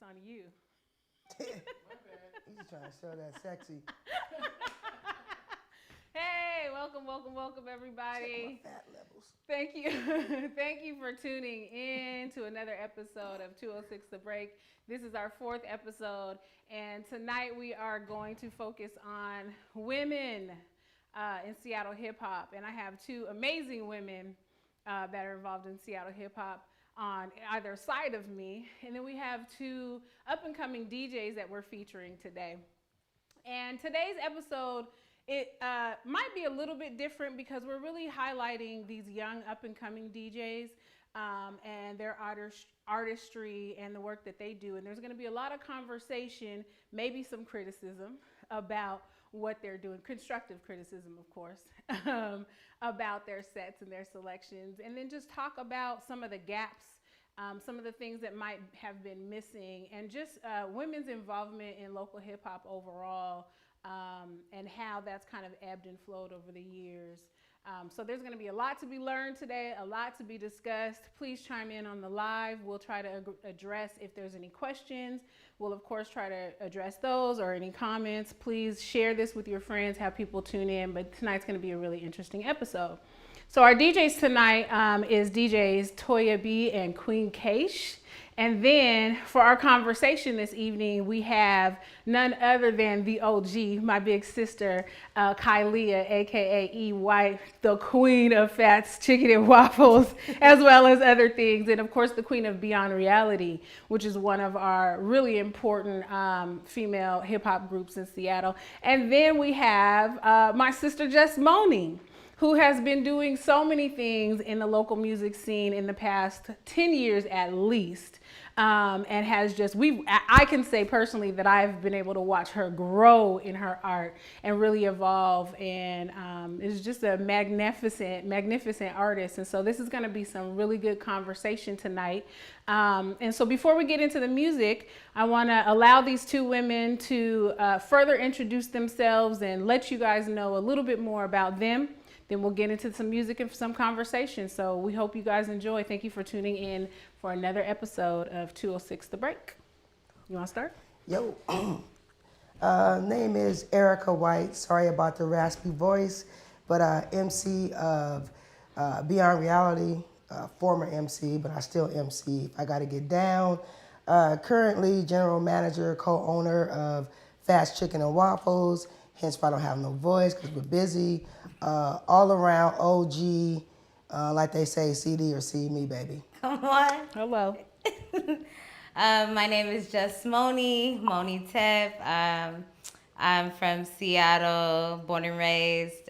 on you. He's trying to show that sexy. Hey, welcome, everybody. Check my fat levels. Thank you. Thank you for tuning in to another episode of 206 The Break. This is our 4th episode, and tonight we are going to focus on women in Seattle hip-hop. And I have 2 amazing women that are involved in Seattle hip-hop on either side of me. And then we have 2 up-and-coming DJs that we're featuring today. And today's episode, it might be a little bit different because we're really highlighting these young up-and-coming DJs and their artistry and the work that they do. And there's going to be a lot of conversation, maybe some criticism about what they're doing, constructive criticism, of course, about their sets and their selections, and then just talk about some of the gaps, some of the things that might have been missing, and just women's involvement in local hip-hop overall, and how that's kind of ebbed and flowed over the years. So there's going to be a lot to be learned today, a lot to be discussed. Please chime in on the live. We'll try to address if there's any questions. We'll, of course, try to address those or any comments. Please share this with your friends, have people tune in. But tonight's going to be a really interesting episode. So our DJs tonight is DJs Toya B and Kween Kay. And then for our conversation this evening, we have none other than the OG, my big sister, Kylia, aka E White, the queen of fats, chicken and waffles, as well as other things. And of course, the queen of Beyond Reality, which is one of our really important female hip hop groups in Seattle. And then we have my sister JusMoni, who has been doing so many things in the local music scene in the past 10 years at least. And has just, I can say personally that I've been able to watch her grow in her art and really evolve, and is just a magnificent artist. And so this is going to be some really good conversation tonight. And so before we get into the music, I want to allow these 2 women to further introduce themselves and let you guys know a little bit more about them. Then we'll get into some music and some conversation. So we hope you guys enjoy. Thank you for tuning in for another episode of 206 The Break. You want to start? Yo. Name is Erica White. Sorry about the raspy voice, but MC of Beyond Reality, former MC, but I still MC if I got to get down. Currently general manager, co-owner of Fast Chicken and Waffles. Hence why I don't have no voice because we're busy. All around OG, like they say, CD or see me, baby. Come on. Hello. My name is JusMoni, Moni Tep. I'm from Seattle, born and raised,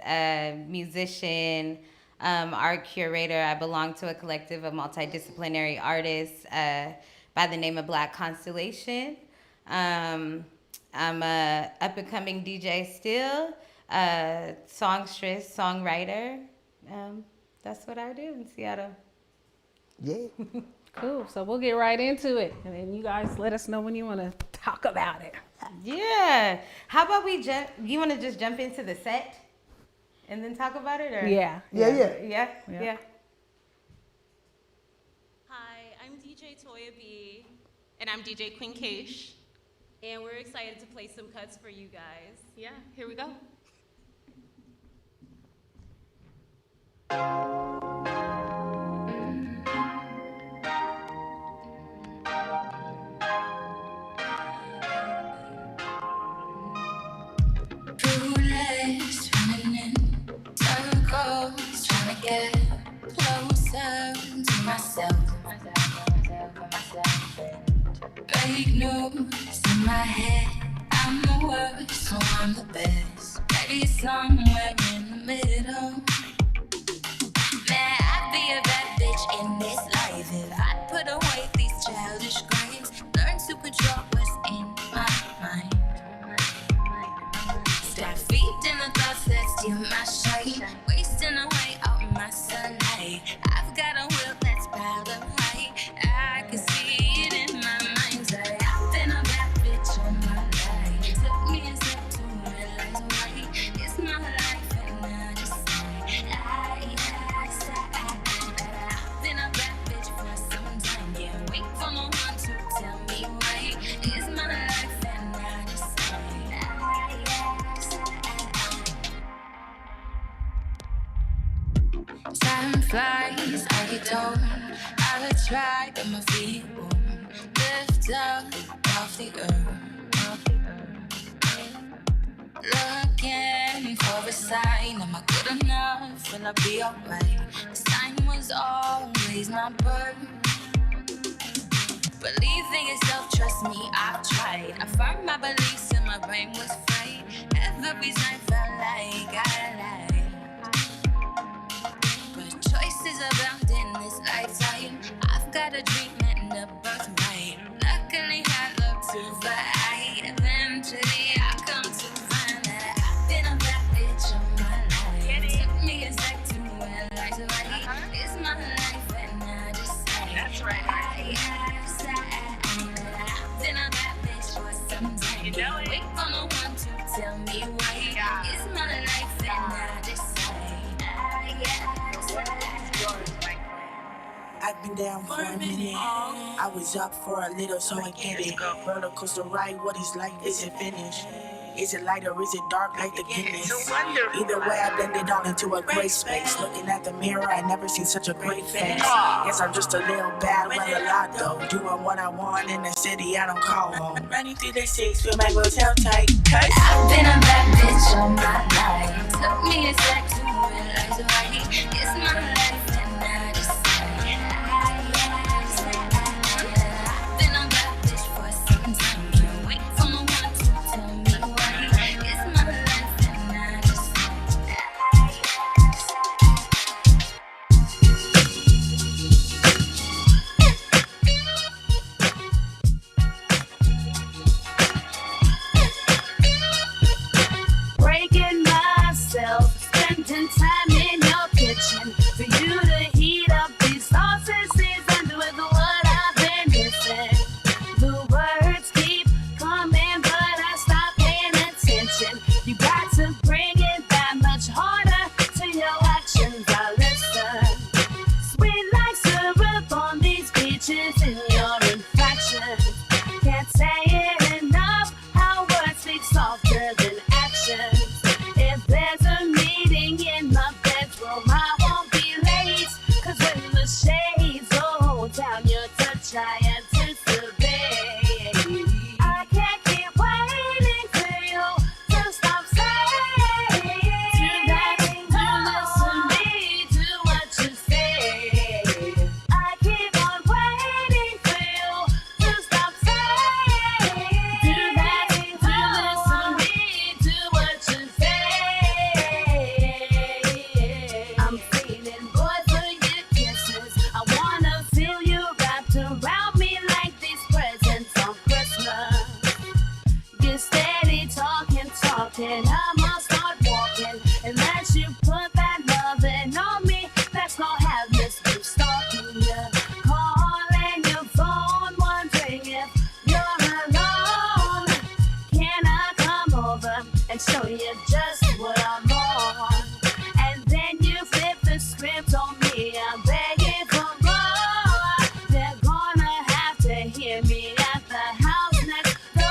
musician, art curator. I belong to a collective of multidisciplinary artists by the name of Black Constellation. I'm a up-and-coming DJ still. Songstress, songwriter. That's what I do in Seattle. Yeah. Cool. So we'll get right into it. And then you guys let us know when you want to talk about it. Yeah. How about we jump? You want to just jump into the set and then talk about it? Or? Yeah. Yeah. Hi, I'm DJ Toya B, and I'm DJ Kween Kay, and we're excited to play some cuts for you guys. Yeah, here we go. Roulette, running in circles, trying to get closer to myself. Fake news in my head. I'm the worst, so I'm the best. Maybe somewhere in the middle. Man, I'd be a bad bitch in this life if I put away these childish graves. Learn to control what's in my mind. Stop feeding the thoughts that steal my shine, wasting away all my sunlight. I've got a will that's proud of height. I can see it in my mind's eye. I've been a bad bitch all my life. It took me a step to realize why it's my life and I decide. I've been a bad bitch for some time. Can't wait for no one to try, but my feet won't lift up off the earth. Looking for a sign, am I good enough? Will I be alright? The sign was always my birth. Believe in yourself, trust me, I've tried. I found my beliefs and my brain was fried. Every night felt like I lied. But choices abound in this lifetime. I've got a dream and a birthright. Luckily I look to right. Eventually I come to find that I've been a bad bitch all my life. Took me a sec to realize right. It's my life and I decide. That's right. I've been a bad bitch for some time. You know it. Wait for no one to tell me why. It's my life and I decide. I've been down for a minute. I was up for a little, so I get it. Roller coaster ride, what is life? Is it finished? Is it light or is it dark like the Guinness? Either way, I blended all into a gray space. Looking at the mirror, I never seen such a great face. Guess I'm just a little bad, well a lot though. Doing what I want in the city, I don't call home. Running through the six, feel my hotel tight. I've been a bad bitch all my life. Took me a sec to realize why. It's my life and I decide. I've been a bad bitch for some time. Can't wait for no one to tell me why. It's my life and I decide. Breaking myself, spending time in your kitchen for you to heat up these sausages and with what I've been missing. The words keep coming, but I stop paying attention. You got to bring it that much harder to your actions. I listen. Sweet like syrup on these beaches in your infractions. Can't say it enough, how words speak softer than actions. If there's a meeting in my bedroom, I won't be late. Cause when the shades roll down your touch, I anticipate. I can't keep waiting for you to stop saying. Do that, do listen me, do what you say. I keep on waiting for you to stop saying. Do that, do listen me, do what you say. I'm feeling boy for your kisses. I wanna feel you wrapped around me like these presents on Christmas. Get steady talking, I'ma start walking. Unless you put that loving on me, that's gonna have me keep stalking you. Calling your phone, wondering if you're alone. Can I come over and show you just what I'm on? And then you flip the script on me, I'm begging for more. They're gonna have to hear me at the house next door.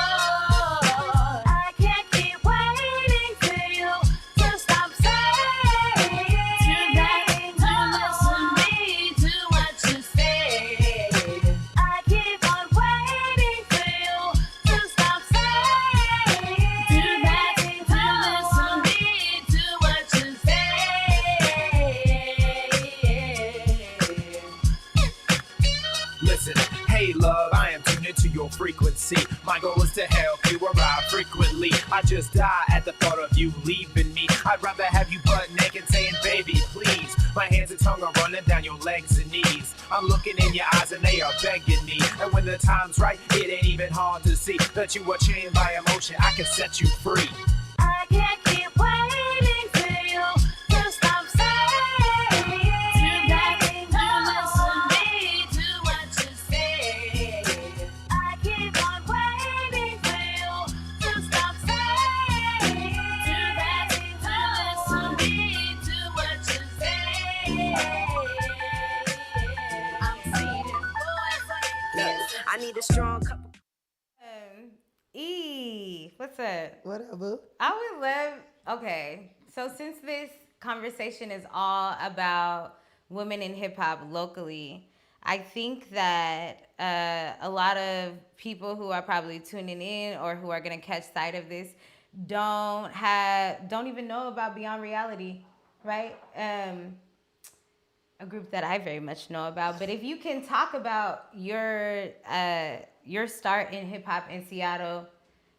I can't keep waiting for you to stop saying. Do that, do listen me, do what you say. I keep on waiting for you to stop saying. Do that, do listen me, do what you say. Listen, hey love, I am tuned into your frequency. My goal is to help you arrive frequently. I just die at the thought of you leaving me. I'd rather have you butt naked saying, baby, please. My hands and tongue are running down your legs and knees. I'm looking in your eyes and they are begging me. And when the time's right, it ain't even hard to see that you are chained by emotion. I can set you free. I can't keep waiting for you to stop saying. Do that, do listen me, do what you say. I keep on waiting for you to stop saying. Do that, do listen me, do what you say. I'm feeding boys like this. I need a strong couple. What's up? What up, boo? I would love, okay, so since this conversation is all about women in hip hop locally, I think that a lot of people who are probably tuning in or who are going to catch sight of this don't even know about Beyond Reality, right? A group that I very much know about. But if you can talk about your start in hip hop in Seattle,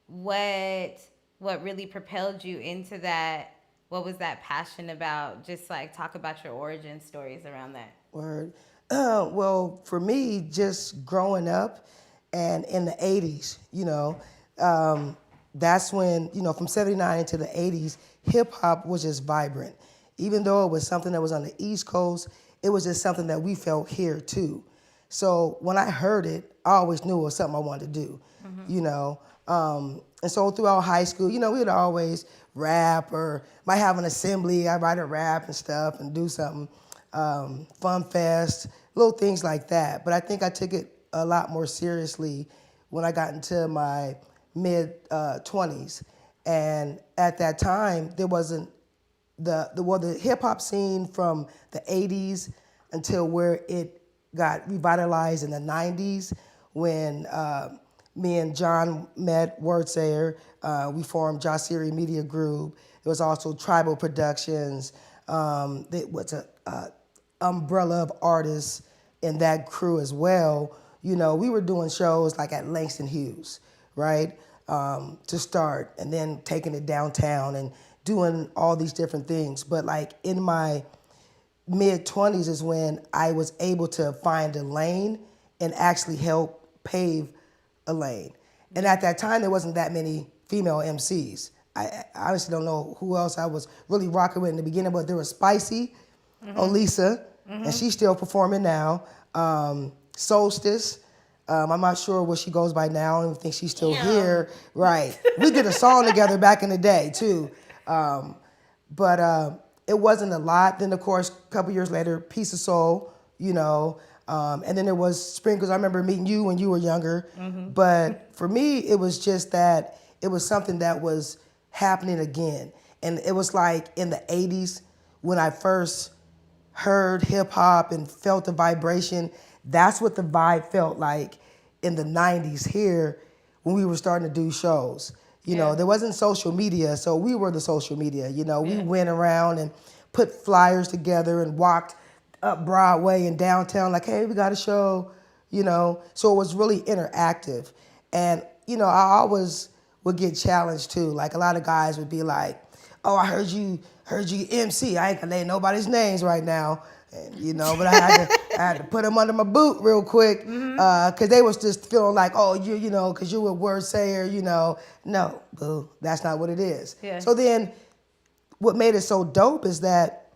what really propelled you into that? What was that passion about? Just like talk about your origin stories around that. Word. Well, for me, just growing up and in the 80s, that's when, from 79 into the 80s, hip hop was just vibrant. Even though it was something that was on the East Coast, it was just something that we felt here too. So when I heard it, I always knew it was something I wanted to do, And so throughout high school, we would always rap or might have an assembly. I'd write a rap and stuff and do something, fun fest, little things like that. But I think I took it a lot more seriously when I got into my mid-20s. And at that time, there wasn't the hip-hop scene from the 80s until where it got revitalized in the 90s when me and John met, Wordsayer. We formed Jasiri Media Group. There was also Tribal Productions. There was a umbrella of artists in that crew as well. We were doing shows like at Langston Hughes, right, to start, and then taking it downtown and doing all these different things. But like in my mid-20s is when I was able to find a lane and actually help pave a lane. And at that time, there wasn't that many female MCs. I honestly don't know who else I was really rocking with in the beginning, but there was Spicy, Olisa, and she's still performing now. Solstice, I'm not sure what she goes by now. I don't think she's still here. Right. We did a song together back in the day, too. But it wasn't a lot. Then, of course, a couple years later, Piece of Soul, and then there was Sprinkles. I remember meeting you when you were younger. But for me, it was just that it was something that was happening again. And it was like in the 80s when I first heard hip hop and felt the vibration. That's what the vibe felt like in the 90s here when we were starting to do shows. There wasn't social media, so we were the social media. We went around and put flyers together and walked up Broadway and downtown like, hey, we got a show, So it was really interactive. And, I always would get challenged too. Like a lot of guys would be like, oh, I heard you MC. I ain't gonna name nobody's names right now. And, but I had to put them under my boot real quick because they was just feeling like, oh, because you a word sayer, No, boo, that's not what it is. Yeah. So then what made it so dope is that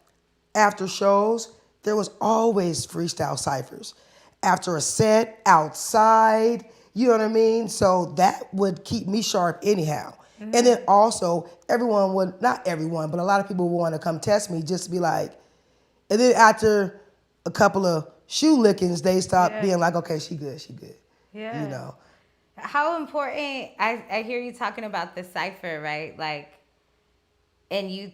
after shows, there was always freestyle ciphers. After a set, outside, you know what I mean? So that would keep me sharp anyhow. And then also, not everyone, but a lot of people would want to come test me just to be like, and then after a couple of shoe lickings, they stopped being like, okay, she good. Yeah. How important, I hear you talking about the cipher, right? Like, and you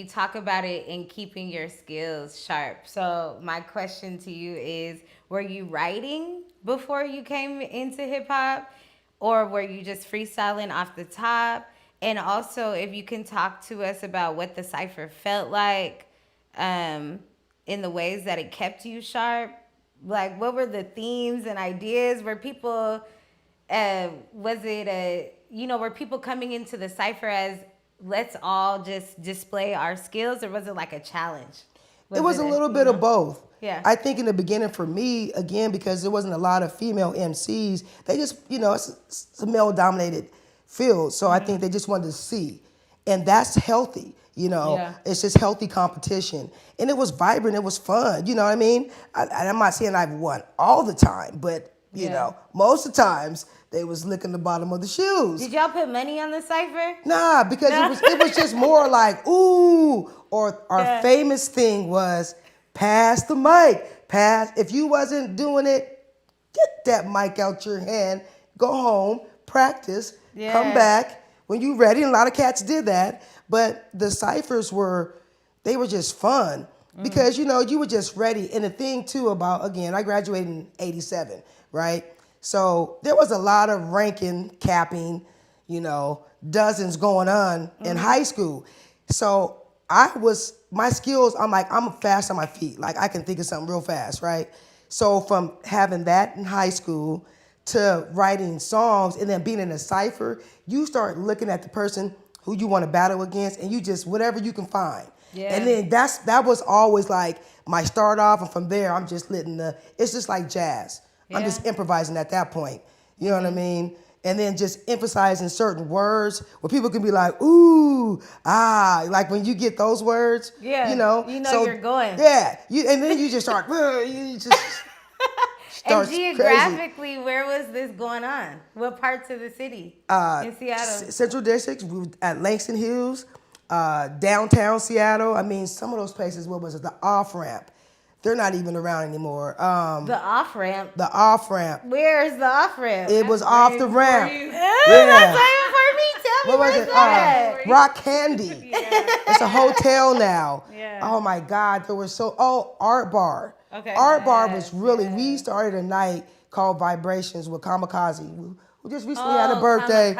talk about it in keeping your skills sharp. So my question to you is, were you writing before you came into hip hop? Or were you just freestyling off the top? And also, if you can talk to us about what the cipher felt like, in the ways that it kept you sharp, like what were the themes and ideas? Were people, were people coming into the cipher as let's all just display our skills, or was it like a challenge? It was a little bit of both. Yeah. I think in the beginning for me, again, because there wasn't a lot of female MCs, they just, it's a male-dominated field. So I think they just wanted to see. And that's healthy, It's just healthy competition. And it was vibrant, it was fun, you know what I mean? I'm not saying I've won all the time, but, most of the times they was licking the bottom of the shoes. Did y'all put money on the cipher? Nah, because it was just more like, ooh, or our famous thing was, pass the mic. If you wasn't doing it, get that mic out your hand, go home, practice, come back when you ready. And a lot of cats did that. But the ciphers were just fun. because, you know, you were just ready. And the thing, too, about, again, I graduated in 87, right? So there was a lot of ranking, capping, you know, dozens going on in high school. So my skills, I'm fast on my feet. Like, I can think of something real fast, right? So from having that in high school to writing songs and then being in a cipher, you start looking at the person who you want to battle against, and you just, whatever you can find. Yeah. And then that was always like my start off, and from there, I'm just it's just like jazz. Yeah. I'm just improvising at that point. You know what I mean? And then just emphasizing certain words where people can be like, ooh, like when you get those words, you know so, you're going. Yeah, and then you just start, you just and geographically, crazy. Where was this going on? What parts of the city in Seattle? Central District, we were at Langston Hughes, downtown Seattle. I mean, some of those places, what was it, the off-ramp? They're not even around anymore. The off-ramp? The off-ramp. Where's the off-ramp? It was off the ramp. That's even for me. Tell me where's that? Rock Candy. It's a hotel now. Yeah. Oh my God, there was Art Bar. Okay. Art Bar was really, we started a night called Vibrations with Kamikaze, who just recently had a birthday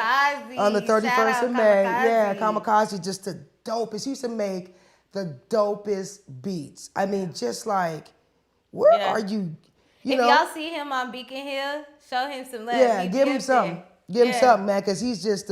on the 31st of May. Yeah, Kamikaze, just the dopest. He used to make the dopest beats. I mean, just like, where are you? If y'all see him on Beacon Hill, show him some love. Yeah, give him something. Give him something, man, because he's just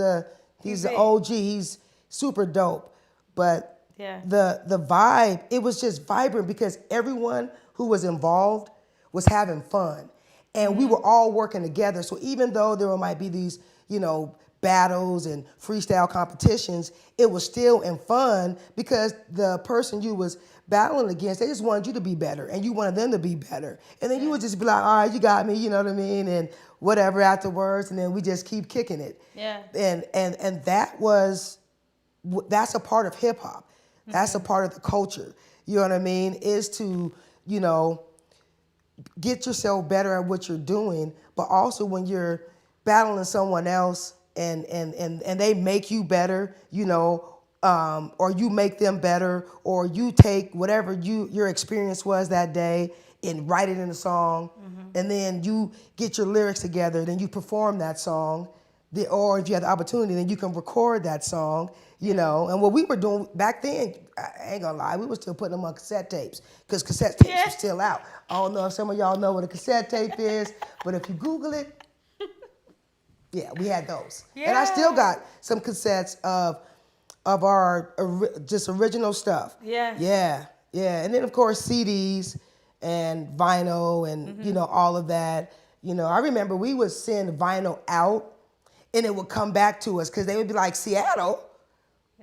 he's an OG. He's super dope. But the vibe, it was just vibrant because everyone who was involved was having fun. And we were all working together. So even though there might be these, you know, battles and freestyle competitions, it was still in fun because the person you was battling against, they just wanted you to be better and you wanted them to be better. And then you would just be like, all right, you got me, you know what I mean? And whatever afterwards, and then we just keep kicking it. Yeah. And that's a part of hip hop. That's a part of the culture. You know what I mean? Is to, you know, get yourself better at what you're doing, but also when you're battling someone else and they make you better, you know, or you make them better, or you take whatever your experience was that day and write it in a song, and then you get your lyrics together, then you perform that song, or if you have the opportunity, then you can record that song, you know. And what we were doing back then, I ain't gonna lie, we were still putting them on cassette tapes, because cassette tapes were still out. I don't know if some of y'all know what a cassette tape is, but if you Google it, yeah, we had those. Yeah. And I still got some cassettes of our just original stuff. Yeah. Yeah, yeah. And then, of course, CDs and vinyl and, you know, all of that. You know, I remember we would send vinyl out and it would come back to us because they would be like, Seattle?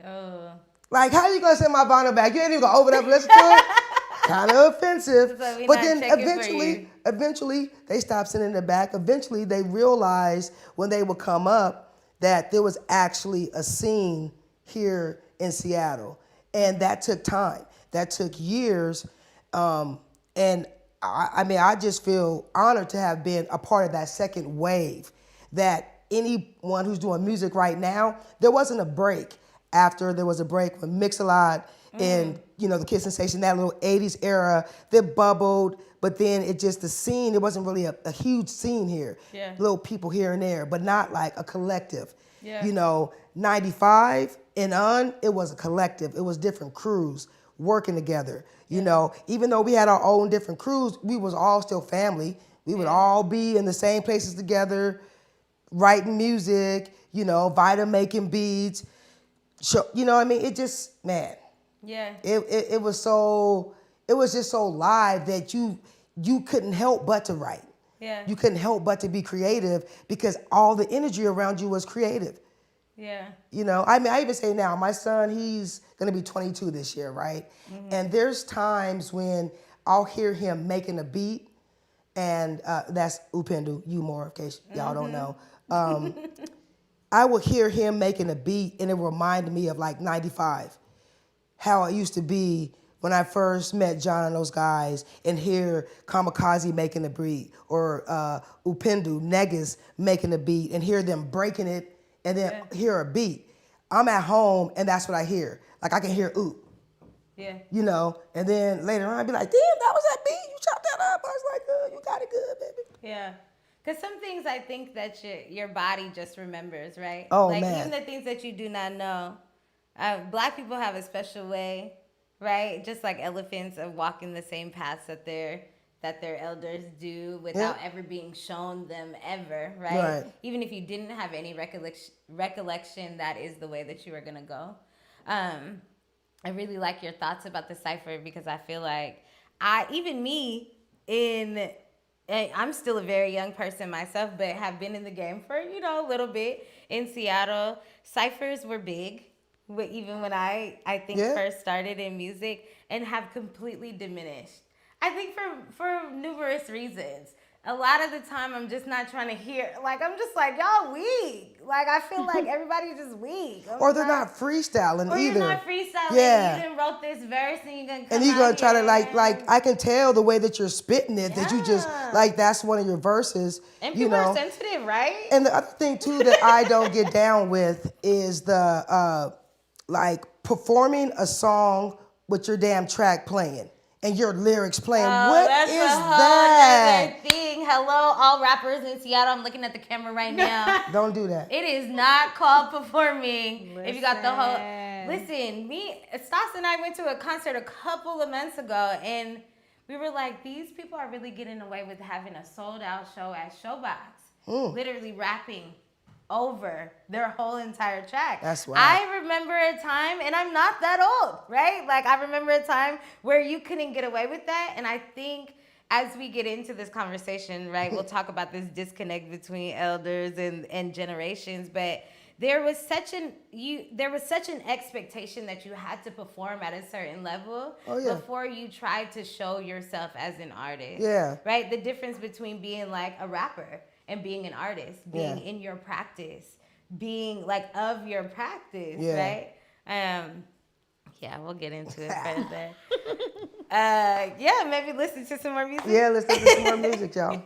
Oh. Like, how are you going to send my vinyl back? You ain't even going to open up and listen to it? Kind of offensive. So but then eventually, they stopped sending it back. Eventually, they realized when they would come up that there was actually a scene here in Seattle. And that took time. That took years. And I mean, I just feel honored to have been a part of that second wave, that anyone who's doing music right now, there wasn't a break after there was a break when Mix-a-Lot and, you know, the Kid Sensation, that little 80s era, that bubbled, but then it just, the scene, it wasn't really a huge scene here. Yeah. Little people here and there, but not like a collective. Yeah. You know, 95 and on, it was a collective. It was different crews working together. You know, even though we had our own different crews, we was all still family. We would all be in the same places together, writing music, you know, Vita making beats. You know what I mean? It just, man. Yeah. It was just so live that you couldn't help but to write. Yeah. You couldn't help but to be creative because all the energy around you was creative. Yeah. You know, I mean, I even say now, my son, he's gonna be 22 this year, right? And there's times when I'll hear him making a beat, and that's Upendu, you more, in case y'all don't know. I would hear him making a beat, and it reminded me of like 95. How it used to be when I first met John and those guys, and hear Kamikaze making a beat, or Upendu, Negas making a beat, and hear them breaking it, and then hear a beat. I'm at home, and that's what I hear. Like, I can hear oop, Yeah. You know, and then later on I'd be like, damn, that was that beat. You chopped that up. I was like, you got it good, baby. Yeah. Because some things I think that your body just remembers, right? Oh, like, man. Even the things that you do not know. Black people have a special way, right? Just like elephants of walking the same paths that their elders do without ever being shown them ever, right? Even if you didn't have any recollection, that is the way that you are going to go. I really like your thoughts about the cipher because I feel like I'm still a very young person myself, but have been in the game for, a little bit. In Seattle, ciphers were big, even when I think first started in music, and have completely diminished. I think for numerous reasons. A lot of the time, I'm just not trying to hear. Like, I'm just like, y'all weak. Like, I feel like everybody's just weak. Or they're not freestyling either. Or you're not freestyling. Yeah. You done wrote this verse and you're going to come and you're going to try to, like, I can tell the way that you're spitting it, that you just, like, that's one of your verses. And people are sensitive, right? And the other thing, too, that I don't get down with is the, performing a song with your damn track playing. And your lyrics playing. What that's is a whole that? Other thing. Hello, all rappers in Seattle. I'm looking at the camera right now. Don't do that. It is not called performing. If you got the whole... Listen, Stas and I went to a concert a couple of months ago, and we were like, these people are really getting away with having a sold-out show at Showbox. Literally rapping over their whole entire track. That's wild. I remember a time, and I'm not that old, right? Like, I remember a time where you couldn't get away with that, and I think as we get into this conversation, right, we'll talk about this disconnect between elders and generations, but there was such an expectation that you had to perform at a certain level before you tried to show yourself as an artist. Yeah. Right? The difference between being like a rapper and being an artist, being in your practice, being like of your practice, right? We'll get into it further. Maybe listen to some more music. Yeah, listen to some more music, y'all.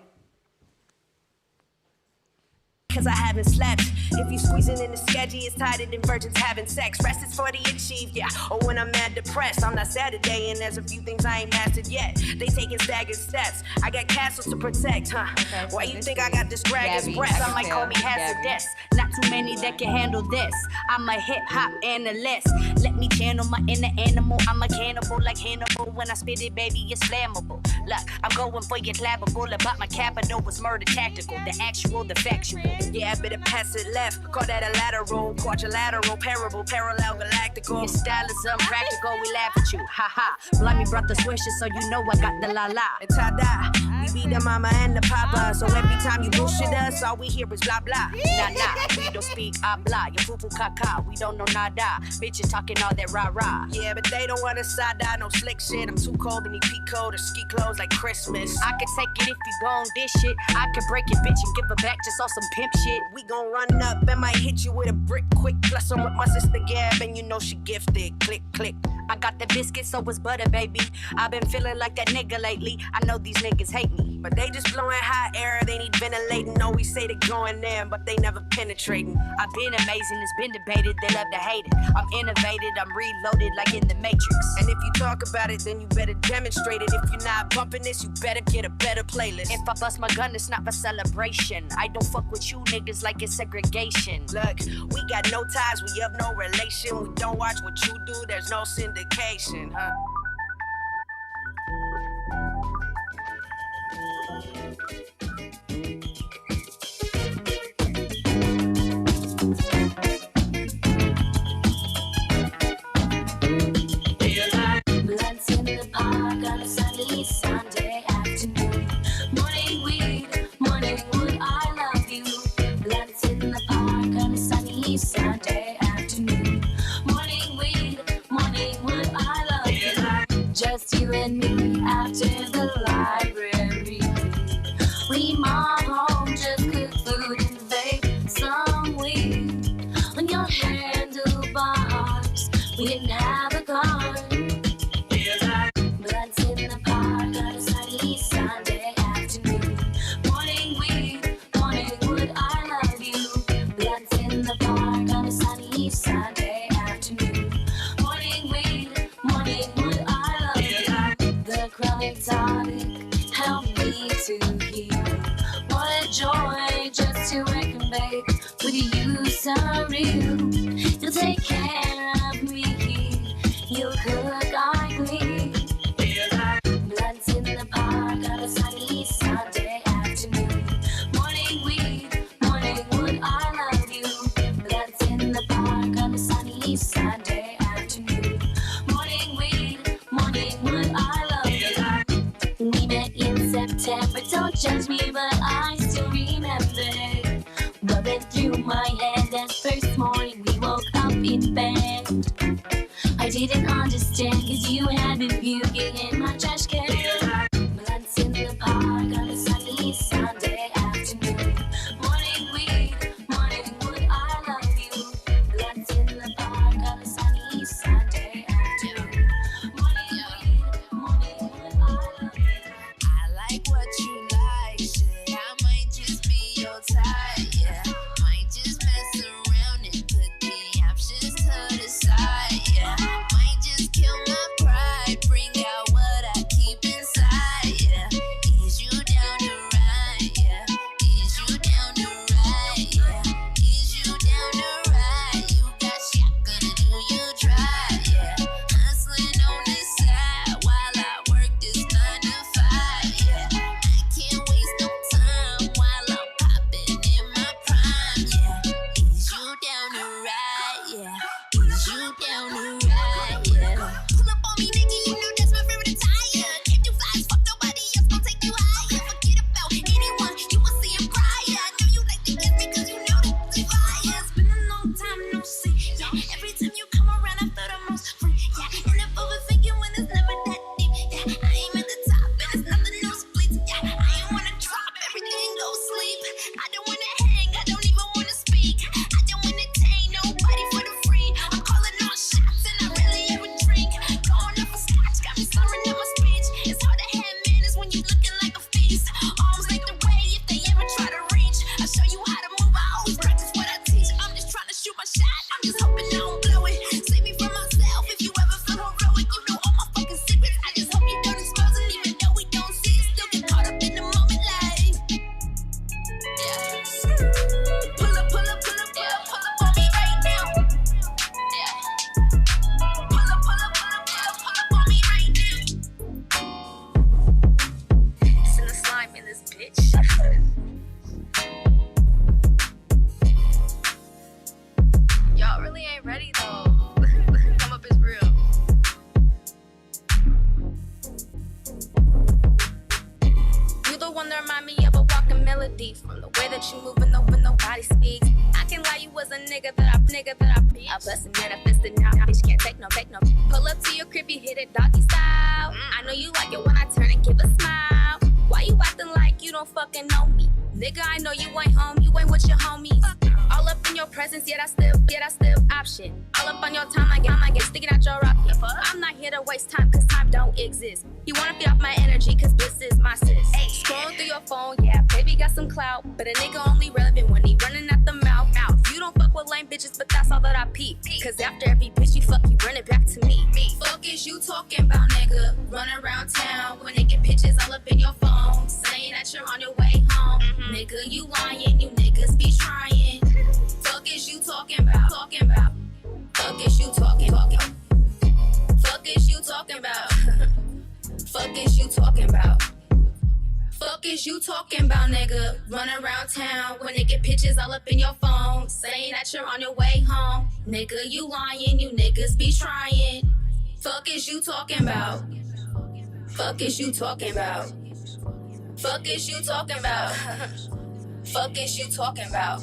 Cause I haven't slept. If you squeezing in the sketchy, it's tighter than virgins having sex. Rest is for the achieved, yeah. Or when I'm mad depressed, I'm not Saturday, and there's a few things I ain't mastered yet. They taking staggered steps. I got castles to protect, huh? Okay, Why you think I got this dragon's breath? Some might call me hazardous. Not too many that can handle this. I'm a hip hop analyst. Let me channel my inner animal. I'm a cannibal like Hannibal. When I spit it, baby, it's flammable. Look, I'm going for your clappable. About my capital was murder tactical. The actual, the factual. Yeah, I better pass it left. Call that a lateral, quadrilateral, parable, parallel, galactical. Your style is unpractical, we laugh at you, ha ha. Blimey brought the swisher, so you know I got the la la. And ta-da, we be the mama and the papa. So every time you bullshit us, all we hear is blah blah. Nah nah, we don't speak habla. You poo poo caca, we don't know nada. Bitches talking all that rah rah. Yeah, but they don't want a side eye, no slick shit. I'm too cold to need peacoat or ski clothes like Christmas. I could take it if you gon' dish it. I could break it, bitch, and give it back just on some pimp shit. We gon' run up and might hit you with a brick quick. Plus I'm with my sister Gab and you know she gifted. Click, click. I got the biscuit, so it's butter, baby. I've been feeling like that nigga lately. I know these niggas hate me, but they just blowing hot air. They need ventilating. Always say they going there, but they never penetrating. I've been amazing, it's been debated. They love to hate it. I'm innovated, I'm reloaded like in the Matrix. And if you talk about it, then you better demonstrate it. If you're not bumping this, you better get a better playlist. If I bust my gun, it's not for celebration. I don't fuck with you niggas like it's segregation. Look, we got no ties, we have no relation. We don't watch what you do, there's no syndication, huh? Blunts in the park on a sunny Sunday afternoon. Morning weed, morning wood, I love you. Blunts in the park on a sunny Sunday afternoon. Morning weed, morning wood, I love you. Just you and me after the library. We mob home, just cook food and vape some weed. On your handlebars, we didn't have a car. Blunts in the park on a sunny Sunday afternoon. Morning weed, morning wood, I love you. Blunts in the park on a sunny Sunday afternoon. Morning weed, morning wood, exotic, help me to heal. What a joy just to wake and bake with you so real. You'll take care of me, you'll cook, I clean. Blunts in the park on a sunny Sunday afternoon. Morning weed, morning wood, I love you. Blunts in the park on a sunny Sunday afternoon. Morning weed, morning wood, I love you. We met in September, don't judge me, but I still remember. Rubbing through my head that first morning we woke up in bed. I didn't understand cause you had been puking in my trash can. Blunts in the park on a sunny Sunday afternoon. Morning weed, morning wood, I love you. Blunts in the park on a sunny Sunday afternoon. Morning weed, morning wood, I love you. I like what you like, shit. I might just be your type, yeah. Might just mess around and put the options to the side, yeah. Might just kill my pride, bring out what I keep inside, yeah. Ease you down to ride, yeah. Ease you down to ride, yeah. Ease you down to ride. You got shotgun, do you try, yeah. Hustling on the side while I work this 9 to 5, yeah. I can't waste no time while I'm popping in my prime, yeah. Ease you down to ride, yeah. Ease you down to ride, yeah. Pull up on me, nigga, you know that's my favorite attire. Keep you fly as fuck, nobody else gon' take you higher. Forget about anyone, you will see him prior. I know you like the kiss because you know that the fire. It's been a long time no see, yeah. Every time you come around, I feel the most free, yeah. And if overthinking when it's never that deep, yeah. I aim at the top and it's nothing, no splits, yeah. I ain't wanna drop, everything go sleep. I don't wanna hang, I don't even wanna speak. I don't entertain nobody for the free. I'm calling all shots and I rarely ever drink. Going up for scotch, got me slurring in my speech. It's hard to have manners when you looking like a feast. Arms like the way if they ever try to reach. I show you how to move, I always practice what I teach. I'm just trying to shoot my shot, I'm just hoping I don't blow it. Save me from myself if you ever feel heroic. You know all my fucking secrets, I just hope you don't expose it. Even though we don't see it, still get caught up in the moment like, yeah. Pull up, pull up, pull up, pull up, pull up on me right now. Yeah. Pull up, pull up, pull up, pull up, pull up on me right now. It's in the slime in this bitch. Y'all really ain't ready though. Come up is real. You the one that remind me of a walking melody. From the way that you moving over nobody speaks. I can lie you was a nigga that I beat. I bust and manifested now, bitch can't take no. Pull up to your crib, you hit it doggy style. I know you like it when I turn and give a smile. Why you acting like you don't fucking know me? Nigga, I know you ain't home, you ain't with your homies. All up in your presence, yeah, that's still option. All up on your time, I get sticking out your rocket. I'm not here to waste time, cause time don't exist. You wanna feed off my energy, cause this is my sis. Scrolling through your phone, yeah, baby got some clout. But a nigga only relevant when he running at the mouth. You don't fuck with lame bitches, but that's all that I peep. Cause after every bitch you fuck, you run it back to me. Fuck is you talking about, nigga? Run around town when naked bitches all up in your phone. Saying that you're on your way home. Nigga, you lying, you niggas be trying. Fuck is you talking about? Fuck is you talking about? Fuck is you talking about? Fuck is you talking about? Fuck is you talking about, nigga? Run around town when naked bitches all up in your phone. Saying that you're on your way home. Nigga, you lying, you niggas be trying. Fuck is you talking about? Fuck is you talking about? Fuck is you talking about? Fuck is you talking about?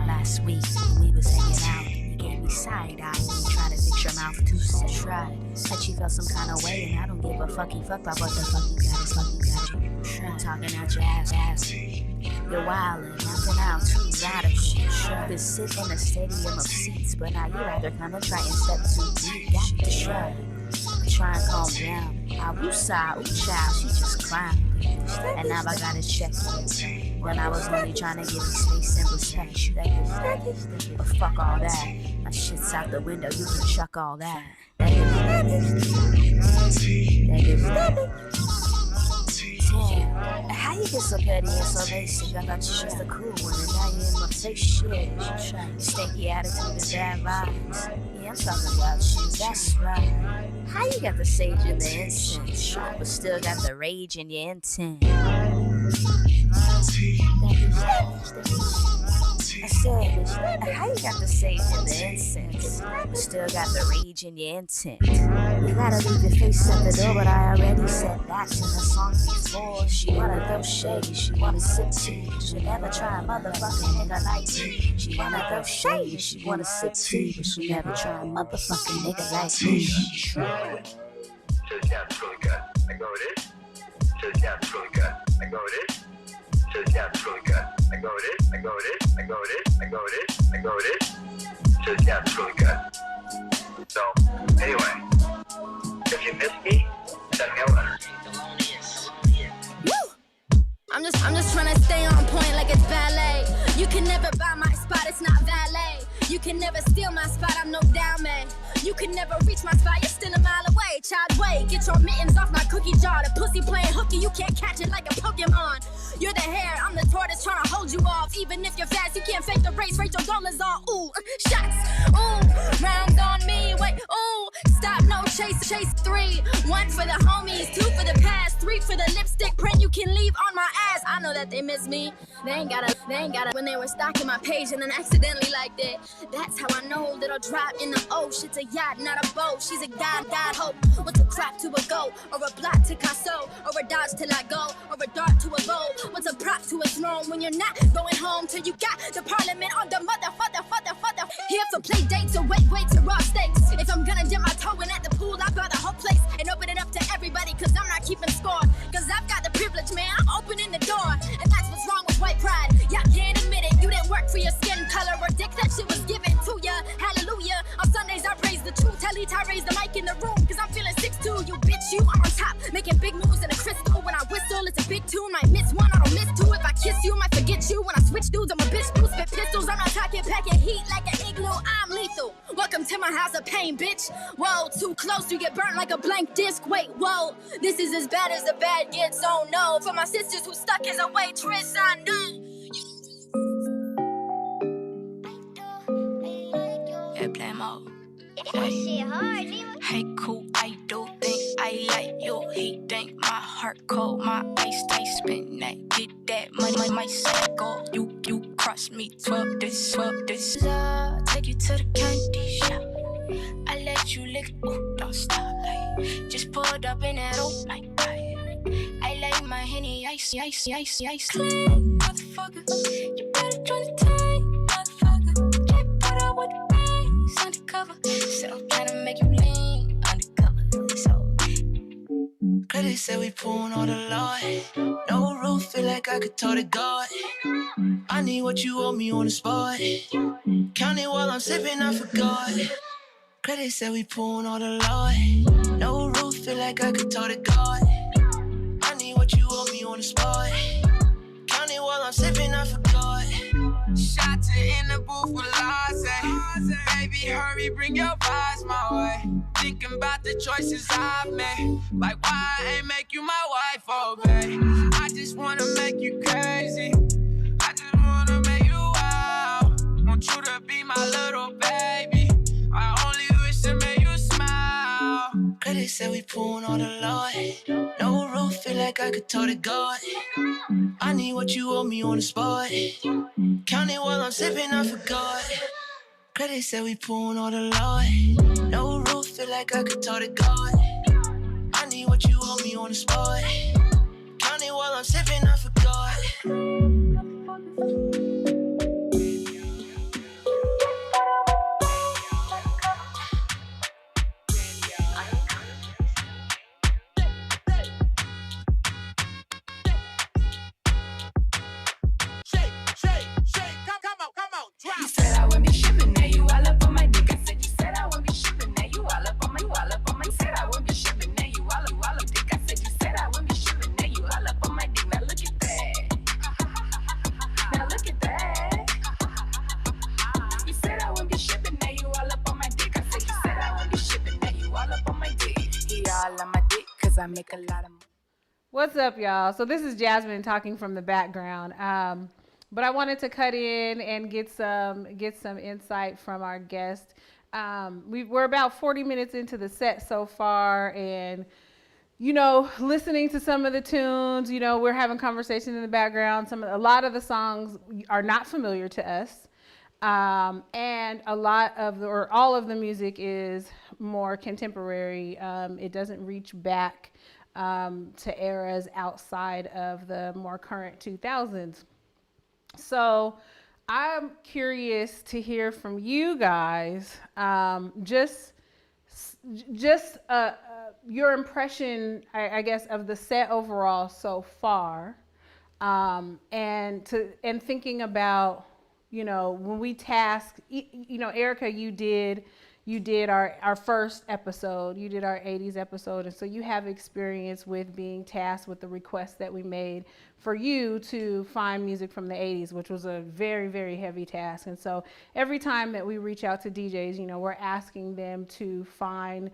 Last week, when we was hanging out, you gave me side eye. Try to fix your mouth too set. Tried. Said she felt some kind of way, and I don't give a fuck about what the fuck you got. Talking out your ass. You're wildin', acting out too radical. Been sit in a stadium of seats, but now you rather come and try and step too deep. Got to shrug. Try and calm down. Awusa, ooh child, she just climbed. And now I gotta check it. When I was only trying to give me space and respect, you that. But fuck all that. My shit's out the window, you can chuck all that. How you get so petty and so basic? I thought you was the cool one, and now you in my face shit. Stinky attitude and bad vibes. Yeah, I'm talking about you, that's right. How you got the sage and the incense, but still got the rage in your intent? I said, how you got the sage and the incense, but still got the rage in your intent? You gotta leave your face at the door, but I already said that in the song before. She wanna throw shade, she wanna sip tea. She never try a motherfucking nigga like me. She wanna throw shade, she wanna sip tea, but she never try a motherfucking nigga like me. Yeah, it's really good. I go with it. Yeah, it's really good. I go with it. Yeah, it's really good. I go with it. I go with it. I go with it. I go with it. I go with it. Yeah, it's really good. So, anyway, if you miss me, send me a letter. Woo! I'm just trying to stay on point like it's ballet. You can never buy my spot, it's not valet. You can never steal my spot, I'm no down man. You can never reach my spot, you're still a mile away. Child, wait, get your mittens off my cookie jar. The pussy playing hooky, you can't catch it like a Pokemon. You're the hare, I'm the tortoise trying to hold you off. Even if you're fast, you can't fake the race. Rachel Dolezal, ooh, shots, ooh, rounds on me. Wait, ooh, stop, no chase 3. 1 for the homies, 2 for the past, 3 for the lipstick print you can leave on my ass. I know that they miss me. They ain't gotta when they were stalking my page and then accidentally liked it. That's how I know little drop in the O. Shit's a yacht, not a boat. She's a god hope. What's a crap to a go, or a block to Casso, or a dodge till I go, or a dart to a bow. What's a prop to a throne when you're not going home till you got the parliament on the mother. Here for play dates or wait to raw stakes. If I'm gonna dip my toe in at the pool, I'll buy the whole place and open it up to everybody, cause I'm not keeping score. Cause I've got the privilege, man, I'm opening the door. And that's what's wrong with white pride. Y'all can't admit it, you didn't work for your skin color or dick, that shit was given to ya. Hallelujah, on Sundays I praise the truth. Tell Ita raise the mic in the room, cause I'm feeling 6'2". You bitch, you are on top, making big moves in a crystal. When I whistle, it's a big tune, might miss one, I don't miss two. If I kiss you, might forget you. When I switch dudes, I'm a bitch, who spit pistols. I'm not talking packing heat like an igloo, I'm lethal. Welcome to my house of pain, bitch. Whoa, too close, you get burnt like a blank disc. Wait, whoa, this is as bad as the bad gets, oh no. For my sisters who stuck as a waitress, I know. Airplane mode. Hey, cool, I do think I like you. He think my heart cold, my ice stay spin that. Get that money, my cycle. You cross me, 12 this. Love, take you to the candy shop. I let you lick, ooh, don't stop. Like, just pulled up in that old like I like my Henny ice. Clean, motherfucker. You better join the team, motherfucker. Can't put up with the bangs undercover. Said I'm trying to make you lean undercover. So Credit said we pulling all the Lord. No roof, feel like I could tow the guard. I need what you owe me on the spot. Counting while I'm sipping, I forgot. Credit said we pulling all the Lord. No roof, feel like I could tow the guard. I need what you owe me on the spot. Counting while I'm sipping, I forgot. Shot to in the booth with Laze. Baby, hurry, bring your vibes my way. Thinking about the choices I've made. Like why I ain't make you my wife, oh babe. I just wanna make you crazy. I just wanna make you wild. Want you to be my little baby. I only wish to make you smile. Credit said we pulling all the Lord. No roof, feel like I could tow the guard. I need what you owe me on the spot. Counting while I'm sipping, I forgot. Credit said we pulling all the Lord. No roof, feel like I could tow the guard. I need what you owe me on the spot. Counting while I'm sipping, I forgot. You said I wouldn't be shipping, now you all up on my dick. I said you said I wouldn't be shipping, now you all up on my, said I wouldn't be shipping, now you all up. I make a lot of money. What's up, y'all? So this is Jasmine talking from the background, but I wanted to cut in and get some insight from our guest. We're about 40 minutes into the set so far, and listening to some of the tunes, we're having conversation in the background. A lot of the songs are not familiar to us, and all of the music is more contemporary. It doesn't reach back to eras outside of the more current 2000s. So I'm curious to hear from you guys, just your impression, I guess, of the set overall so far, and thinking about, when we task, Erica, you did our first episode, you did our 80s episode, and so you have experience with being tasked with the request that we made for you to find music from the 80s, which was a very, very heavy task. And so every time that we reach out to DJs, we're asking them to find,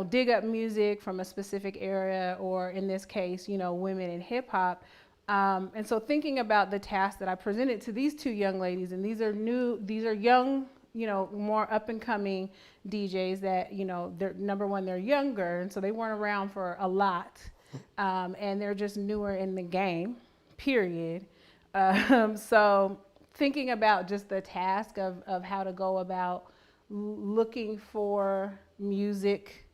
dig up music from a specific era, or in this case, women in hip hop. And so thinking about the task that I presented to these two young ladies, and these are young, more up and coming DJs that, they're, number one, they're younger, and so they weren't around for a lot, and they're just newer in the game, period. So thinking about just the task of how to go about looking for music,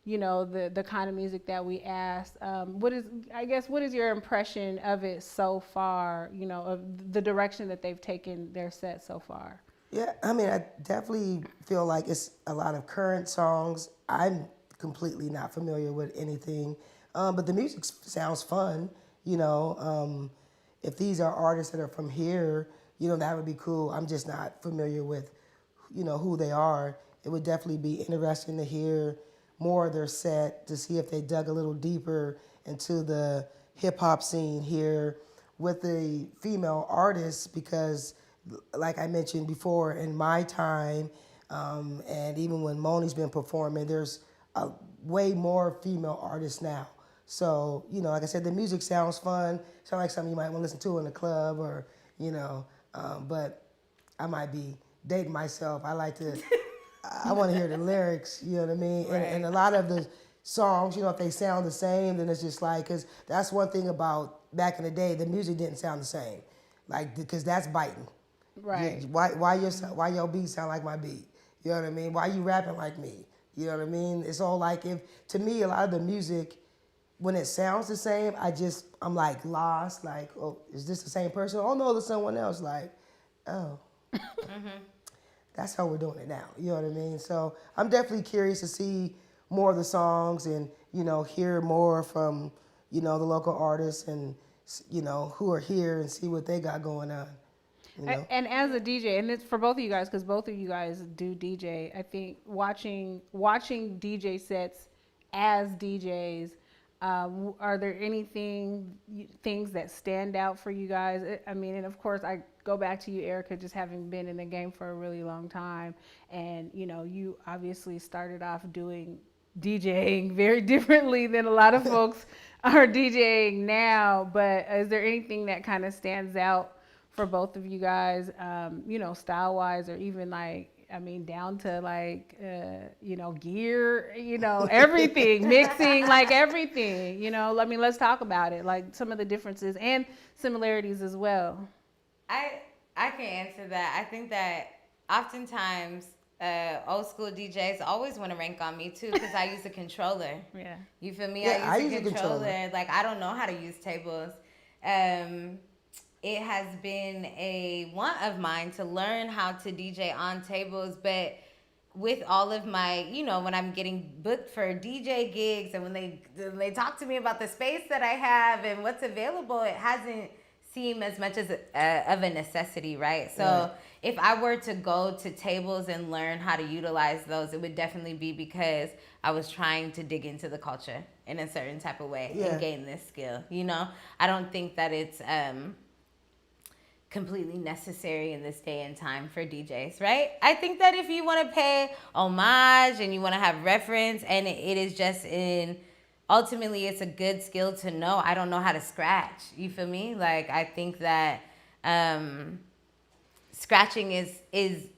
the kind of music that we asked. What is your impression of it so far, of the direction that they've taken their set so far? Yeah, I mean, I definitely feel like it's a lot of current songs. I'm completely not familiar with anything, but the music sounds fun. If these are artists that are from here, that would be cool. I'm just not familiar with, who they are. It would definitely be interesting to hear more of their set, to see if they dug a little deeper into the hip hop scene here with the female artists, because like I mentioned before, in my time, and even when Moni's been performing, there's way more female artists now. So, like I said, the music sounds fun. Sounds like something you might want to listen to in the club, or, but I might be dating myself. I want to hear the lyrics, you know what I mean? Right. And a lot of the songs, if they sound the same, then it's just like, because that's one thing about back in the day, the music didn't sound the same. Like, because that's biting. Right. Why your beat sound like my beat? You know what I mean? Why you rapping like me? You know what I mean? It's all like, to me, a lot of the music, when it sounds the same, I'm like lost. Like, oh, is this the same person? Oh no, there's someone else. Like, oh. That's how we're doing it now. You know what I mean? So I'm definitely curious to see more of the songs, and, hear more from, the local artists, and, who are here, and see what they got going on. And as a DJ, and it's for both of you guys, because both of you guys do DJ, I think watching DJ sets as DJs, are there things that stand out for you guys? I mean, and of course, I go back to you, Erica, just having been in the game for a really long time, and you obviously started off doing DJing very differently than a lot of folks are DJing now. But is there anything that kind of stands out for both of you guys, style-wise, or even down to gear, everything, mixing, like everything, let's talk about it, like some of the differences and similarities as well. I can answer that. I think that oftentimes old school DJs always want to rank on me too, because I use a controller. Yeah. You feel me? Yeah, I use a controller. Like, I don't know how to use tables. It has been a want of mine to learn how to DJ on tables, but with all of my, when I'm getting booked for DJ gigs, and when they talk to me about the space that I have and what's available, it hasn't seemed as much as of a necessity, right? So if I were to go to tables and learn how to utilize those, it would definitely be because I was trying to dig into the culture in a certain type of way and gain this skill. I don't think that it's completely necessary in this day and time for DJs, right? I think that if you want to pay homage and you want to have reference, and it is just in ultimately it's a good skill to know. I don't know how to scratch. You feel me? Like, I think that scratching is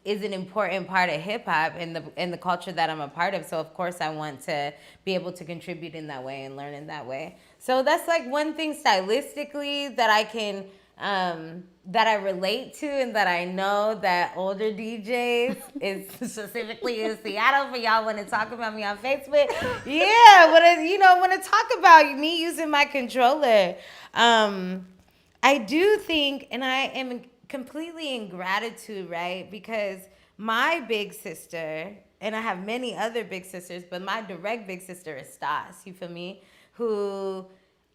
an important part of hip hop and the culture that I'm a part of. So of course I want to be able to contribute in that way and learn in that way. So that's like one thing stylistically that I can that I relate to and that I know that older DJs is specifically in Seattle, for y'all want to talk about me on Facebook. Yeah, want to talk about me using my controller. I do think, and I am completely in gratitude, right? Because my big sister, and I have many other big sisters, but my direct big sister is Stas, you feel me? Who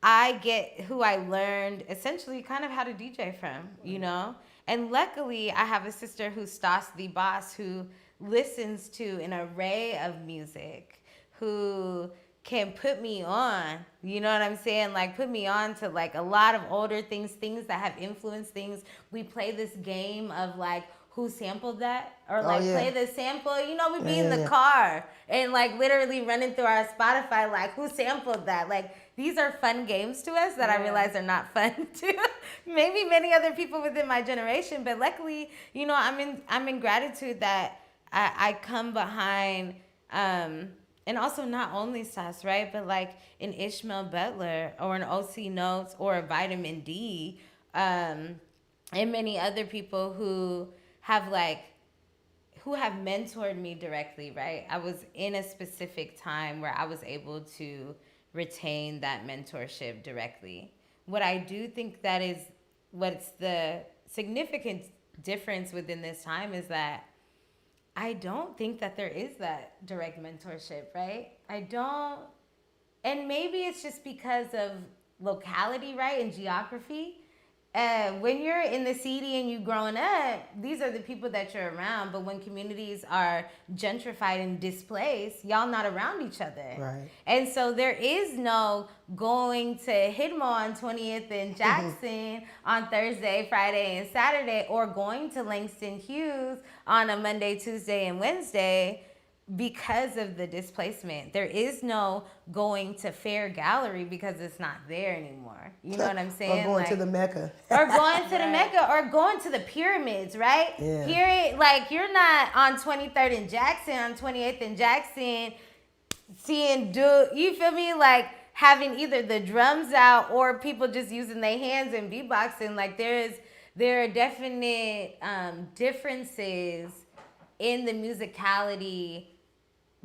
I learned essentially kind of how to DJ from, you know? And luckily I have a sister who's Stas THEE Boss, who listens to an array of music, who can put me on, you know what I'm saying? Like, put me on to like a lot of older things that have influenced things. We play this game of like, who sampled that? Or like play the sample, you know, we'd be in the car and like literally running through our Spotify, like, who sampled that? Like, these are fun games to us that I realize are not fun to maybe many other people within my generation. But luckily, you know, I'm in gratitude that I come behind, and also not only Stas, right? But like an Ishmael Butler or an OCnotes or a Vitamin D, and many other people who have mentored me directly, right? I was in a specific time where I was able to retain that mentorship directly. What I do think that is what's the significant difference within this time is that I don't think that there is that direct mentorship, right? I don't. And maybe it's just because of locality, right, and geography. When you're in the city and you growing up, these are the people that you're around. But when communities are gentrified and displaced, y'all not around each other. Right. And so there is no going to Hidmo on 20th and Jackson on Thursday, Friday, and Saturday, or going to Langston Hughes on a Monday, Tuesday, and Wednesday. Because of the displacement, there is no going to Fair Gallery because it's not there anymore. You know what I'm saying? Or going to the Mecca. Or going to the Mecca, or going to the pyramids, right? Yeah. Here, like, you're not on 23rd and Jackson, on 28th and Jackson, you feel me? Like, having either the drums out or people just using their hands and beatboxing. Like, there are definite differences in the musicality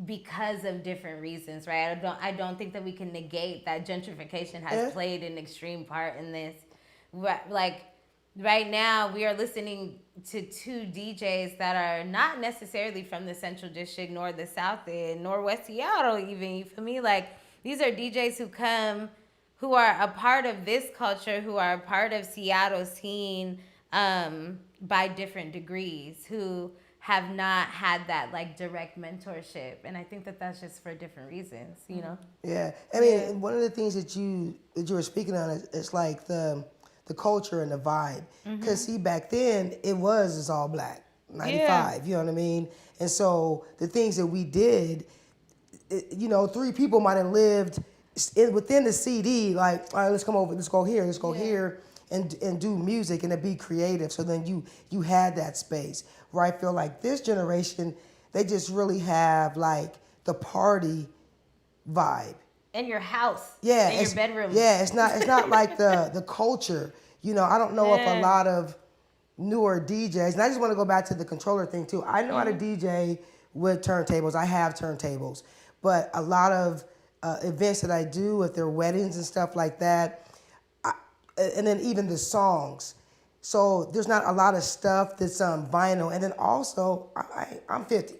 because of different reasons, right? I don't think that we can negate that gentrification has played an extreme part in this. Like, right now we are listening to two DJs that are not necessarily from the Central District, nor the South End, nor West Seattle even, you feel me? Like, these are DJs who are a part of this culture, who are a part of Seattle's scene by different degrees, who have not had that like direct mentorship, and I think that that's just for different reasons, you know. Yeah, I mean, one of the things that you were speaking on is like the culture and the vibe. Because see, back then it's all black, 95. You know what I mean? And so the things that we did, you know, three people might have lived within the CD. Like, all right, let's come over, let's go here, here. And do music and to be creative. So then you had that space. Where I feel like this generation, they just really have like the party vibe. In your house. Yeah. In your bedroom. Yeah, it's not like the culture. You know, I don't know if a lot of newer DJs, and I just want to go back to the controller thing too. I know how to DJ with turntables. I have turntables. But a lot of events that I do, if they're weddings and stuff like that, and then even the songs. So there's not a lot of stuff that's vinyl. And then also, I'm 50.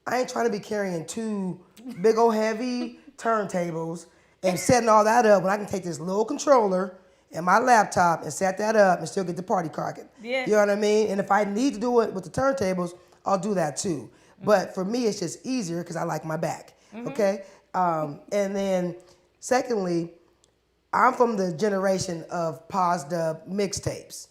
I ain't trying to be carrying two big old heavy turntables and setting all that up when I can take this little controller and my laptop and set that up and still get the party cracking. Yeah. You know what I mean? And if I need to do it with the turntables, I'll do that too. But for me, it's just easier because I like my back, okay? And then secondly, I'm from the generation of paused up mixtapes.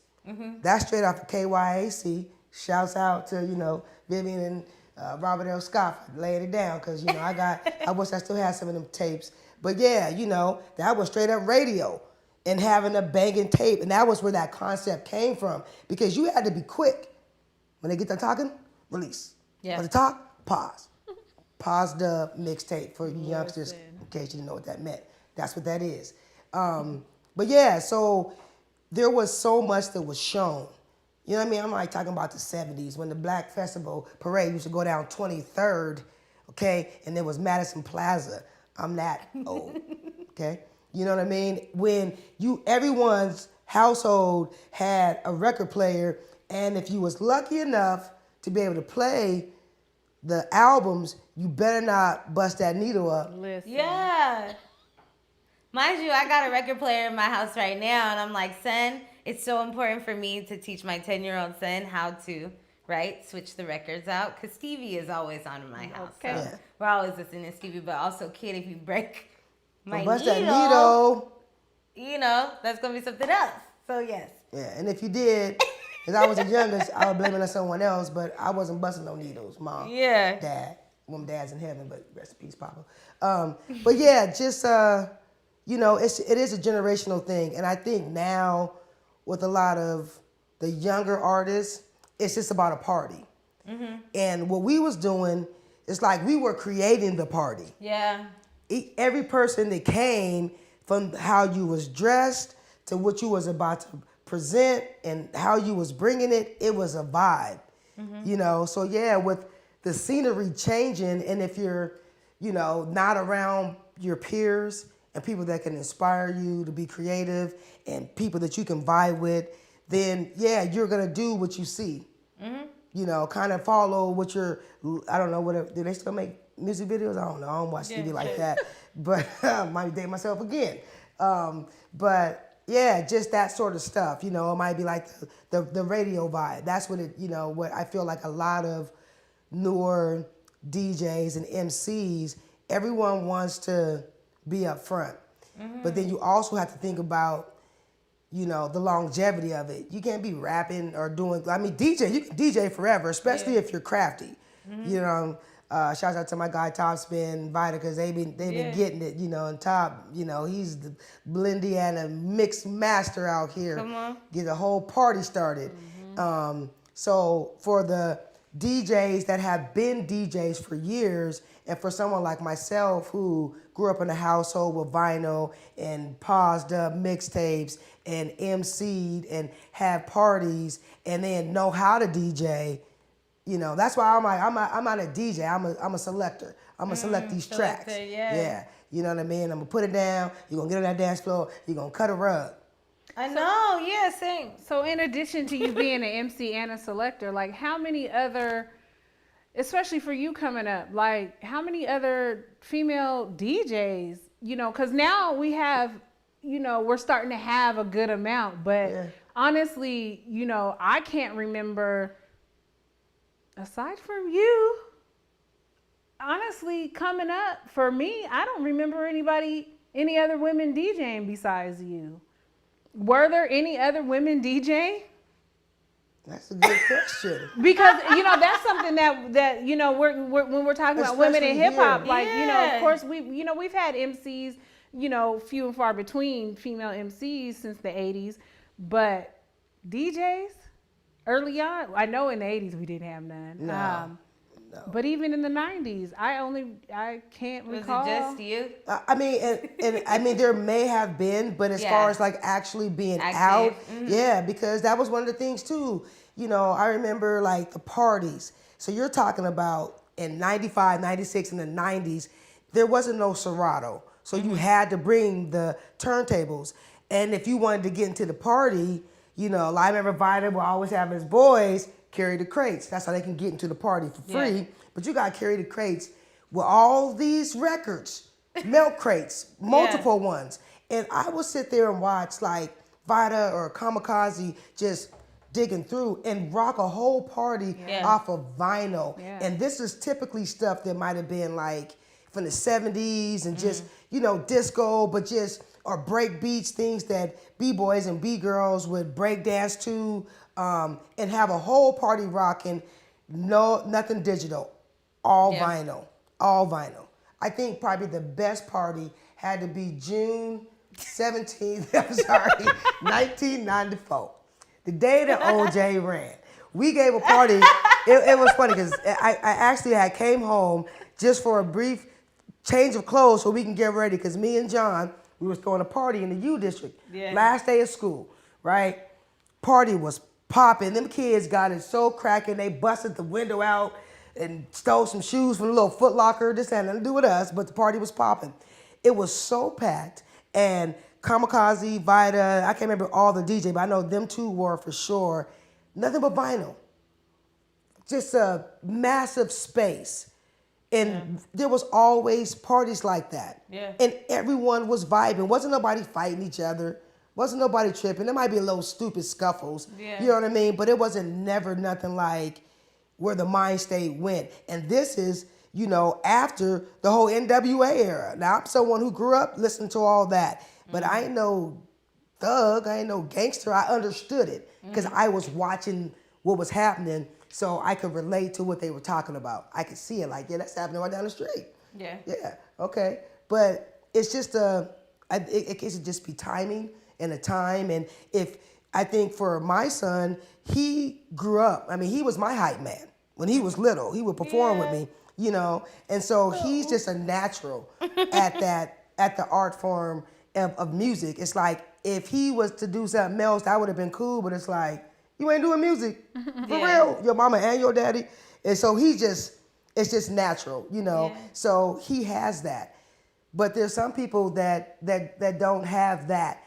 That's straight off of KYAC. Shouts out to, you know, Vivian and Robert L. Scott for laying it down, because, you know, I wish I still had some of them tapes. But yeah, that was straight up radio and having a banging tape. And that was where that concept came from, because you had to be quick. When they get done talking, release. Yeah. When they talk, pause. Pause the mixtape for you youngsters, in case you didn't know what that meant. That's what that is. But yeah, so there was so much that was shown. You know what I mean? I'm like talking about the 70s when the Black Festival Parade used to go down 23rd, okay? And there was Madison Plaza. I'm that old, okay? You know what I mean? When everyone's household had a record player, and if you was lucky enough to be able to play the albums, you better not bust that needle up. Listen. Yeah. Mind you, I got a record player in my house right now, and I'm like, son, it's so important for me to teach my 10-year-old son how to, switch the records out, because Stevie is always on in my house. Okay. So Yeah. we're always listening to Stevie, but also, kid, if you break my Bust needle, that needle. That's going to be something else. So, yes. Yeah, and if you did, because I was the youngest, I would blame it on someone else, but I wasn't busting no needles, Mom. Yeah. Dad. Well, Dad's in heaven, but rest in peace, Papa. But yeah, just, it is a generational thing. And I think now with a lot of the younger artists, it's just about a party. Mm-hmm. And what we was doing, it's like we were creating the party. Yeah. Every person that came, from how you was dressed to what you was about to present and how you was bringing it, it was a vibe. Mm-hmm. So yeah, with the scenery changing, and if you're, not around your peers and people that can inspire you to be creative and people that you can vibe with, then yeah, you're gonna do what you see. Mm-hmm. Kind of follow what I don't know, whatever. Do they still make music videos? I don't know. I don't watch TV like that. But I might date myself again. But yeah, just that sort of stuff. It might be like the radio vibe. That's what what I feel like a lot of newer DJs and MCs, everyone wants to be up front. Mm-hmm. But then you also have to think about, the longevity of it. You can't be rapping or doing, DJ, you can DJ forever, especially if you're crafty. Mm-hmm. Shout out to my guy Top Spin, Vita, because they've been getting it, and Top, he's the blendy and a mix master out here. Come on. Get a whole party started. Mm-hmm. So for the DJs that have been DJs for years, and for someone like myself who grew up in a household with vinyl and paused up mixtapes and MC'd and had parties and then know how to DJ, that's why I'm not a DJ. I'm a selector. I'm gonna select these tracks. Yeah. You know what I mean? I'm gonna put it down. You're gonna get on that dance floor. You're gonna cut a rug. I know, yeah, same. So in addition to you being an MC and a selector, like how many other, especially for you coming up, like how many other female DJs, because now we have, we're starting to have a good amount, but honestly, I can't remember, aside from you, honestly, coming up, for me, I don't remember any other women DJing besides you. Were there any other women DJ? That's a good question. Because that's something that when we're talking about women in hip hop, of course we've had MCs, few and far between female MCs since the 80s, but DJs early on, I know in the 80s we didn't have none. No. But even in the 90s, I can't recall. Was it just you? I mean, there may have been, but as far as like actually being out, because that was one of the things too. I remember like the parties. So you're talking about in 95, 96, in the 90s, there wasn't no Serato. So you had to bring the turntables. And if you wanted to get into the party, I remember Vita would always have his boys carry the crates. That's how they can get into the party for free. Yeah. But you got to carry the crates with all these records, milk crates, multiple ones. And I would sit there and watch like Vita or Kamikaze just digging through and rock a whole party off of vinyl. Yeah. And this is typically stuff that might have been like from the 70s and just, disco, but just, or break beats, things that B-boys and B-girls would break dance to, and have a whole party rocking, nothing digital, all vinyl. I think probably the best party had to be June 17th, I'm sorry, 1994. The day that OJ ran. We gave a party. It was funny because I actually came home just for a brief change of clothes so we can get ready because me and John, we was throwing a party in the U District. Yeah. Last day of school, right? Party was popping. Them kids got it so cracking. They busted the window out and stole some shoes from the little Foot Locker. This had nothing to do with us, but the party was popping. It was so packed. And Kamikaze, Vida, I can't remember all the DJ, but I know them two were for sure. Nothing but vinyl. Just a massive space. And there was always parties like that. Yeah. And everyone was vibing. Wasn't nobody fighting each other. Wasn't nobody tripping. There might be a little stupid scuffles. Yeah. You know what I mean? But it wasn't never nothing like where the mind state went. And this is, you know, after the whole NWA era. Now, I'm someone who grew up listening to all that. But I ain't no thug. I ain't no gangster. I understood it because I was watching what was happening. So I could relate to what they were talking about. I could see it like, yeah, that's happening right down the street. Yeah. Yeah, okay. But it's just it could just be timing and a time. And if, I think for my son, he grew up, I mean, he was my hype man. When he was little, he would perform with me, you know? And so he's just a natural at the art form of music. It's like, if he was to do something else, that would have been cool, but it's like, you ain't doing music, for real, your mama and your daddy. And so it's just natural, you know? Yeah. So he has that. But there's some people that don't have that,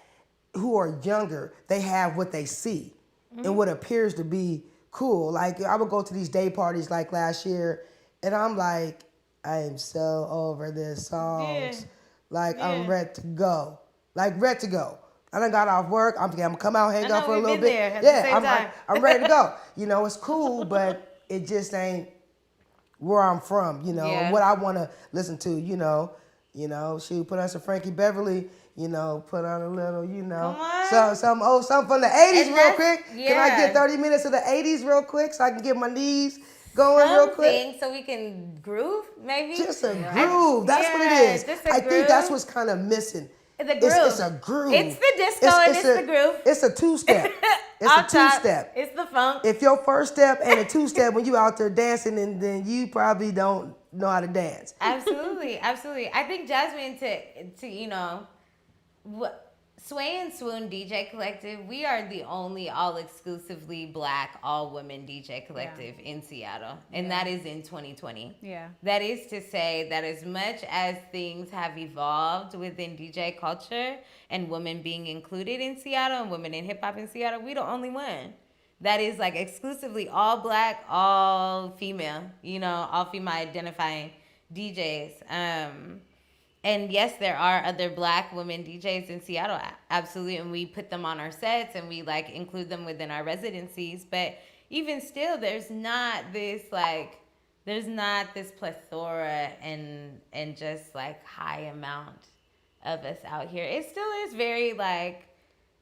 who are younger. They have what they see and what appears to be cool. Like, I would go to these day parties like last year, and I'm like, I am so over this songs. Yeah. Like, I'm ready to go. Like, ready to go. I done got off work. I'm gonna come out, hang out for a little bit. I'm ready to go. You know, it's cool, but it just ain't where I'm from. You know, what I want to listen to. You know, shoot, put on some Frankie Beverly. You know, put on a little. You know, something from the '80s real quick. Yeah. Can I get 30 minutes of the '80s real quick so I can get my knees going real quick? So we can groove, maybe. Just a groove. That's what it is. I think that's what's kind of missing. The groove. It's a groove. It's the disco and it's the groove. It's a two-step. It's a two-step. It's the funk. If your first step ain't a two-step when you out there dancing, then you probably don't know how to dance. Absolutely, absolutely. I think Jasmine, to you know, Sway and Swoon DJ Collective, we are the only all-exclusively Black, all-women DJ collective in Seattle. And that is in 2020. Yeah. That is to say that as much as things have evolved within DJ culture and women being included in Seattle and women in hip-hop in Seattle, we the only one. That is like exclusively all Black, all female, you know, all female identifying DJs. And yes, there are other Black women DJs in Seattle, absolutely, and we put them on our sets and we like include them within our residencies. But even still, there's not this plethora and just like high amount of us out here. It still is very like,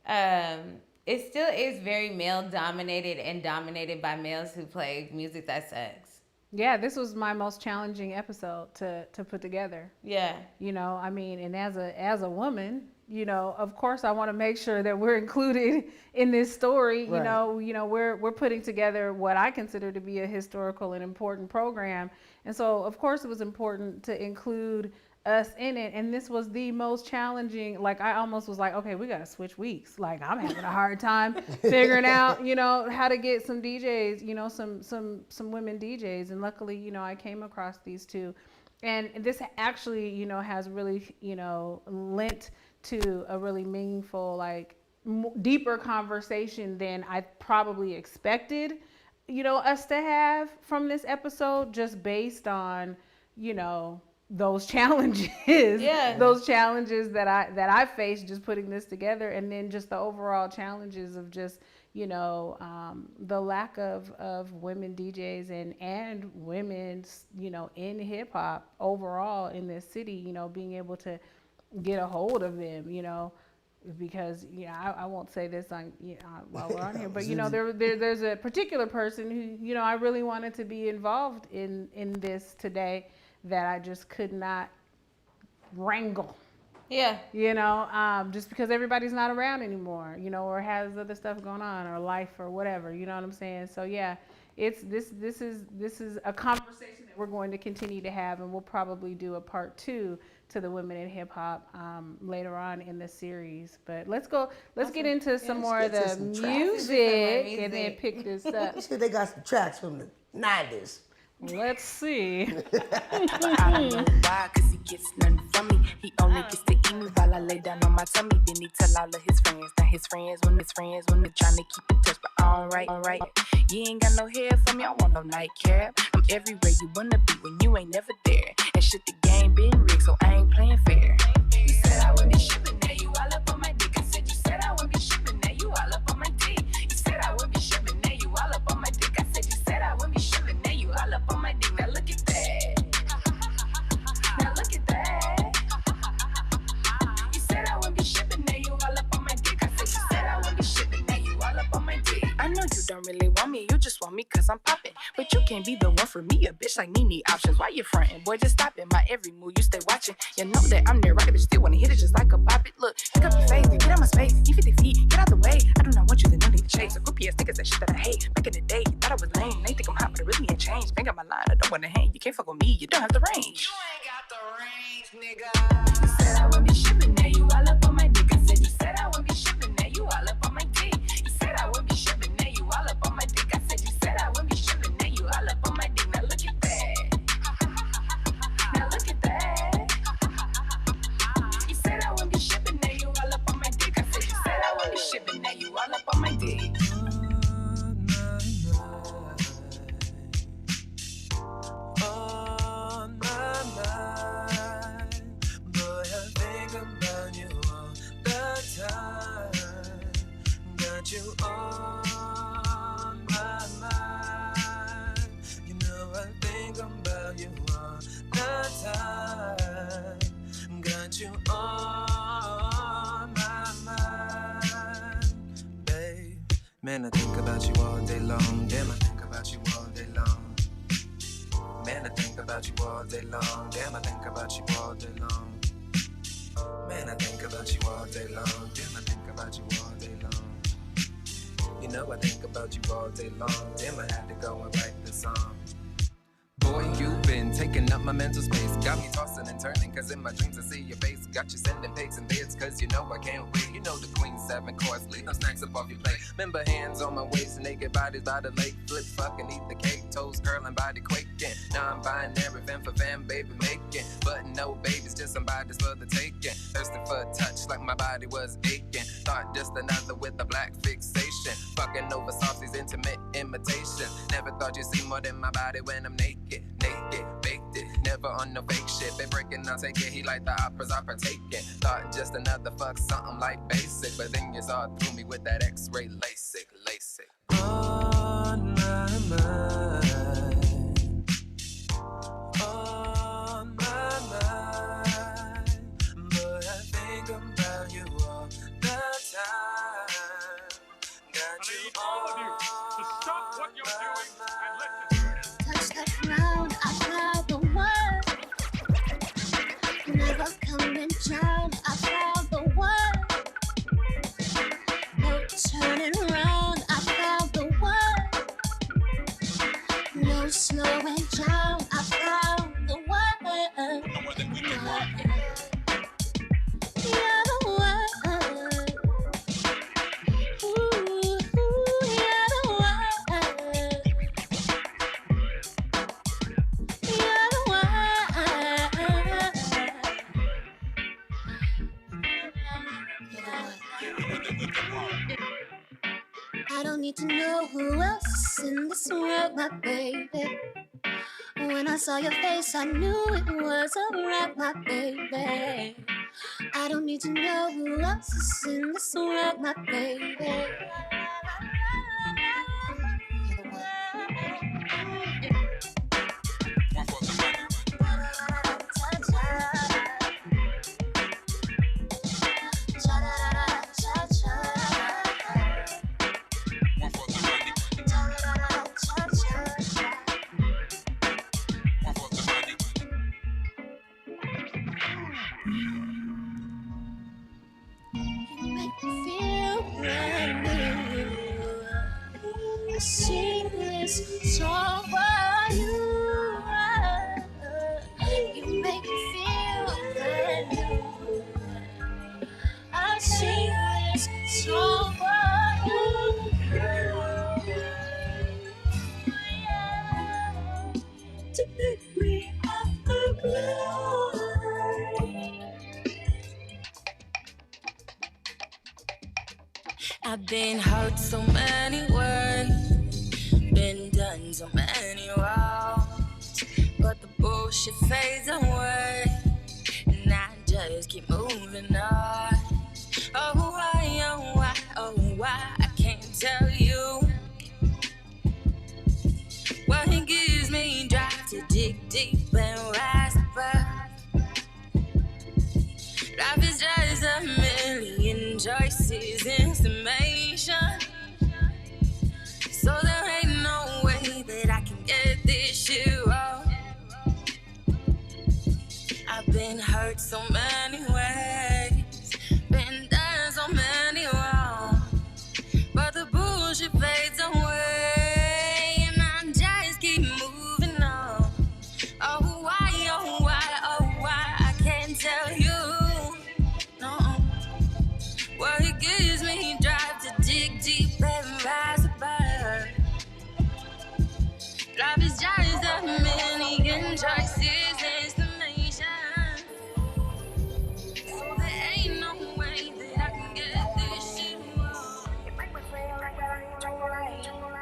it still is very male dominated and dominated by males who play music that sucks. Yeah, this was my most challenging episode to put together. Yeah. You know, I mean, and as a woman, you know, of course I want to make sure that we're included in this story. Right. You know, we're putting together what I consider to be a historical and important program. And so of course it was important to include us in it, and this was the most challenging. Like, I almost was like, okay, we gotta switch weeks. Like, I'm having a hard time figuring out, you know, how to get some DJs, you know, some women DJs. And luckily, you know, I came across these two, and this actually, you know, has really, you know, lent to a really meaningful, like, deeper conversation than I probably expected, you know, us to have from this episode, just based on, you know, those challenges, those challenges that I faced just putting this together, and then just the overall challenges of just, you know, the lack of women DJs and women, you know, in hip hop overall in this city, you know, being able to get a hold of them, you know, because, you know, I won't say this on, you know, while we're on here, but, you know, there's a particular person who, you know, I really wanted to be involved in this today, that I just could not wrangle Yeah. You know, just because everybody's not around anymore, you know, or has other stuff going on or life or whatever, you know what I'm saying? So yeah, it's this is a conversation that we're going to continue to have, and we'll probably do a part 2 to the women in hip hop later on in the series. But let's get into some more of the music and then pick this up. You see, they got some tracks from the 90s. Let's see. I don't know why, cause he gets nothing from me. He only gets to eat me while I lay down on my tummy. Then he tell all of his friends, now his friends when they're trying to keep in touch, but alright. You ain't got no hair for me, I want no nightcap. I'm everywhere you wanna be when you ain't never there. And shit, the game been rigged, so I ain't playing fair. You said I wouldn't be shipping, now you all up on my dick. I said you said I wouldn't be shipping, now you all up on my dick. You said I wouldn't be shipping, now you all up on my dick. I said you said I wouldn't be shipping, now you all up on my dick. Now look at that. Now look at that. You said I wouldn't be shipping, now you all up on my dick. I said you said I wouldn't be shipping, now you all up on my dick. I know you don't really want me, you just want me cause I'm poppin'. But you can't be the one for me, a bitch like me need options. Why you frontin'? Boy, just stop it. My every move, you stay watching. You know that I'm there rockin', but still wanna hit it just like a bop it. Look, pick up your face, get out my space. You 50 feet, get out the way. I do not want you to no need to chase. A groupie ass niggas, that shit that I hate. Back in the day, you thought I was lame. They think I'm hot, but it really ain't changed. Bang up my line, I don't wanna hang. You can't fuck with me, you don't have the range. You ain't got the range, nigga. You said I wouldn't be shipping, now you all up on my dick. I said you said I wouldn't be shipping, now you all up on my dick. You said I wouldn't be shipping, now you all up on my dick. I said you said I wouldn't be shipping, now you all up on my dick. Now look at that. Now look at that. You said I wouldn't be shipping, now you all up on my dick. I said you said I wouldn't be shipping, now you all up on my dick. On my mind, boy, I think about you all the time. Got you on my mind. You know I think about you all the time. Got you on my mind, babe. Man, I think about you all day long. Damn, I think about you all day long. Man, I think about you all day long. Damn, I think about you all day long. Man, I think about you all day long. Damn, I think about you all day long. You know I think about you all day long. Damn, I had to go and write this song. Boy, you've been taking up my mental space. Got me tossing and turning, cause in my dreams I see your face. Got you sending pics and bids, cause you know I can't wait. You know the queen 7 course, leave no snacks up off your plate. Remember hands on my waist, naked bodies by the lake. Flip fucking eat the cake, toes curling, body quaking. Non-binary, femme for femme, baby making. But no babies, just somebody's for the taking. Thirsty for a touch like my body was aching. Thought just another with a black fixation. Fucking over saucy's intimate imitation. Never thought you'd see more than my body when I'm naked. Naked, baked it, never on no fake shit. They breaking, I'll take it, he like the operas I partake in. Thought just another fuck, something like basic. But then you saw through me with that x-ray LASIK. On my mind, on my mind. Boy, I think about you all the time. Got you all of you to stop what you're doing and listen. Touch the ground, I found the word. Never coming down, I found the word. No turning around, I found the word. No slowing down, I found the word. No more than we can walk. Yeah, the word. Ooh, yeah, the word. Yeah, the word. I don't need to know who else is in this world, my baby. When I saw your face, I knew it was a wrap, my baby. I don't need to know who else is in this world, my baby. sing this song for you. You make me feel brand new. I sing this song for you. To pick me up the blue. I've been hurt so many ways, been done so many wrongs, but the bullshit fades away, and I just keep moving on. Oh why, oh why, oh why, I can't tell you. Well, it gives me drive to dig deep and rise above. Life is just a million choices in summation, so there ain't no way that I can get this shit wrong. I've been hurt so many ways, been done so many wrongs, but the bullshit fades away, and I just keep moving on. Oh why, oh why, oh why, I can't tell you. Well, it gives me drive to dig deep and rise above. Life is just a million choices in summation, so there ain't no way that I can get this shit wrong. It make me feel like I ain't right.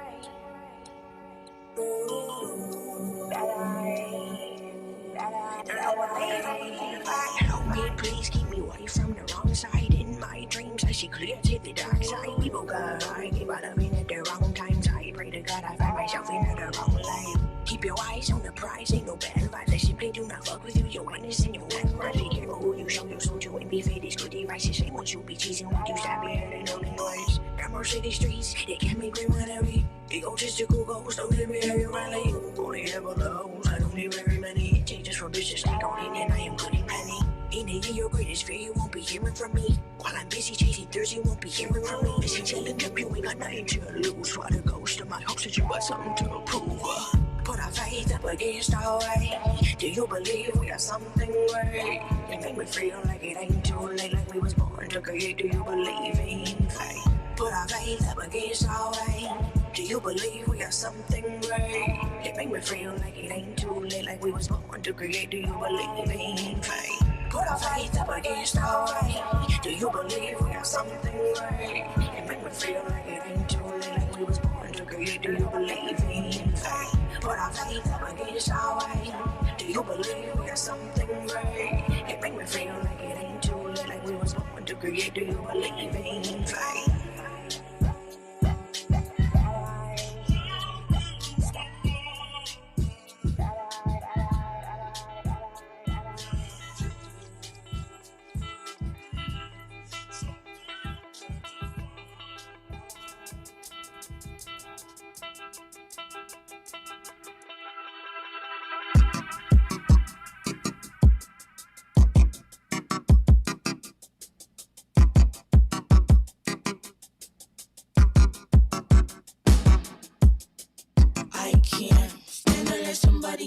Help me, please keep me away from the wrong side. In my dreams, I see clear to the dark side. People got high, keep out of me at the wrong times. I pray to God I find myself in the wrong life. Keep your eyes on the prize, ain't no bad vibes. I simply do not fuck with you, your witness and your word. Right, be careful who you show your soul to, and be fair, this good devices. They want you be cheesing with you, stab your head and all the noise. Grammar city streets, they can't make great when I read. Egotistical goals, don't let me hear you rally. Only have a lows, I don't need very many. Changes from business like on it, and I am good in penny. In the year, your greatest fear, you won't be hearing from me. While I'm busy chasing thirst, you won't be hearing from me. Busy telling them you ain't got nothing to lose. Why the ghost of my hopes that you got something to prove? Put our faith up against our way. Do you believe we are something great? It make me feel like it ain't too late, like we was born to create. Do you believe in fate? Put our faith up against our way. Do you believe we are something great? It make me feel like it ain't too late, like we was born to create. Do you believe in fate? Put our faith up against our way. Do you believe we are something great? It make me feel like it ain't too late, like we was born to create. Do you believe in fate? Put our faith up against our way. Do you believe we are something great? It make me feel like it ain't too late, like we was born to create. Do you believe in fate?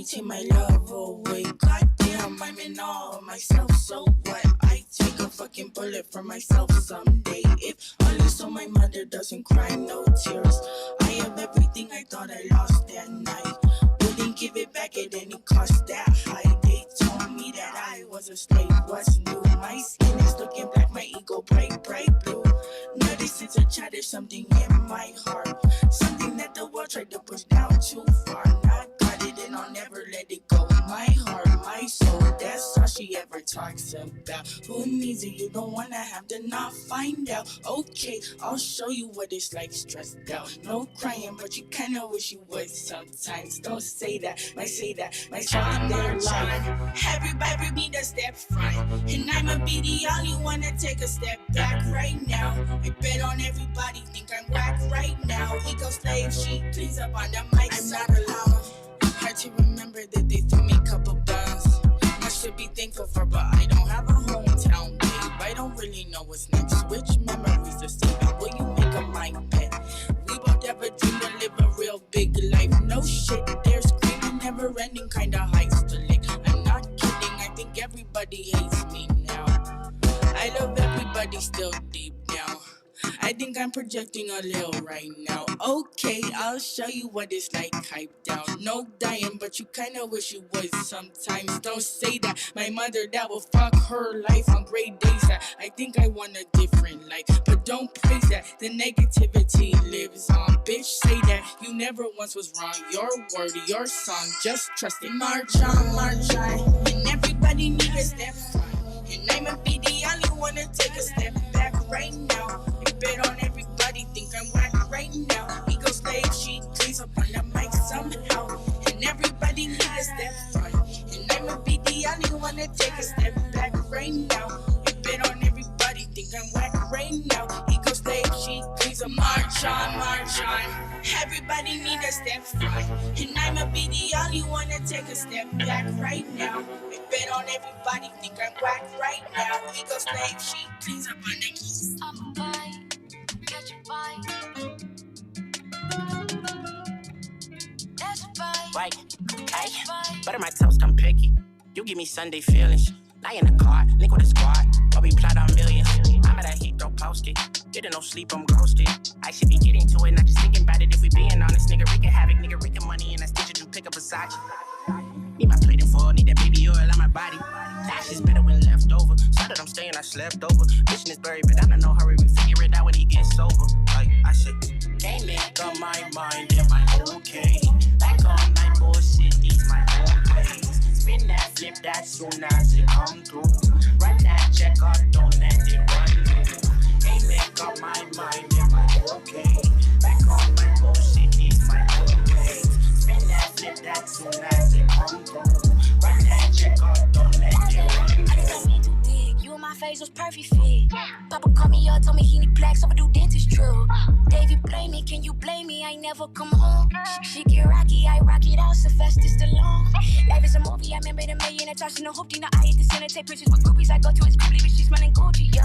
Take my love away. Goddamn, I'm in awe of myself. So what? I take a fucking bullet for myself someday. If only so my mother doesn't cry, no tears. I have everything I thought I lost that night. Wouldn't give it back at any cost that high. They told me that I was a slave. What's new? My skin is looking black, my ego bright, bright blue. Notice since a child there's something in my heart, something that the world tried to push down too far. Now I got it and I'll never let it go. My heart, my soul, that's all she ever talks about. Who needs it? You don't wanna have to not find out. Okay, I'll show you what it's like stressed out. No crying, but you kinda wish you would sometimes. Don't say that, might try their life. Everybody need a step front, and I'ma be the only one to take a step back right now. I bet on everybody think I'm whack right now. Ego slave, she cleans up on the mic. I'm not alone. Hard to remember that they threw me a couple bombs. I should be thankful for, but I don't have a hometown, babe. I don't really know what's next. Which memories are saving? Will you make a mind bet? We both ever dreamed of living I think I'm projecting a little right now. Okay, I'll show you what it's like hyped down. No dying, but you kinda wish you would sometimes. Don't say that. My mother that will fuck her life on great days. That I think I want a different life, but don't praise that. The negativity lives on. Bitch, say that you never once was wrong. Your word, your song, just trust it. March on, and everybody need a step front. And I'ma be the only one to take a step back right now. I bet on everybody think I'm whack right now. Ego slave, she cleans up on the mic somehow. And everybody need a step front. And I'ma be the only one to take a step back right now. I bet on everybody think I'm whack right now. Ego slave, she cleans up. March on. Everybody need a step front. And I'ma be the only one to take a step back right now. I bet on everybody think I'm whack right now. Ego slave, she cleans up on the keys. I'm a bite, catch a bite. That's a bite. Wait, hey, butter my toast, I'm picky. You give me Sunday feelings. Lie in the car, link with a squad. Or we plot on millions. I'm at a Heathrow posted. Getting no sleep, I'm ghosted. I should be getting to it, not just thinking about it. If we being honest, nigga, Rika havoc, nigga, Rika money, and I stitch it, you pick up a Versace. Need my plate in full, need that baby oil on my body. Dash is better when left over. So that I'm staying, I slept over. Mission is buried, but I'm in no hurry. We figure it out when he gets sober. Like I said, can't make up my mind, am I okay? Back on my bullshit, these my own ways. Spin that, flip that soon as it come through. Run that check out, don't let it run through. Can't make up my mind, am I okay? Back on my bullshit, these my own ways. Spin that, flip that soon as it come through. Run that check out, don't let it run through. I didn't mean to dig. You and my face was perfect fit. Papa called me up, told me he need plaques, overdue dentist drill. Davey, blame me, can you blame me? I ain't never come home. She get rocky, I rock it out, Sylvester Stallone. Life is a movie, I remember the million and tossing the hoop. I hit the center, take pictures with groupies. I go to his group, leave it, she smelling Gucci, yo.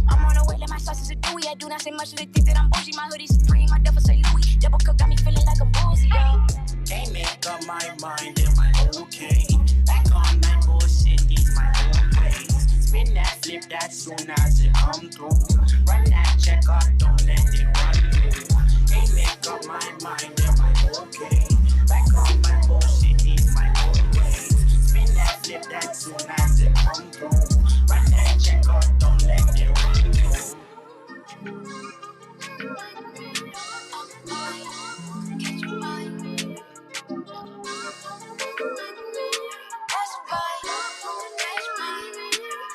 I'm on the way, let my sauce is a Dewey. I do not say much to the think that I'm bougie. My hoodie Supreme, my duffel say Louis. Double cook got me feeling like I'm boozy, yo. Can't make up my mind, am I okay? Back on my bullshit, these my own ways. Spin that, flip that soon as it come through. Run that check out, don't let it run through. Can't make up my mind, am I okay? Back on my bullshit, these my own ways. Spin that, flip that soon as it come through. Run that check out, don't let it run through. Catch a bite. That's a bite. Catch a bite.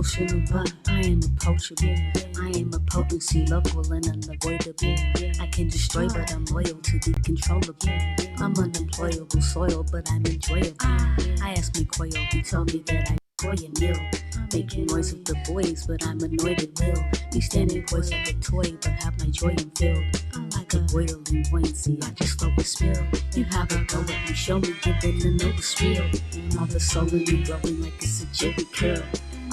emotional, but I am approachable. I am a potency, local and unavoidable. I can destroy, but I'm loyal to the controllable. I'm unemployable soil, but I'm enjoyable. I asked McCoy, he told me that I enjoy a meal. Making noise with the boys, but I'm annoyed at will. Be standing poised like a toy, but have my joy unfilled. Like a boil in buoyancy, I just flow with spill. You have a go at me, show me, give them to know the real. All the soul in me glowing like it's a Jerry curl.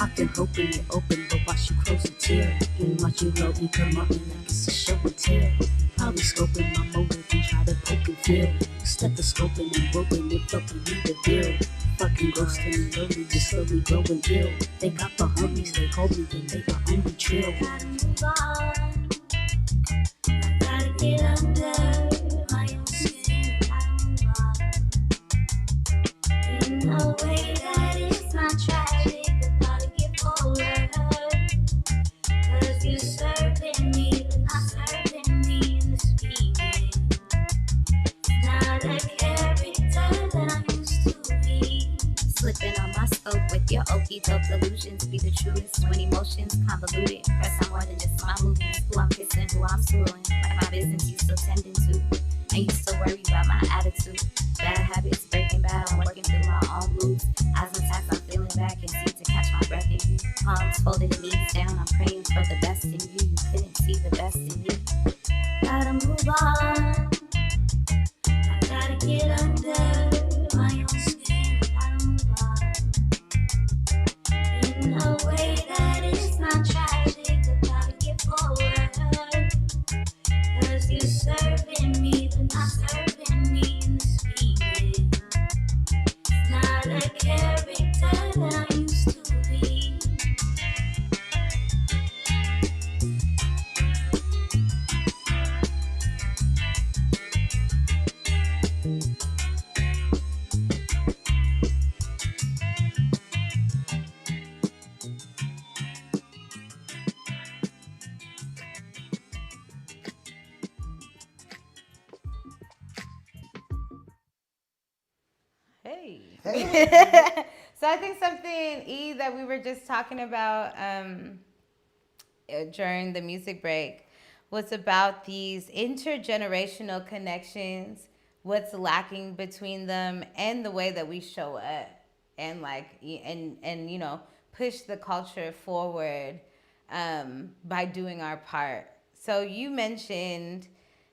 Often hoping you're open, but watch you close a tear. And watch you blow and come up like it's a show and tell. Probably scoping my motive and try to poke and feel. Stethoscoping and roping it up and need a deal. Fucking ghosting and early, just slowly growing ill. They got the homies, they hold me, then they are only chill. Gotta move on. I gotta get under my own skin. Gotta move on. In a way that is not tragic. I gotta get forward. Cause you're serving me, but not serving me in this feeling. Not a character that I used to be. Slipping on my scope with your okie doke illusions. Be the truest when emotions convoluted. Press on more than just my movements. Who I'm kissing, who I'm screwing. Like my business you still tending to. And you still worry about my attitude. Bad habits, breaking bad, I'm working through my own blues. As I'm taxed, I'm feeling back and seem to catch my breath in you. Palms folded, knees down, I'm praying for the best in you. You couldn't see the best in me. Gotta move on. I gotta get under my own skin. Gotta move on. In a way that is not tragic. I gotta get forward. Cause you're serving me, but not serving me in this feeling. Not a character that I used to be. Hey. So I think something, E, that we were just talking about during the music break was about these intergenerational connections, what's lacking between them, and the way that we show up and and you know, push the culture forward by doing our part. So you mentioned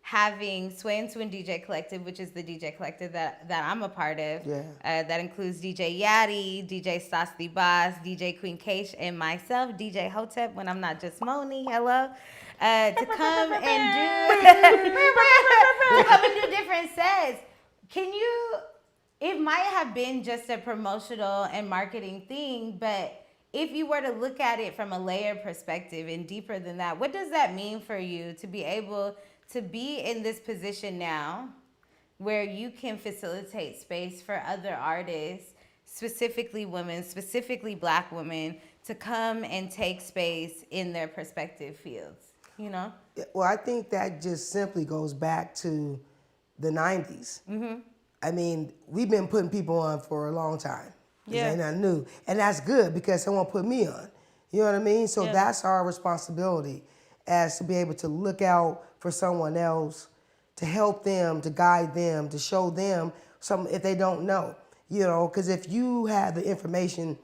having Sway Swoon DJ Collective, which is the DJ collective that I'm a part of. Yeah. That includes DJ Yachty, DJ Stas THEE Boss, DJ Kween Kay, and myself, DJ Hotep, when I'm not JusMoni. Hello. To come and do different sets. It might have been just a promotional and marketing thing, but if you were to look at it from a layered perspective and deeper than that, what does that mean for you to be able to be in this position now where you can facilitate space for other artists, specifically women, specifically Black women, to come and take space in their respective fields, you know? Well, I think that just simply goes back to the 90s. Mm-hmm. I mean, we've been putting people on for a long time. Yeah. Ain't nothing new. And that's good because someone put me on. You know what I mean? So that's our responsibility, as to be able to look out for someone else, to help them, to guide them, to show them something if they don't know. You know, because if you have the information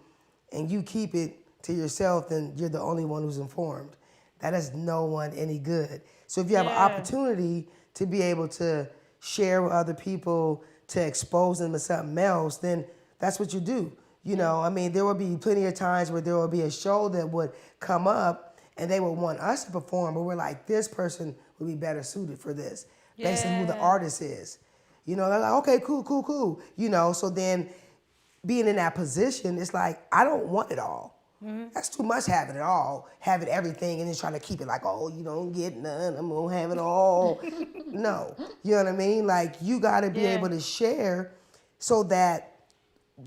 and you keep it to yourself, then you're the only one who's informed. That does no one any good. So if you have an opportunity to be able to share with other people, to expose them to something else, then that's what you do. You know, I mean, there will be plenty of times where there will be a show that would come up and they would want us to perform, but we're like, this person would be better suited for this, based on who the artist is. You know, they're like, okay, cool. You know, so then being in that position, it's like, I don't want it all. Mm-hmm. That's too much having it all, having everything, and then trying to keep it like, oh, you don't get none, I'm gonna have it all. No, you know what I mean? Like, you gotta be able to share so that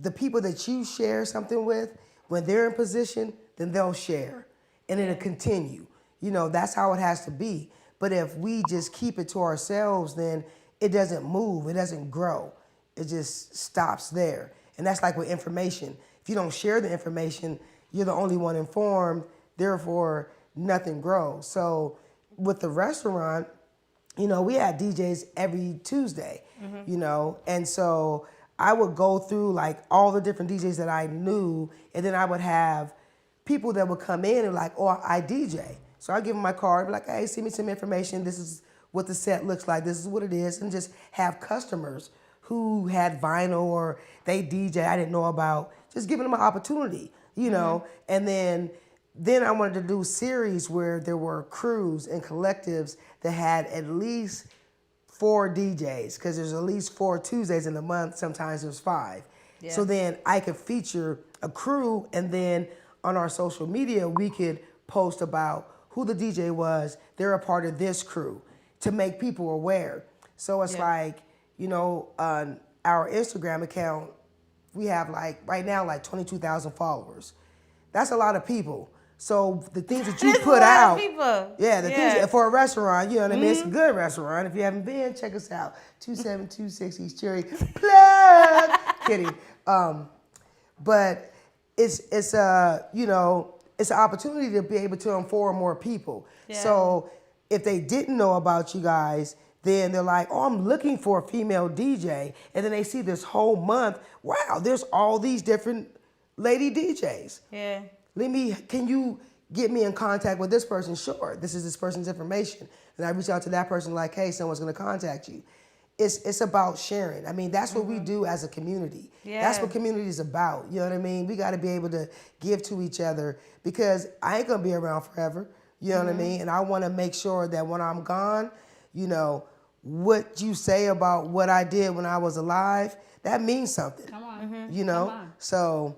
the people that you share something with, when they're in position, then they'll share, and it'll continue. You know, that's how it has to be. But if we just keep it to ourselves, then it doesn't move, it doesn't grow. It just stops there. And that's like with information. If you don't share the information, you're the only one informed, therefore nothing grows. So with the restaurant, you know, we had DJs every Tuesday, you know, and so I would go through like all the different DJs that I knew, and then I would have people that would come in and like, oh, I DJ. So I give them my card, be like, hey, send me some information. This is what the set looks like. This is what it is, and just have customers who had vinyl or they DJ I didn't know about, just giving them an opportunity, you know, and then I wanted to do a series where there were crews and collectives that had at least 4 DJs, because there's at least 4 Tuesdays in the month. Sometimes there's 5. Yeah. So then I could feature a crew, and then on our social media, we could post about who the DJ was. They're a part of this crew to make people aware. So it's like, you know, on our Instagram account, we have like, right now, like 22,000 followers. That's a lot of people. So the things that you put out, things for a restaurant, you know what I mean? It's a good restaurant. If you haven't been, check us out. 2726 East Cherry. Plug! Kidding. But it's you know, it's an opportunity to be able to inform more people. Yeah. So if they didn't know about you guys, then they're like, oh, I'm looking for a female DJ. And then they see this whole month, wow, there's all these different lady DJs. Yeah. Can you get me in contact with this person? Sure, this is this person's information. And I reach out to that person like, hey, someone's gonna contact you. It's about sharing. I mean, that's what we do as a community. Yeah. That's what community is about. You know what I mean? We gotta be able to give to each other, because I ain't gonna be around forever. You know what I mean? And I wanna make sure that when I'm gone, you know, what you say about what I did when I was alive, that means something. Come on. You know? Come on. So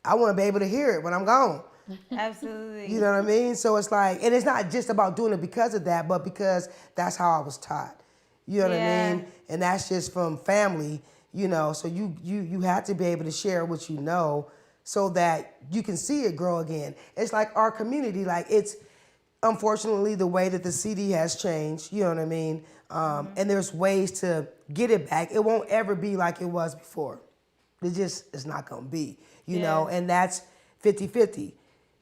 I want to be able to hear it when I'm gone. Absolutely. You know what I mean? So it's like, and it's not just about doing it because of that, but because that's how I was taught. You know what I mean? And that's just from family, you know, so you have to be able to share what you know so that you can see it grow again. It's like our community, like it's unfortunately the way that the CD has changed, you know what I mean? And there's ways to get it back. It won't ever be like it was before. It's not gonna be. You know, and that's 50-50.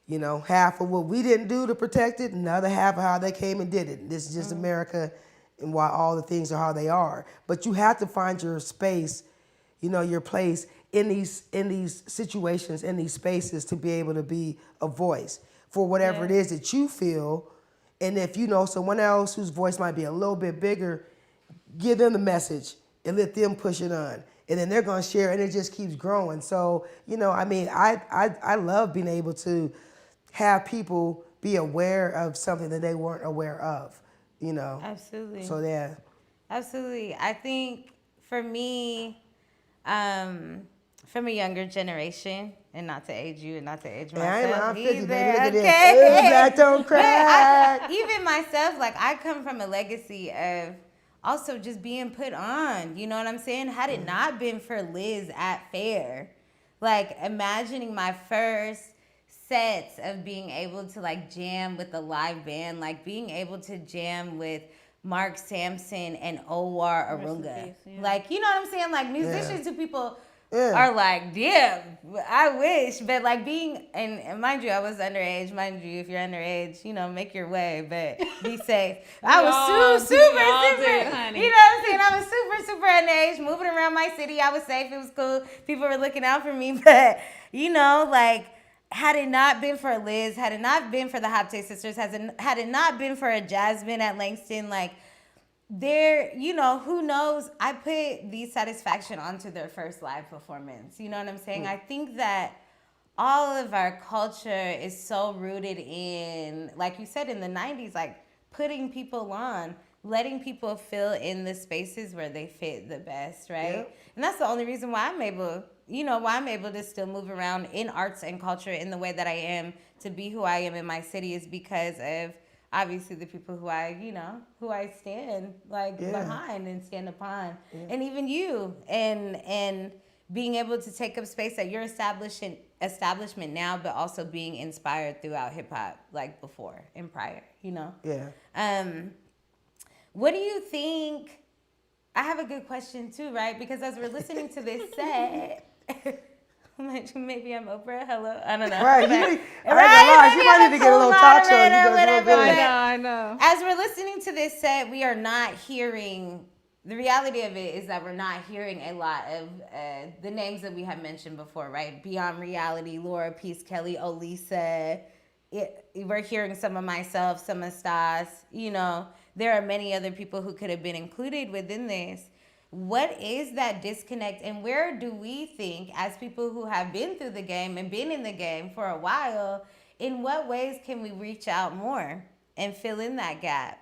You know, half of what we didn't do to protect it, and the other half of how they came and did it. This is just America, and why all the things are how they are. But you have to find your space, you know, your place in these situations, in these spaces, to be able to be a voice for whatever it is that you feel. And if you know someone else whose voice might be a little bit bigger, give them the message and let them push it on. And then they're gonna share, and it just keeps growing. So, you know, I mean, I love being able to have people be aware of something that they weren't aware of, you know. Absolutely. So yeah. Absolutely. I think for me, from a younger generation, and not to age you and not to age myself I'm 50, either. baby. Look at Okay. this. Black don't crack. Even myself, like I come from a legacy of also just being put on, you know what I'm saying? Had it not been for Liz at Fair, like imagining my first sets of being able to like jam with a live band, like being able to jam with Mark Sampson and Owar Arunga. Like, you know what I'm saying? Like musicians who people are like, damn, I wish. But like being, and mind you, I was underage. Mind you, if you're underage, you know, make your way, but be safe. I was super, you know what I'm saying? I was super underage, moving around my city. I was safe. It was cool. People were looking out for me. But, you know, like, had it not been for Liz, had it not been for the Hop Tay Sisters, had it not been for a Jasmine at Langston, like, there, you know, who knows? I put THEESatisfaction onto their first live performance. You know what I'm saying? I think that all of our culture is so rooted in, like you said, in the 90s, like putting people on, letting people fill in the spaces where they fit the best, right? Yep. And that's the only reason why I'm able, you know, why I'm able to still move around in arts and culture in the way that I am, to be who I am in my city, is because of obviously the people who I stand like behind and stand upon, and even you, and being able to take up space at your establishment now, but also being inspired throughout hip hop, like before and prior, you know. What do you think? I have a good question too, right? Because as we're listening to this set, Maybe I'm Oprah. Hello, I don't know. Right, But, you might need to get a little talk show. I know. As we're listening to this set, we are not hearing. The reality of it is that we're not hearing a lot of the names that we have mentioned before, right? Beyond Reality, Laura Peace Kelly, Olisa. We're hearing some of myself, some of Stas. You know, there are many other people who could have been included within this. What is that disconnect, and where do we think, as people who have been through the game and been in the game for a while, in what ways can we reach out more and fill in that gap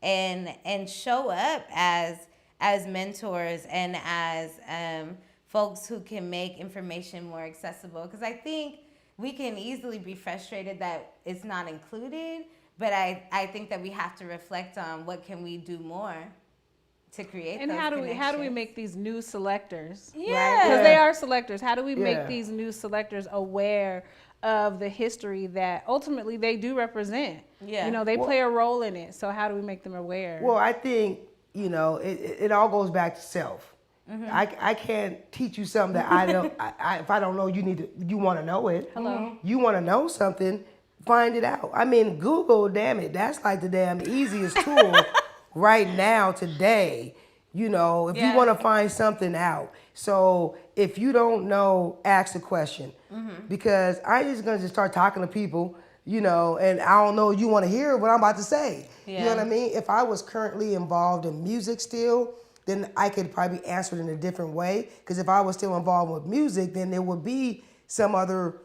and show up as mentors and as folks who can make information more accessible? Because I think we can easily be frustrated that it's not included, but I think that we have to reflect on what can we do more to create and those how do we make these new selectors? Yeah, because they are selectors. How do we make these new selectors aware of the history that ultimately they do represent? Yeah, you know, they play a role in it. So how do we make them aware? Well, I think, you know, it all goes back to self. Mm-hmm. I can't teach you something that I don't. If I don't know, you want to know it. Hello. You want to know something, find it out. I mean, Google, damn it, that's like the damn easiest tool right now today. You know, if you want to find something out. So if you don't know, ask the question. Because I'm just gonna start talking to people, you know, and I don't know you want to hear what I'm about to say. You know what I mean? If I was currently involved in music still, then I could probably answer it in a different way. Because if I was still involved with music, then there would be some other,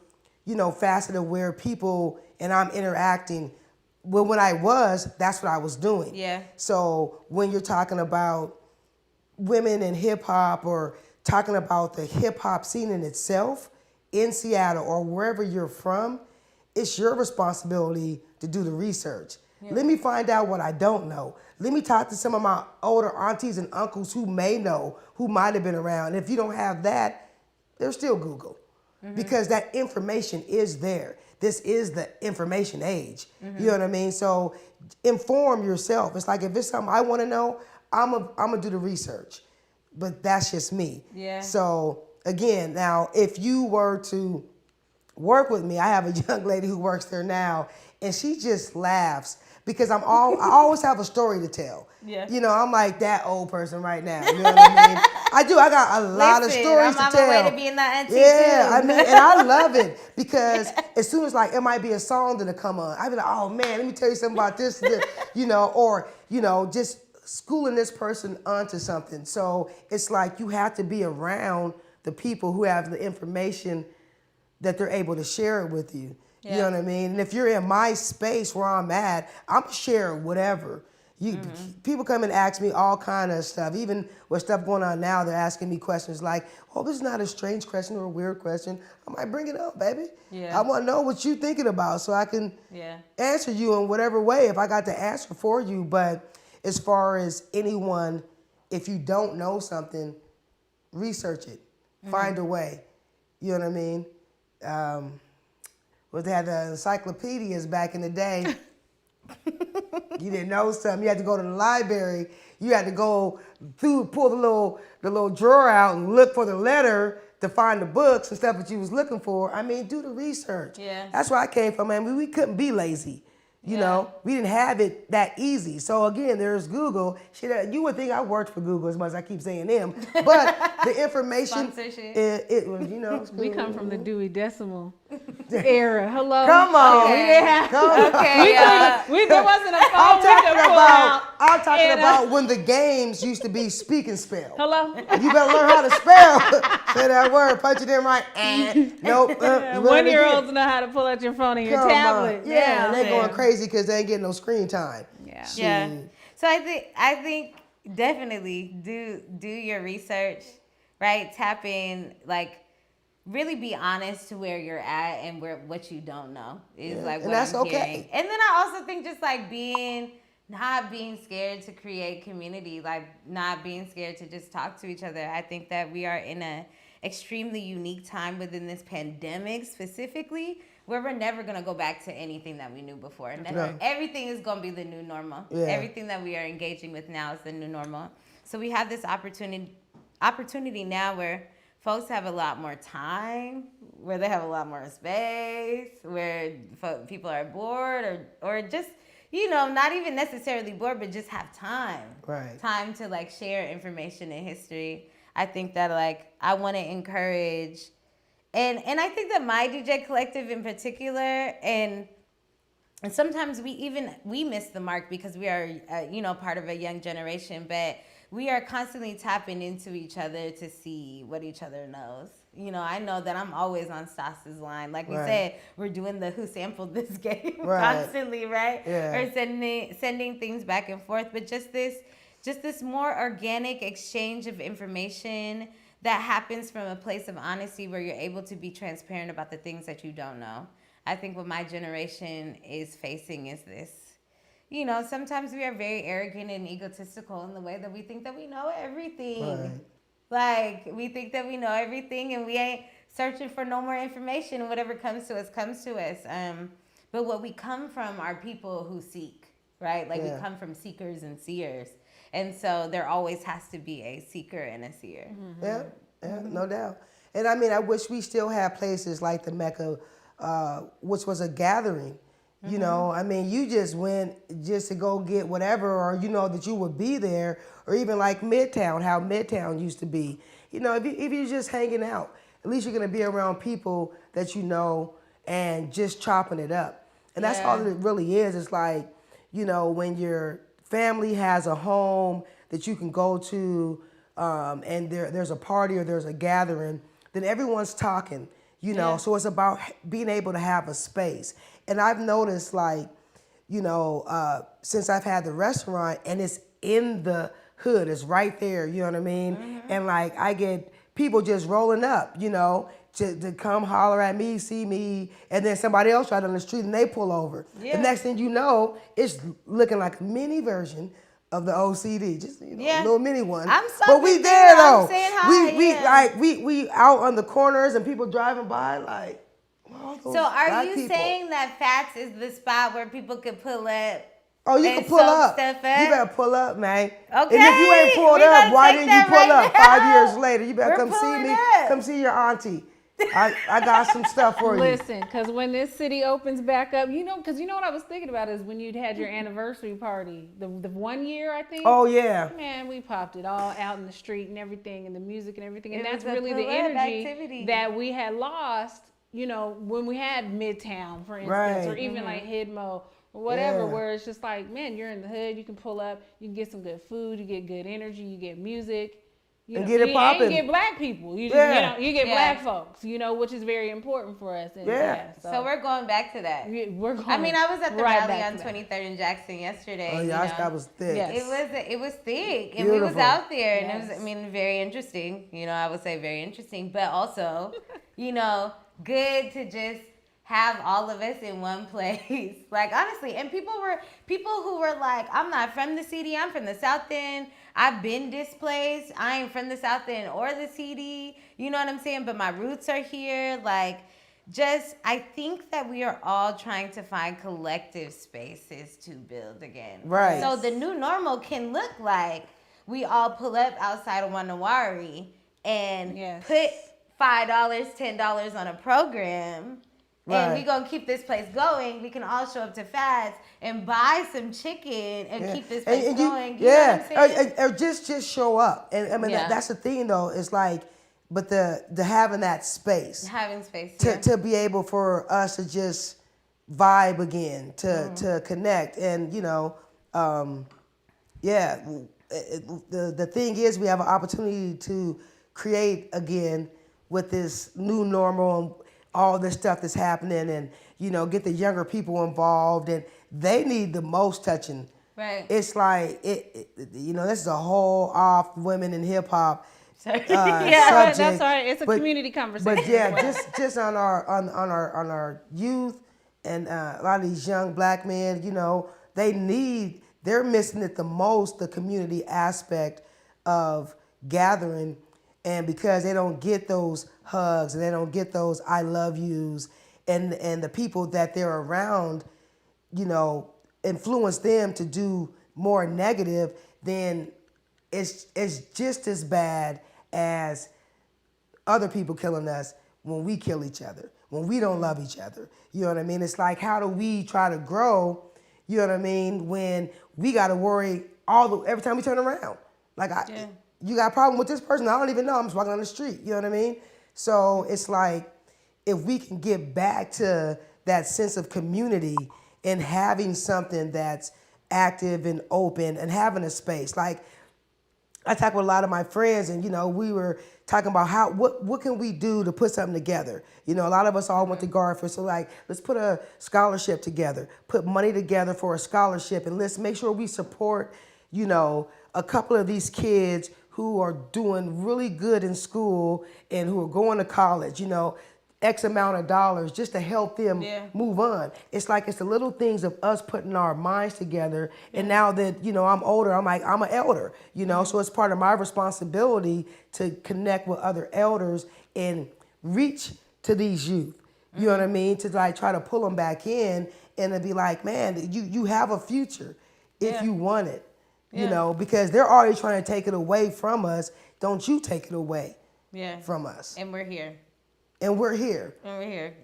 you know, facet of where people and I'm interacting. Well, when I was, that's what I was doing. Yeah. So when you're talking about women in hip hop or talking about the hip hop scene in itself in Seattle or wherever you're from, it's your responsibility to do the research. Yeah. Let me find out what I don't know. Let me talk to some of my older aunties and uncles who may know, who might have been around. And if you don't have that, there's still Google. Because that information is there. This is the information age. You know what I mean? So inform yourself. It's like if it's something I want to know, I'm gonna do the research. But that's just me. Yeah. So again, now if you were to work with me, I have a young lady who works there now, and she just laughs because I always have a story to tell. Yeah. You know, I'm like that old person right now. You know what I mean? I do. I got a lot of stories to tell. I'm on my way to being that auntie too. I mean, and I love it because as soon as like it might be a song that'll come on, I'd be like, oh man, let me tell you something about this, you know, or you know, just schooling this person onto something. So it's like you have to be around the people who have the information that they're able to share it with you. Yeah. You know what I mean? And if you're in my space where I'm at, I'm sharing whatever. People come and ask me all kind of stuff. Even with stuff going on now, they're asking me questions like, oh, this is not a strange question or a weird question. I might bring it up, baby. Yeah. I want to know what you're thinking about so I can answer you in whatever way if I got the answer for you. But as far as anyone, if you don't know something, research it. Find a way. You know what I mean? They had the encyclopedias back in the day. You didn't know something. You had to go to the library. You had to go pull the little drawer out and look for the letter to find the books and stuff that you was looking for. I mean, do the research. Yeah. That's where I came from, man. We couldn't be lazy. You know, we didn't have it that easy. So again, there's Google. Shit, you would think I worked for Google as much as I keep saying them, but the information, it was, you know. We come from the Dewey Decimal era. Hello. Come on. Okay. We didn't have. There wasn't a phone. I'm talking about when the games used to be speak and spell. Hello. You better learn how to spell. Say that word. Punch it in right. Nope. 1-year-olds know how to pull out your phone and your tablet. Yeah, and they're going crazy because they ain't getting no screen time. Yeah. Yeah. So I think definitely do your research, right? Tap in, like really be honest to where you're at and what you don't know is like what I'm hearing. And then I also think just like not being scared to create community, like not being scared to just talk to each other. I think that we are in a extremely unique time within this pandemic specifically, where we're never going to go back to anything that we knew before. No. Everything is going to be the new normal. Yeah. Everything that we are engaging with now is the new normal. So we have this opportunity now where folks have a lot more time, where they have a lot more space, where people are bored or just, not even necessarily bored, but just have time. Right. Time to like share information and history. I think that like I want to encourage, and I think that my DJ collective in particular, and sometimes we miss the mark because we are, part of a young generation, but we are constantly tapping into each other to see what each other knows. I know that I'm always on Stas's line. Like we said, we're doing the who sampled this game constantly, right? Yeah. Or sending things back and forth, but just this more organic exchange of information that happens from a place of honesty where you're able to be transparent about the things that you don't know. I think what my generation is facing is this. Sometimes we are very arrogant and egotistical in the way that we think that we know everything. Right. Like, we think that we know everything and we ain't searching for no more information. Whatever comes to us, comes to us. But what we come from are people who seek, right? Like, we come from seekers and seers. And so there always has to be a seeker and a seer. Yeah, no doubt. And I mean, I wish we still had places like the Mecca, which was a gathering. I mean, you just went just to go get whatever, or that you would be there, or even like Midtown, how Midtown used to be. If you're just hanging out, at least you're gonna be around people that you know and just chopping it up. And that's all it really is. It's like, when your family has a home that you can go to, and there's a party or there's a gathering, then everyone's talking. So it's about being able to have a space. And I've noticed, like, since I've had the restaurant, and it's in the hood, it's right there, you know what I mean? And like, I get people just rolling up, to come holler at me, see me, and then somebody else right on the street and they pull over. The next thing you know, it's looking like a mini version of the OCD, just a little mini one. But we there though. We out on the corners and people driving by like. So are you saying that Fats is the spot where people could pull up? Oh, you can pull up. You better pull up, man. Okay. And if you ain't pulled up, why didn't you pull up 5 years later? You better come see me. Come see your auntie. I got some stuff for you. Listen, because when this city opens back up, because what I was thinking about is when you'd had your anniversary party, the 1 year, I think. Oh, yeah. Man, we popped it all out in the street and everything, and the music and everything. And that's really the energy that we had lost, when we had Midtown, for instance, or even like Hidmo or whatever, where it's just like, man, you're in the hood, you can pull up, you can get some good food, you get good energy, you get music. And get it popping. You get black people. You get black folks, which is very important for us. And so we're going back to that. We're going. I mean, I was at the rally on 23rd and Jackson yesterday. Oh yeah, that was thick. Yes. It was thick, and we was out there, and it was, very interesting. I would say very interesting, but also, good to just have all of us in one place. Like, honestly, and people who were like, I'm not from the CD, I'm from the South End. I've been displaced. I ain't from the South End or the CD. You know what I'm saying? But my roots are here. Like, I think that we are all trying to find collective spaces to build again. Right. So the new normal can look like we all pull up outside of Wanawari and put $5, $10 on a program. And we're going to keep this place going. We can all show up to Fats and buy some chicken and keep this place going. You know what I'm saying? Or just show up. And I mean, that's the thing, though. It's like, but the having that space. Having space, to be able for us to just vibe again, to connect. And, the thing is, we have an opportunity to create again with this new normal and all this stuff that's happening, and get the younger people involved, and they need the most touching. Right. It's like this is a whole off women in hip hop subject. That's right. It's a community conversation. But just on our youth and a lot of these young black men, they're missing it the most, the community aspect of gathering. And because they don't get those hugs and they don't get those I love yous, and the people that they're around, influence them to do more negative, then it's just as bad as other people killing us when we kill each other, when we don't love each other. You know what I mean? It's like, how do we try to grow, you know what I mean, when we got to worry every time we turn around? Like, you got a problem with this person, I don't even know, I'm just walking on the street, you know what I mean? So it's like, if we can get back to that sense of community and having something that's active and open and having a space. Like, I talk with a lot of my friends, and we were talking about what can we do to put something together. A lot of us all went to Garfield, so like, let's put a scholarship together, put money together for a scholarship, and let's make sure we support, a couple of these kids who are doing really good in school and who are going to college, X amount of dollars just to help them move on. It's like, it's the little things of us putting our minds together. And now that, I'm older, I'm like, I'm an elder, so it's part of my responsibility to connect with other elders and reach to these youth. You know what I mean? To like try to pull them back in and to be like, man, you have a future if you want it, because they're already trying to take it away from us. Don't you take it away from us. And we're here. And we're here.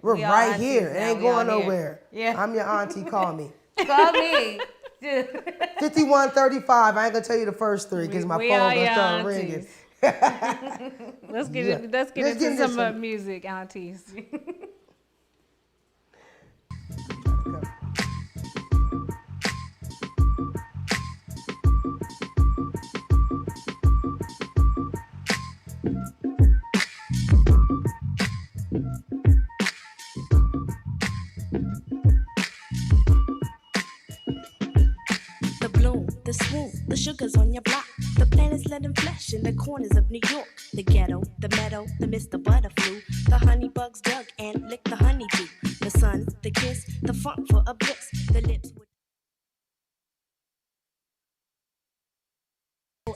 We're right here. It ain't going nowhere. Yeah. I'm your auntie. Call me. Call me. 5135. I ain't gonna tell you the first three because my phone's gonna start ringing. Let's get into some music, aunties. The swoon, the sugars on your block. The planets letting flesh in the corners of New York. The ghetto, the meadow, the Mr. Butterflu. The honey bugs dug and licked the honeydew. The sun, the kiss, the funk for a bliss. The lips with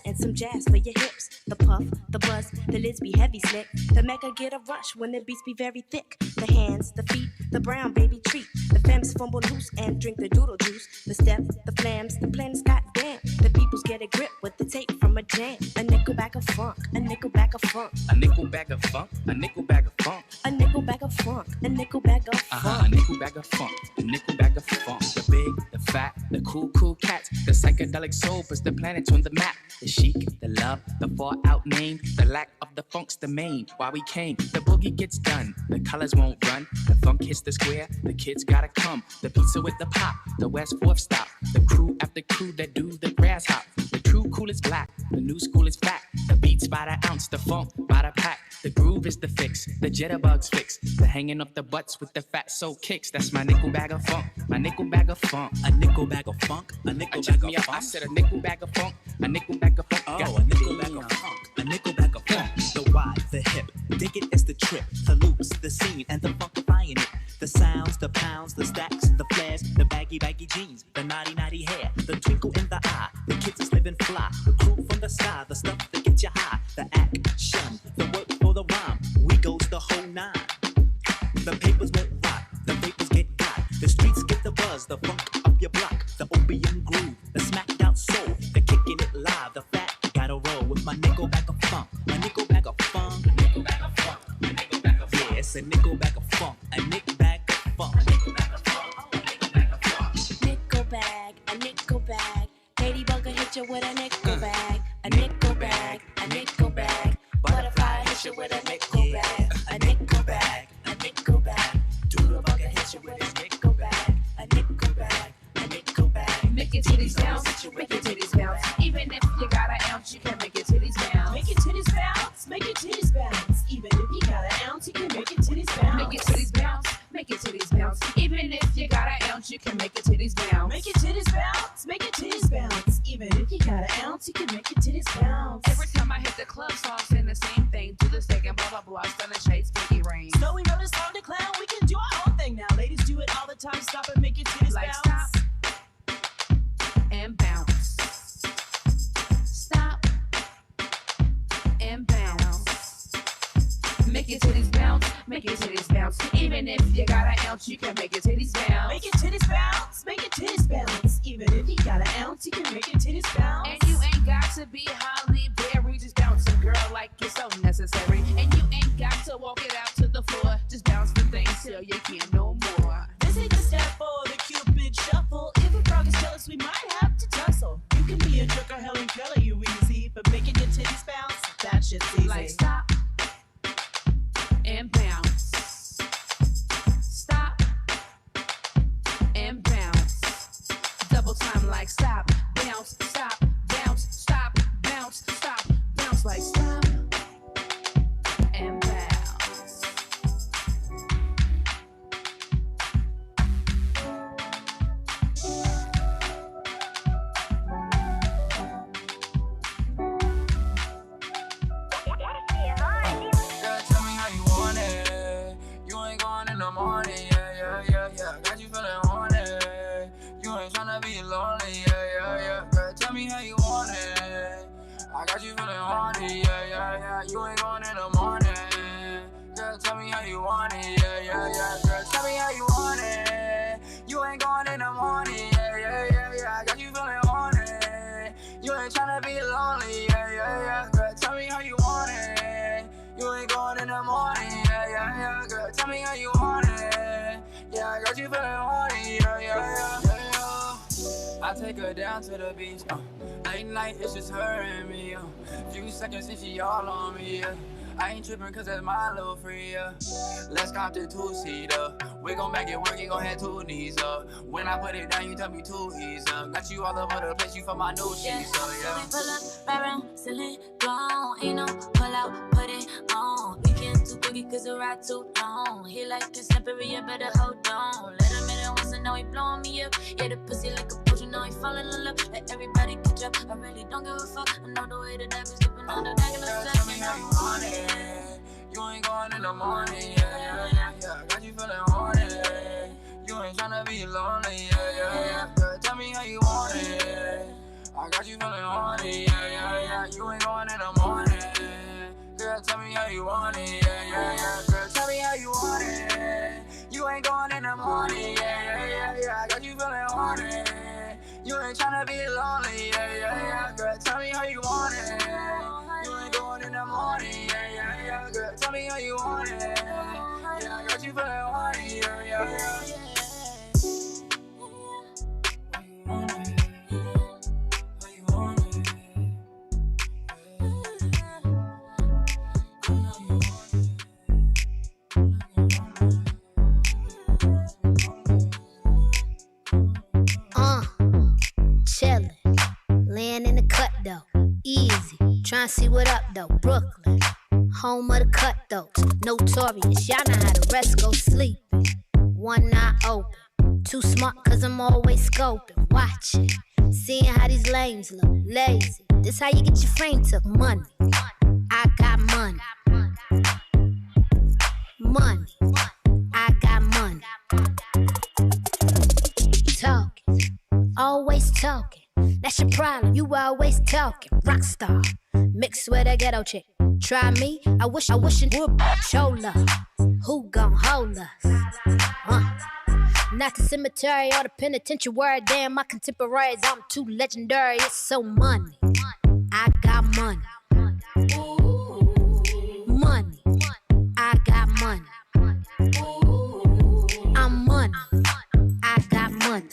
and some jazz for your hips. The puff, the buzz, the lids be heavy slick. The mecca get a rush when the beats be very thick. The hands, the feet, the brown baby treat. The femmes fumble loose and drink the doodle juice. The step, the flams, the planets goddamn. The peoples get a grip with the tape from a jam. A nickel bag of funk, a nickel bag of funk. A nickel bag of funk, a nickel bag of funk. A nickel bag of funk, a nickel bag of funk. A nickel bag of funk, a nickel bag of funk. The big, the fat, the cool cats. The psychedelic soul puts the planets on the map. The chic, the love, the far out name. The lack of the funk's the main. Why we came, the boogie gets done. The colors won't run. The funk hits the square. The kids gotta come. The pizza with the pop. The West 4th stop. The crew after crew that do the grass hop. The true cool is black. The new school is fat. The beats by the ounce. The funk by the pack. The groove is the fix. The jitterbugs fix. The hanging off the butts with the fat soul kicks. That's my nickel bag of funk. My nickel bag of funk. A nickel bag of funk. A nickel bag of funk. I said a nickel bag of funk. A nickel bag of funk. Oh, a nickel bag of funk. A nickel bag of funk. The wide, the hip. Dig it is the trip. The loops, the scene, and the funkifying it. The sounds, the pounds, the stacks, the flares, the baggy jeans, the naughty hair, the twinkle in the eye. The kids is living fly. The crew from the sky, the stuff that gets you high. The action, the work for the rhyme. We goes the whole nine. The papers won't rot. The vapors get got. The streets get the buzz. The funk up your block. The opium groove. The smacked out soul. The kicking it live. The fat gotta roll with my nickel bag of funk. My nickel bag of funk. A nickel bag of funk. A nickel bag of funk. Yeah, it's a nickel bag of funk. A nickel bag of funk. A nickel bag of funk. A nickel bag of funk. Nickel bag, a nickel bag. Ladybug will hit you with a nickel bag. A nickel bag, a nickel bag. Butterfly hit you with a nickel bag. A nickel bag, a nickel bag. Doodlebug will hit you with a nickel bag. A nickel bag, a nickel bag. Make your titties bounce, make your titties bounce. Even if you got an ounce, you can make your titties bounce. Make your titties bounce, make your titties bounce. Even if you got an ounce, you can make your titties bounce. Make your titties bounce, make your titties bounce. Even if you got an ounce, you can make your titties bounce. Make your titties bounce, make your titties bounce. Even if you got an ounce, you can make your titties bounce. Every time I hit the club, songs saying the same thing. Do the second, blah blah blah. Stunning shades, pinky ring. So we wrote a song to clown. We can do our own thing now. Ladies do it all the time. Stop and make your titties like bounce. Stop and bounce. Stop and bounce. Make your titties bounce, make your titties bounce. Even if you got an ounce, you can make your titties bounce. Make your titties bounce, make your titties bounce. Even if you got an ounce, you can make your titties bounce. And you ain't got to be Holly Berry, just bouncing, girl, like it's so necessary. And you ain't got your titties bounce? That shit's easy. Like stop and bounce. Stop and bounce. Double time like stop, bounce, stop, bounce, stop, bounce, stop, bounce like stop and bounce. Morning, yeah. Got you feeling horny. You ain't tryna be lonely, yeah. Girl, tell me how you want it. I got you feeling horny, yeah. You ain't going in the morning. Girl, tell me how you want it, yeah. Girl, tell me how you want it. You ain't going in the morning, yeah. I got you feeling horny. You ain't tryna be lonely, yeah. Girl, tell me how you want it. You ain't going in the morning, yeah. Girl, tell me how you want it. Yeah, I got you feeling horny, yeah. I take her down to the beach, late night, it's just her and me, Few seconds and she all on me, yeah. I ain't tripping cause that's my little free, Let's cop the two-seater. We gon' make it work, you gon' have two knees up. When I put it down, you tell me to ease up. Got you all over the place, you for my new sheets, So we pull up, right round, silly, gone. Ain't no pull out, put it on. We can't too quick cause the ride too long. He like it slippery, you better hold on. Let him in it once and now he blowing me up. Yeah, the pussy like a potion, now he falling in love. Let everybody catch up, I really don't give a fuck. I know the way the dog is slipping on the regular stuff. Tell me how you want it. You ain't going in the morning, yeah. Got you feeling horny. You ain't tryna be lonely, yeah. Girl, tell me how you want it. I got you feeling horny, yeah. You ain't going in the morning. Girl, tell me how you want it, yeah. Girl, tell me how you want it. You ain't going in the morning, yeah. I got you feeling horny. You ain't tryna be lonely, yeah. Girl, tell me how you want it. You ain't going in the morning, yeah. Girl, tell me how you want it. Yeah, I got you feeling horny, yeah. Chillin', laying in the cut though, easy. Tryna see what up though, Brooklyn, home of the cutthroats, notorious. Y'all know how the rest go sleeping. One eye open, too smart cause I'm always scoping, watching, seeing how these lames look, lazy. This how you get your frame took, money. I got money. Money, I got money. Talking, always talking. That's your problem, you always talking. Rockstar, mixed with a ghetto chick. Try me, I wish it would show love. Who gon' hold us? Not the cemetery or the penitentiary. Damn, my contemporaries, I'm too legendary. It's so money. I got money. Money. I got money. I'm money. I got money.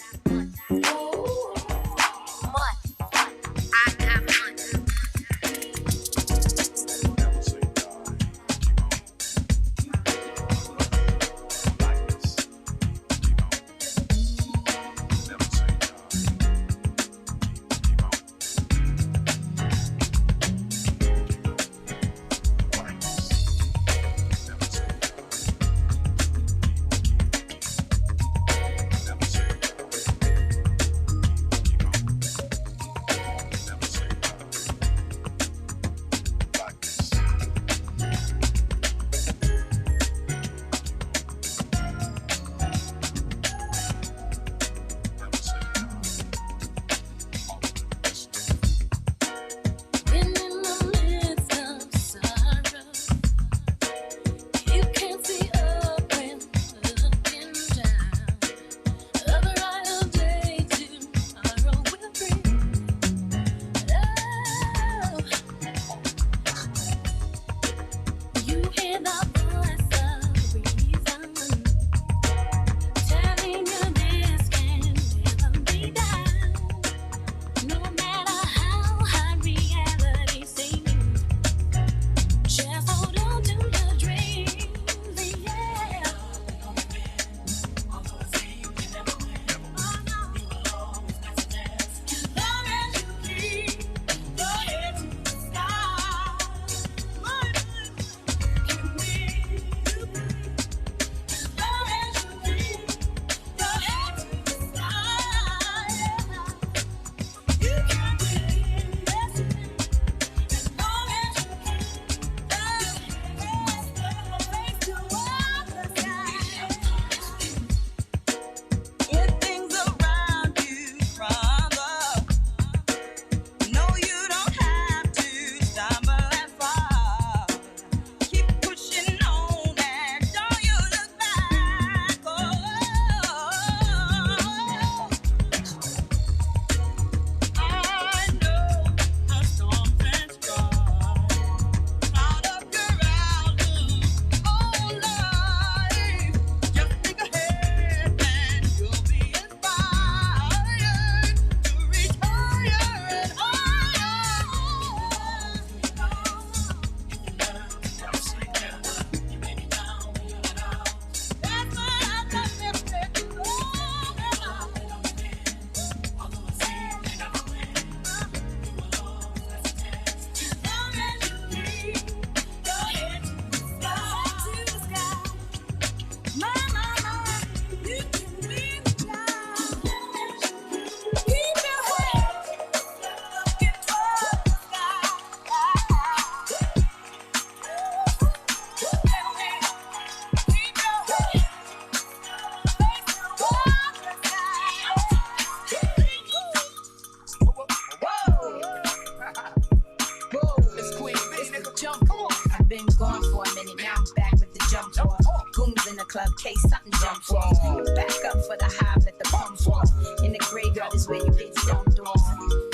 jump on. I've been gone for a minute, now I'm back with the jump off. Goons in the club, case something jumps off. Back up for the hive, let the pump off. In the graveyard is where you get dumped off.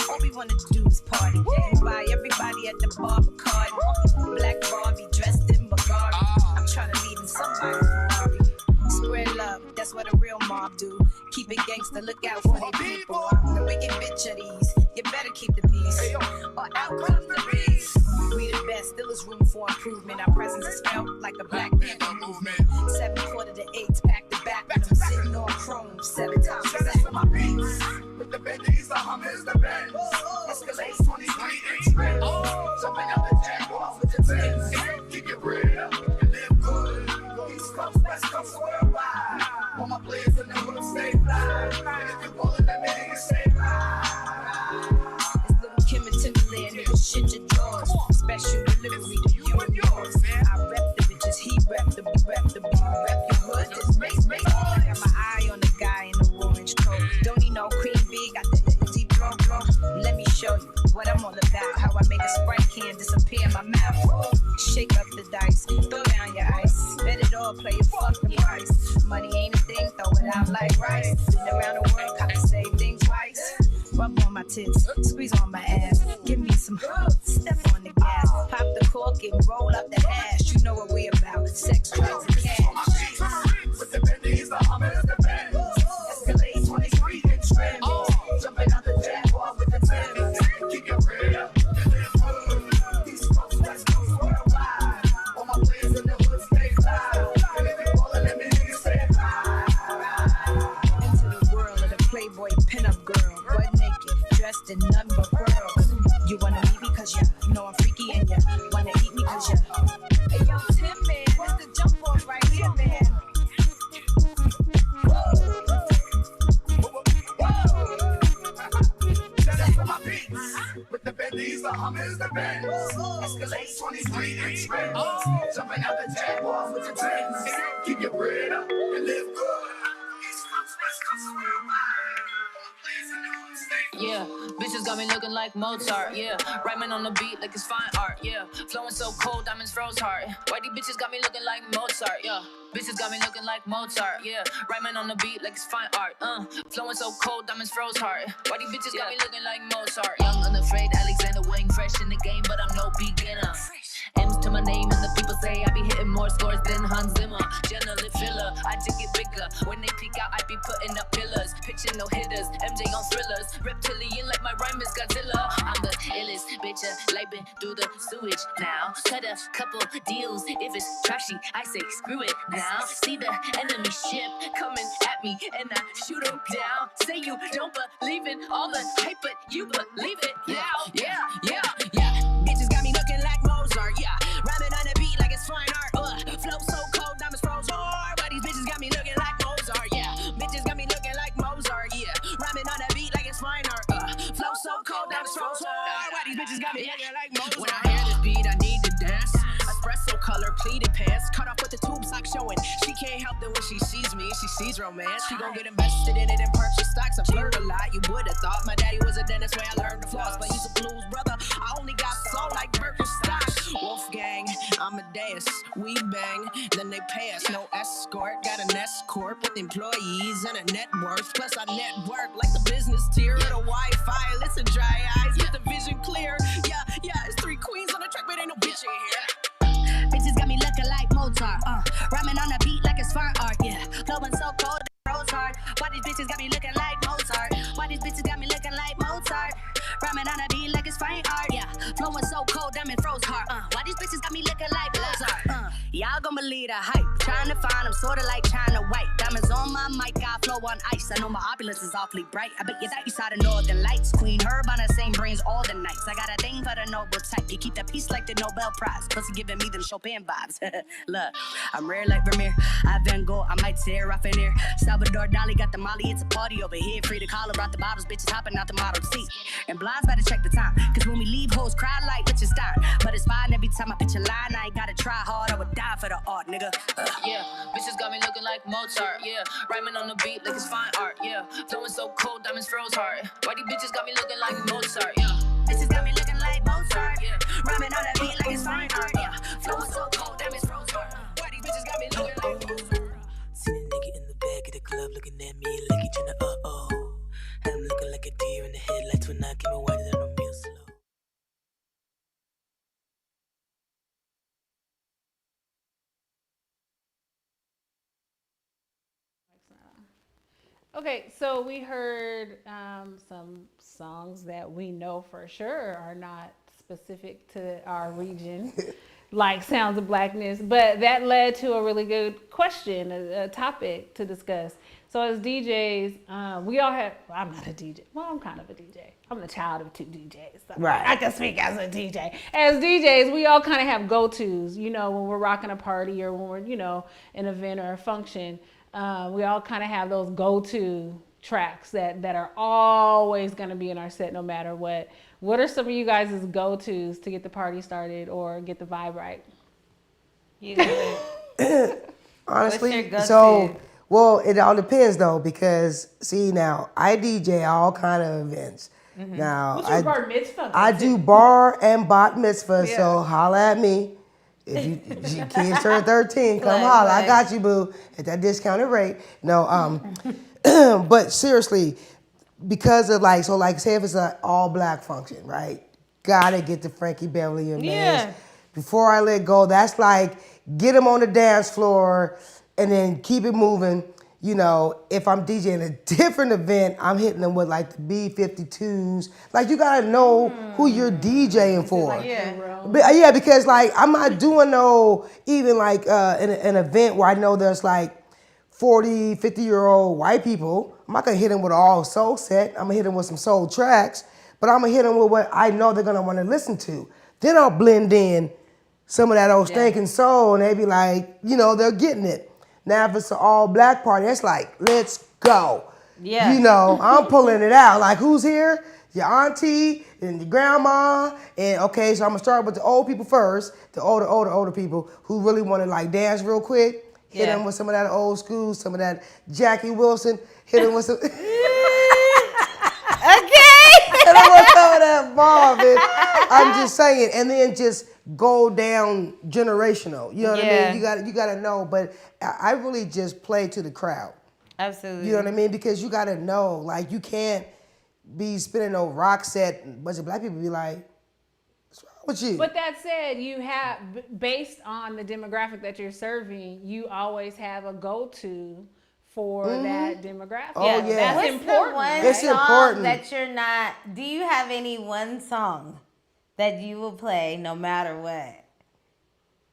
All we wanna do is party. Buy everybody at the bar Bacardi. Black Barbie dressed in Barbie. I'm trying to leave in somebody's Ferrari. Spread love, that's what a real mob do. Keep it gangster, look out for their people. I'm the wicked bitch of these. You better keep the peace, or out comes the beast. We the best, still is room for improvement. Our presence is felt like a Black Panther movement. 7/4 to 8, back to back, and I'm sitting on chrome 7 times. That's for my beats. With the Bentley's, the Hummers, the Benz. Escalades 23-inch rims. Jumping out the Jaguars with the Benz. Keep your bread up and live good. East Coast, West Coast, worldwide. All my players in the hood stay fly. And if you pull it, let me hear you say It's little Kim and Timberland, nigga, shit your drawers. Special delivery to you and yours. I rep the bitches, he rep the rep your hood. This race. Got my eye on the guy in the orange coat. Don't need no Queen B, got the deep blow. Let me show you what I'm all about. How I make a Sprite can disappear in my mouth. Shake up the dice, throw down your ice. Bet it all, play your fucking price. Money ain't a thing, throw it out like rice. Been around the world, cop the same thing twice. Rub on my tits, squeeze on my ass. Give me some step on the gas. Pop the cork and roll up the hash. You know what we about, sex, drugs, and cash. with the Bentley's, the Hummers, the Benz. Escalades 23-inch rims. Jumping out the Jaguar with the Benz. Keep your bread up and live good. East Coast, West Coast, worldwide. All my players in the hood stay fly. And if you call it, let me hear you say bye. Into the world of the Playboy pinup girl, butt naked, dressed in nothing but pearls. You wanna meet me 'cause you know I'm freaky and you wanna eat me 'cause you. Hey yo, Tim, man, it's the jump off right here, man. With the Bentley's, the Hummers, the Benz. Escalades 23-inch rims. Jumping out the Jaguars with the Benz. Keep your bread up and live good. East Coast, West Coast, worldwide. Yeah, bitches got me looking like Mozart, yeah. Rhyming on the beat like it's fine art, yeah. Flowing so cold, diamonds froze hard. Whitey bitches got me looking like Mozart, yeah. Bitches got me looking like Mozart, yeah. Rhyming on the beat like it's fine art, Flowing so cold, diamonds froze hard. Whitey bitches got me looking like Mozart. Young, unafraid, Alexander Wang, fresh in the game, but I'm no beginner. M's to my name and the people say I be hitting more scores than Hans Zimmer. Generally filler, I just get bigger. When they peek out, I be putting up pillars. Pitching no hitters, MJ on thrillers. Reptilian like my rhyme is Godzilla. I'm the illest bitch, like been through the sewage now. Cut a couple deals, if it's trashy, I say screw it now. See the enemy ship coming at me and I shoot them down. Say you don't believe in all the hype, but you believe it now. Yeah. Bitches got me looking like Mozart, yeah. Rhyming on the beat like it's fine art, Flow so cold, diamonds froze hard. But these bitches got me looking like Mozart, yeah. Bitches got me looking like Mozart, yeah. Rhyming on the beat like it's fine art, Flow so cold, diamonds froze hard. Why these bitches got me looking like Mozart? When I hear this beat, I need to dance. Espresso color, pleated pants. Cut off with the tube sock showing. She can't help it when she sees me. She sees romance. She gon' get invested in it and purchase stocks. I flirt a lot, you would've thought. My daddy was a dentist where I learned to floss. But he's a blues brother. I only got soul like Birkenstock. Wolfgang, Amadeus, we bang, then they pay us. No escort, got an escort with employees and a net worth. Plus I network like the business tier of the Wi-Fi. Listen, dry eyes, get the vision clear. Yeah, it's 3 queens on the track, but ain't no bitch in here. Bitches got me looking like Mozart, rhyming on the beat like it's fine art, yeah. Flowing so cold, froze hard. Why these bitches got me looking like Mozart? Why these bitches got me looking like Mozart? Rhyming on the beat like it's fine art, yeah. Flowing so cold, diamond froze hard, Why these bitches got me looking like Mozart? Y'all gon' believe the hype. Trying to find them sorta like China White. Diamonds on my mic, I flow on ice. I know my opulence is awfully bright. I bet you that you saw the northern lights. Queen Herb on the same brains all the nights. I got a thing for the noble type. You keep the peace like the Nobel Prize. Plus you giving me them Chopin vibes. Look, I'm rare like Vermeer. I Van Gogh, I might tear off in here. Salvador Dali got the Molly, it's a party over here. Free to call about the bottles, bitches hopping out the Model T. And blinds better check the time. Cause when we leave, hoes cry like Liechtenstein. But it's fine every time I pitch a line. I ain't gotta try hard, I would die for the art, nigga. Yeah, bitches got me looking like Mozart, yeah. Rhyming on the beat like it's fine art, yeah. Flowing so cold, diamonds froze hard. Why these bitches got me looking like Mozart, yeah. Bitches got me looking like Mozart, yeah. Rhyming on the beat like it's fine art. Okay, so we heard some songs that we know for sure are not specific to our region, like Sounds of Blackness, but that led to a really good question, a topic to discuss. So as DJs, we all have, well, I'm not a DJ. Well, I'm kind of a DJ. I'm the child of 2 DJs. So Right. I can speak as a DJ. As DJs, we all kind of have go-tos, you know, when we're rocking a party or when we're, you know, an event or a function. We all kind of have those go-to tracks that are always going to be in our set no matter what. What are some of you guys' go-tos to get the party started or get the vibe right? You do it. Honestly, What's your go-to? so, well, it all depends though, because see now, I DJ all kind of events. Mm-hmm. Now, What's your bar mitzvah? I do bar and bat mitzvah, Yeah. so holla at me. If you kids turn 13, come Play, holla. I play. got you, boo, at that discounted rate. No, but seriously, because of like, so like say if it's an all black function, right? Gotta get the Frankie Beverly and Yeah. Before I let go, that's like get them on the dance floor and then keep it moving. You know, if I'm DJing a different event, I'm hitting them with like the B-52s. Like you gotta know who you're DJing for. Yeah, because like I'm not doing no even like an event where I know there's like 40, 50-year-old white people. I'm not gonna hit them with an all soul set. I'm gonna hit them with some soul tracks, but I'm gonna hit them with what I know they're gonna wanna listen to. Then I'll blend in some of that old stinking soul and they be like, you know, they're getting it. Now if it's an all black party, it's like, let's go. Yeah. You know, I'm pulling it out. Like who's here? Your auntie and your grandma. And okay, so I'm gonna start with the old people first, the older people who really wanna like dance real quick. Hit them with some of that old school, some of that Jackie Wilson. Hit them with some. Okay. And I'm gonna cover that ball, man. I'm just saying, and then just go down generational. You know what I mean? You gotta know, but I really just play to the crowd. Absolutely. You know what I mean? Because you gotta know, like you can't be spinning no rock set and a bunch of black people be like, what's wrong with you? But that said, you have, based on the demographic that you're serving, you always have a go-to for that demographic. Oh, yeah. That's What's important. the one It's song important. that you're not, do you have any one song that you will play no matter what?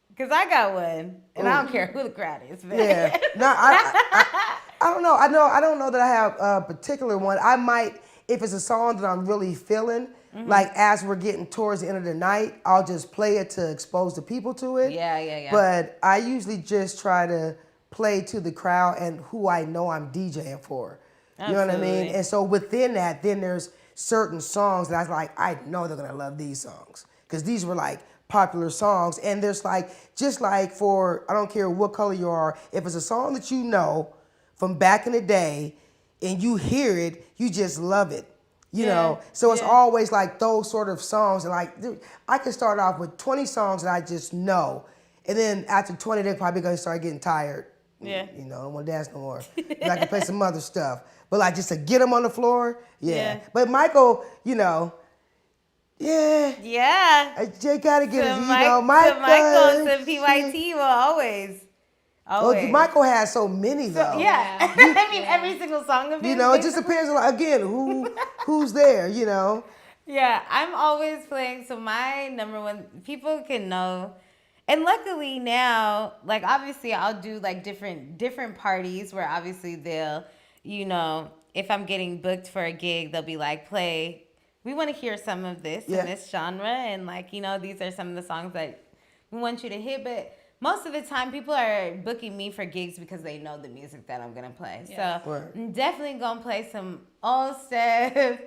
Because I got one, and I don't care who the crowd is. But. Yeah. No, I don't know. I don't know that I have a particular one. I might, if it's a song that I'm really feeling, like as we're getting towards the end of the night, I'll just play it to expose the people to it. Yeah. But I usually just try to play to the crowd and who I know I'm DJing for. You know what I mean? And so within that, then there's certain songs that I was like, I know they're gonna love these songs. Because these were like popular songs. And there's like, just like for, I don't care what color you are, if it's a song that you know from back in the day and you hear it, you just love it. You know, so it's always like those sort of songs. And like, dude, I can start off with 20 songs that I just know. And then after 20, they're probably gonna start getting tired. Yeah. You know, I don't wanna dance no more. And I can play some other stuff. But like just to get them on the floor, But Michael, you know, Yeah. Jay gotta get it. You Mike, know, Michael. To PYT will always. Well, Michael has so many though. I mean, every single song of his. You know, it just depends on, again, who's there, you know. Yeah, I'm always playing. So my number one, people can know. And luckily now, like obviously I'll do like different parties where obviously they'll, you know, if I'm getting booked for a gig, they'll be like, play, we want to hear some of this in this genre. And like, you know, these are some of the songs that we want you to hit. But most of the time people are booking me for gigs because they know the music that I'm going to play. Yeah. So I'm definitely going to play some old stuff,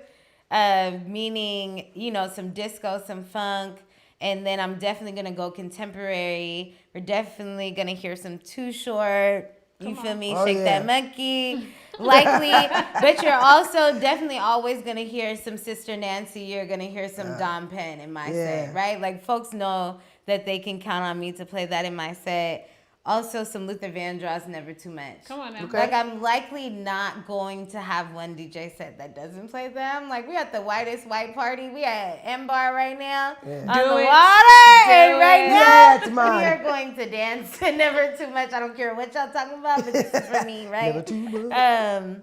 meaning, you know, some disco, some funk. And then I'm definitely going to go contemporary. We're definitely going to hear some Too Short. You feel me? Shake that monkey. Likely. But you're also definitely always going to hear some Sister Nancy. You're going to hear some Dom Penn in my set, right? Like folks know that they can count on me to play that in my set. Also some Luther Vandross, Never Too Much. Come on now. Like I'm likely not going to have one DJ set that doesn't play them. Like we at the whitest white party. We at M-Bar right now on the water. And right now we are going to dance to Never Too Much. I don't care what y'all talking about, but this is for me, right? Never too much.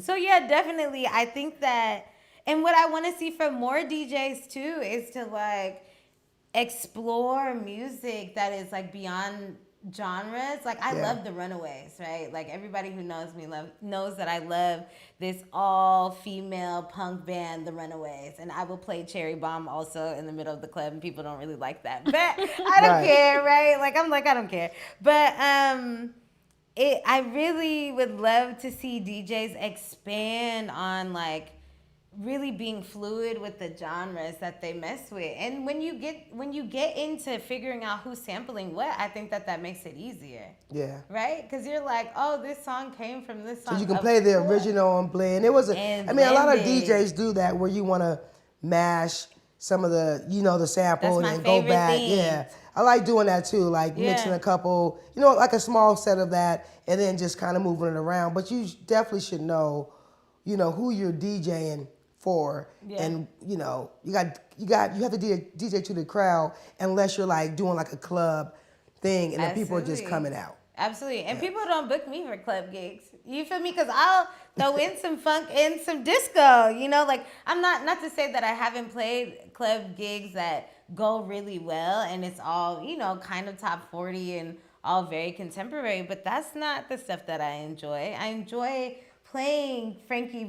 So yeah, definitely. I think that, and what I want to see from more DJs too is to like explore music that is like beyond genres. Like I love the Runaways, right? Like everybody who knows me knows that I love this all female punk band, the Runaways, and I will play Cherry Bomb also in the middle of the club, and people don't really like that, but I don't care, right? Like I'm like I don't care, but I really would love to see DJs expand on like really being fluid with the genres that they mess with. And when you get into figuring out who's sampling what, I think that makes it easier. Yeah. Right? Because you're like, oh, this song came from this song. So you can play the original and blend. It was a lot of DJs do that where you want to mash some of the, the sample and then go back. Thing. Yeah. I like doing that too, like mixing a couple, like a small set of that and then just kind of moving it around. But you definitely should know, who you're DJing for, and you have to DJ to the crowd unless you're like doing like a club thing and then people are just coming out. Absolutely, and people don't book me for club gigs. You feel me? Because I'll throw in some funk and some disco. Like I'm not to say that I haven't played club gigs that go really well and it's all kind of top 40 and all very contemporary, but that's not the stuff that I enjoy. I enjoy playing Frankie,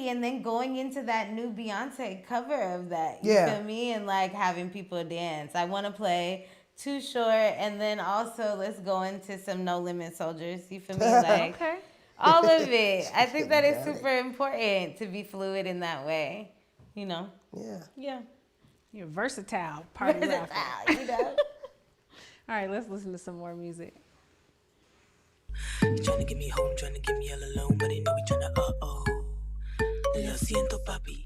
and then going into that new Beyonce cover of that. You feel me? And like having people dance. I want to play Too Short, and then also let's go into some No Limit Soldiers. You feel me? Like all of it. I think that is super important to be fluid in that way. Yeah. Yeah. You're versatile. Versatile, All right, let's listen to some more music. You tryna get me home, tryna get me all alone, but I know we tryna Lo siento, papi.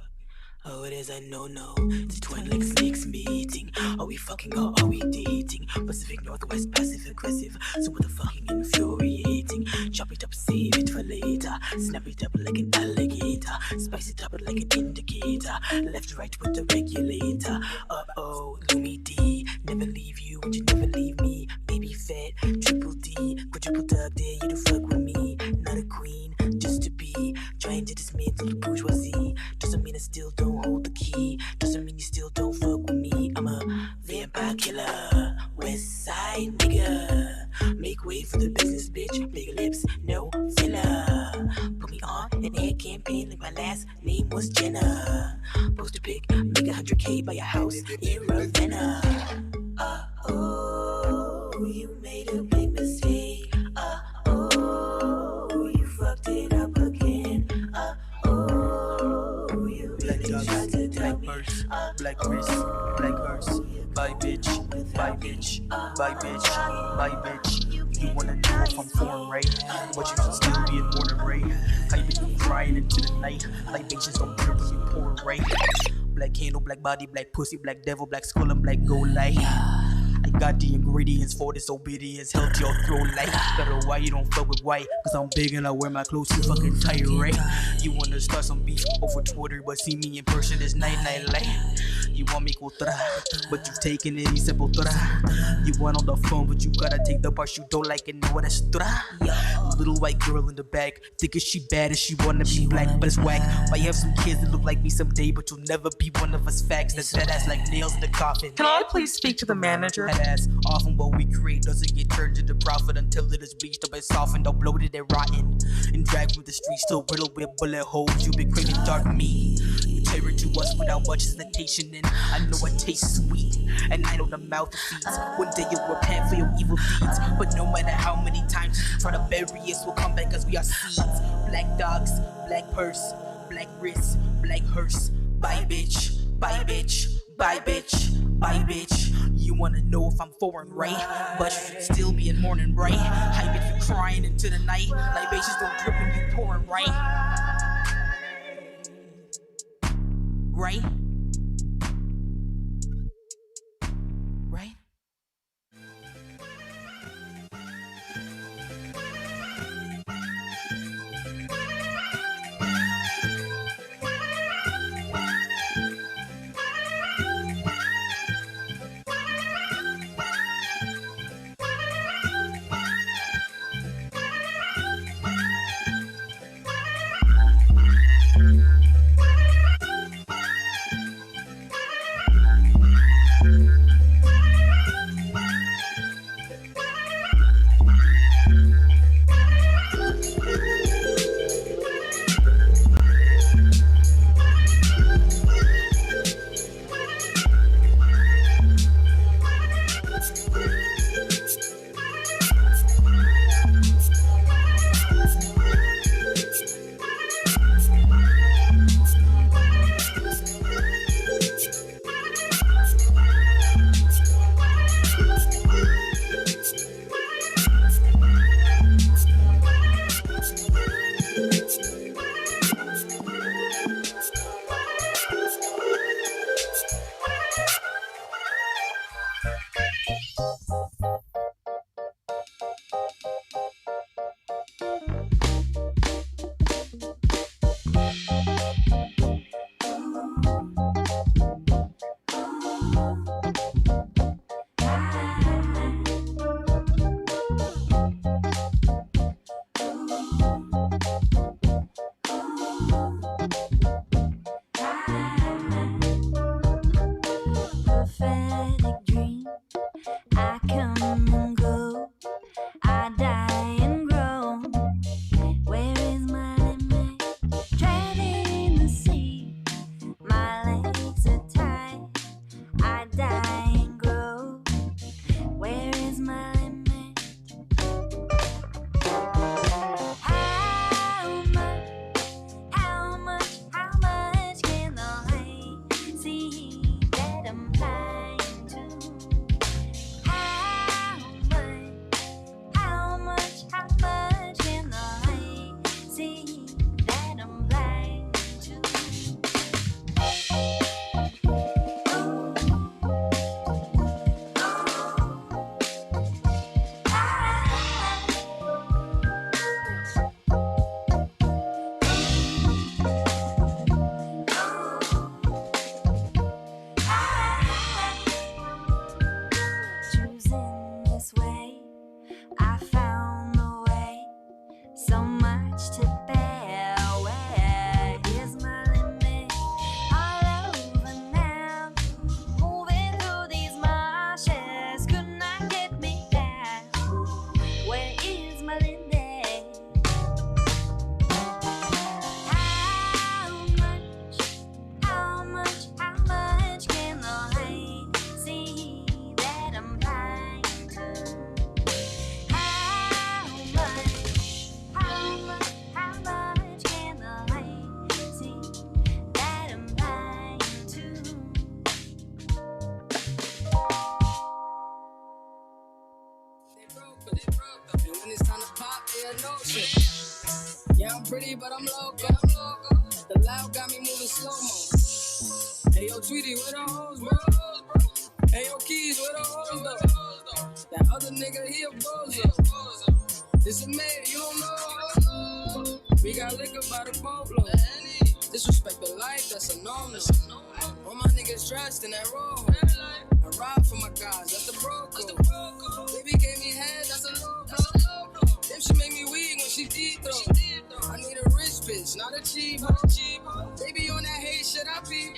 Oh, it is a no-no. It's twin like snakes meeting. Are we fucking or are we dating? Pacific Northwest, passive aggressive. So what the fucking infuriating? Chop it up, save it for later. Snap it up like an alligator. Spice it up like an indicator. Left, right with the regulator. Uh-oh, Lumi D. Never leave you and you never leave me. Baby fat, triple D. Quadruple dog, dare you to fuck with me. Not a queen, just to be. Trying to dismantle the bourgeoisie. Doesn't mean I still don't hold the key. Doesn't mean you still don't fuck with me. I'm a vampire killer, West Side nigga. Make way for the business, bitch. Big lips, no filler. Put me on an ad campaign like my last name was Jenna. Post a pic, make 100K by your house in Ravenna. Oh, you made a big mistake. Oh, you fucked it up again. Black wrist, black hearse. Bye bitch, bye bitch, bye bitch, bye bitch. You wanna know if I'm foreign, right? But you should still be in morning, right? How you been crying into the night? Like bitches don't care when you pouring, right? Black candle, black body, black pussy, black devil, black skull, and black gold light. I got the ingredients for disobedience, healthy or throw light. Better why you don't fuck with white, cause I'm big and I wear my clothes too fucking tight, right? You wanna start some beef over Twitter, but see me in person, it's night light. You want me contra, but you've taken it easy potra. You want on the phone, but you gotta take the parts you don't like and know what it's tra. Little white girl in the back, thinking she bad and she wanna be black, but it's whack. Might have some kids that look like me someday, but you'll never be one of us facts. That's that ass like nails in the coffin. Can I please speak to the manager? That ass, often what we create doesn't get turned into profit until it is bleached up and softened, or bloated and rotten. And dragged through the streets, still riddled with bullet holes. You've been craving dark meat. You tear it to us without much hesitation, and I know it tastes sweet, and I know the mouth feeds. One day you'll repent for your evil deeds, but no matter how many times you try to bury us, we'll come back as we are seeds. Black dogs, black purse, black wrist, black hearse. Bye bitch, bye bitch, bye bitch, bye bitch. You wanna know if I'm foreign, right? But you should still be in morning, right? Hype if you crying into the night, like bitches don't drip when you pouring, right? Right? Right? Prophetic dream, I come and go, I die and grow. Where is my limit? Drowning in the sea, my legs are tied, I die and grow. Where is my limit? How much can the light see that I'm blind to? How much can the light see that I'm blind to? Choosing this way, I found the way. So much to bear. Where is my limit? All over now, moving through these marshes, could not get me down. Where is my limit? How much can the light see that I'm blind to? How much can the light see that I'm blind to? And when it's time to pop, yeah, no shit. Yeah, I'm pretty, but I'm loco. The loud got me moving slow-mo. Hey, yo, Tweety, where the hoes, bro? Hey, yo, Keys, where the hoes, though? That other nigga, he a bozo. This a man, you don't know. We got liquor by the boatload. Disrespect the life, that's a no-no. All my niggas dressed in that robe. I ride for my guys, that's the bro code. Baby gave me head, that's a low blow. If she make me weak when she deep throw. I need a rich bitch, not a cheap hoe. Baby on that hate shit, I peep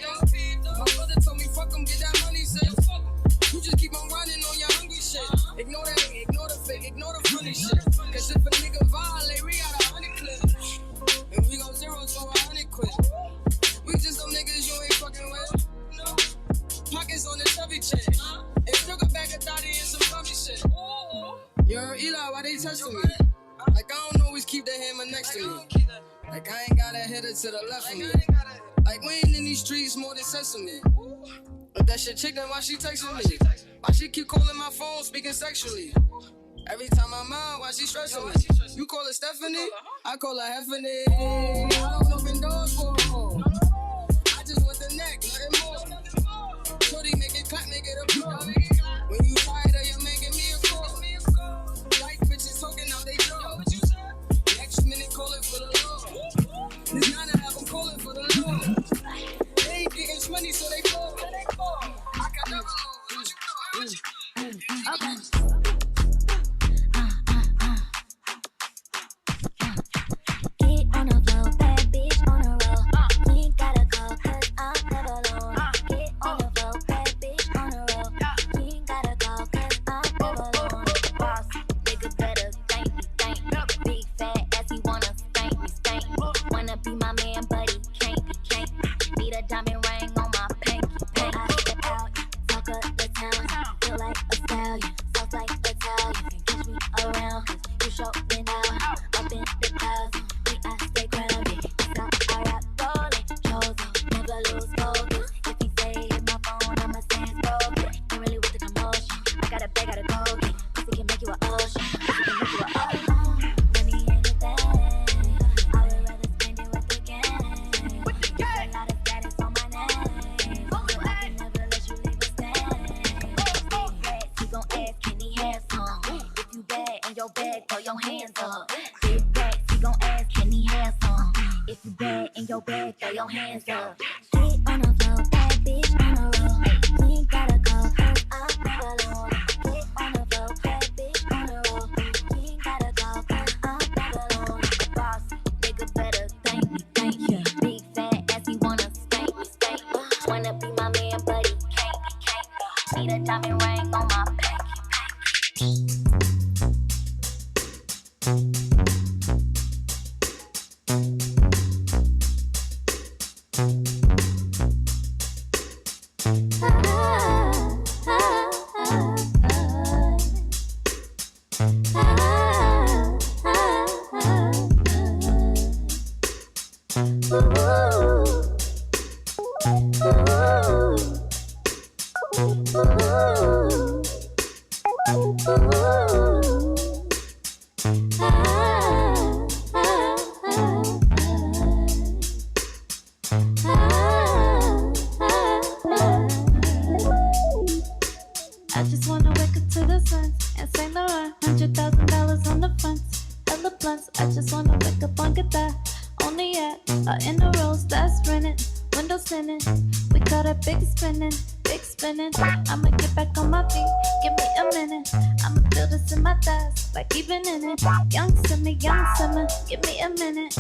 though. My brother told me fuck him, get that money, say fuck him. You just keep on running on your hungry shit. Ignore that, ignore the fake, ignore the funny shit. Cause if a nigga violate, we got 100 clips. And we go 0 to 100 quid. We just some niggas you ain't fucking with. Pockets on the chubby chick. And took a bag of thotty and some bummy shit. Yo, Eli, why they testing me? Like I don't always keep the hammer next to me. Like I ain't got a hitter to the left of me. Like we ain't in these streets more than sesame. But that shit chick, then why she texting me? Why she keep calling my phone, speaking sexually? Every time I'm out, why she stressing me? You call her Stephanie? I call her Heffany. I don't open doors for a hoe. I just want the neck, nothing more. Shorty make it clap, make it applaud. When you tired of your man, give me a call. Like bitches talking out they jaw. Next minute calling for the law. This 9 to have them calling for the law. They ain't getting money, so they call. I got never Get on the floor, bad bitch on the roll. You ain't gotta go, cause I'm never alone. Get on the floor, bad bitch on the roll. You ain't gotta go, cause I'm never alone. Boss, nigga better thank me. Big fat ass, he wanna spank me. Wanna be my man, but he can't. Need a diamond ring on my pinky. I step out, talk up the town. Feel like a stallion, soft like your hands up. Get on the floor, bad bitch on the roll. You ain't gotta go, 'cause I'm never alone. Get on the floor, bad bitch on the roll. You ain't gotta go, 'cause I'm never alone. Bossy, nigga better thank me, thank you. Big fat ass, he wanna spank me, spank me. Wanna be my man, but he can't, he can't. Need a diamond ring on my pinky, pinky. I just wanna wake up to the sun and Saint Laurent, $100,000 on the front, hella blunts. I just wanna wake up on get that on the yacht, in the rolls that's rented, window tinted. We got a big spinning, big spinning. I'ma get back on my feet, give me a minute. I'ma feel this in my thighs, like even in it. Young summer, give me a minute.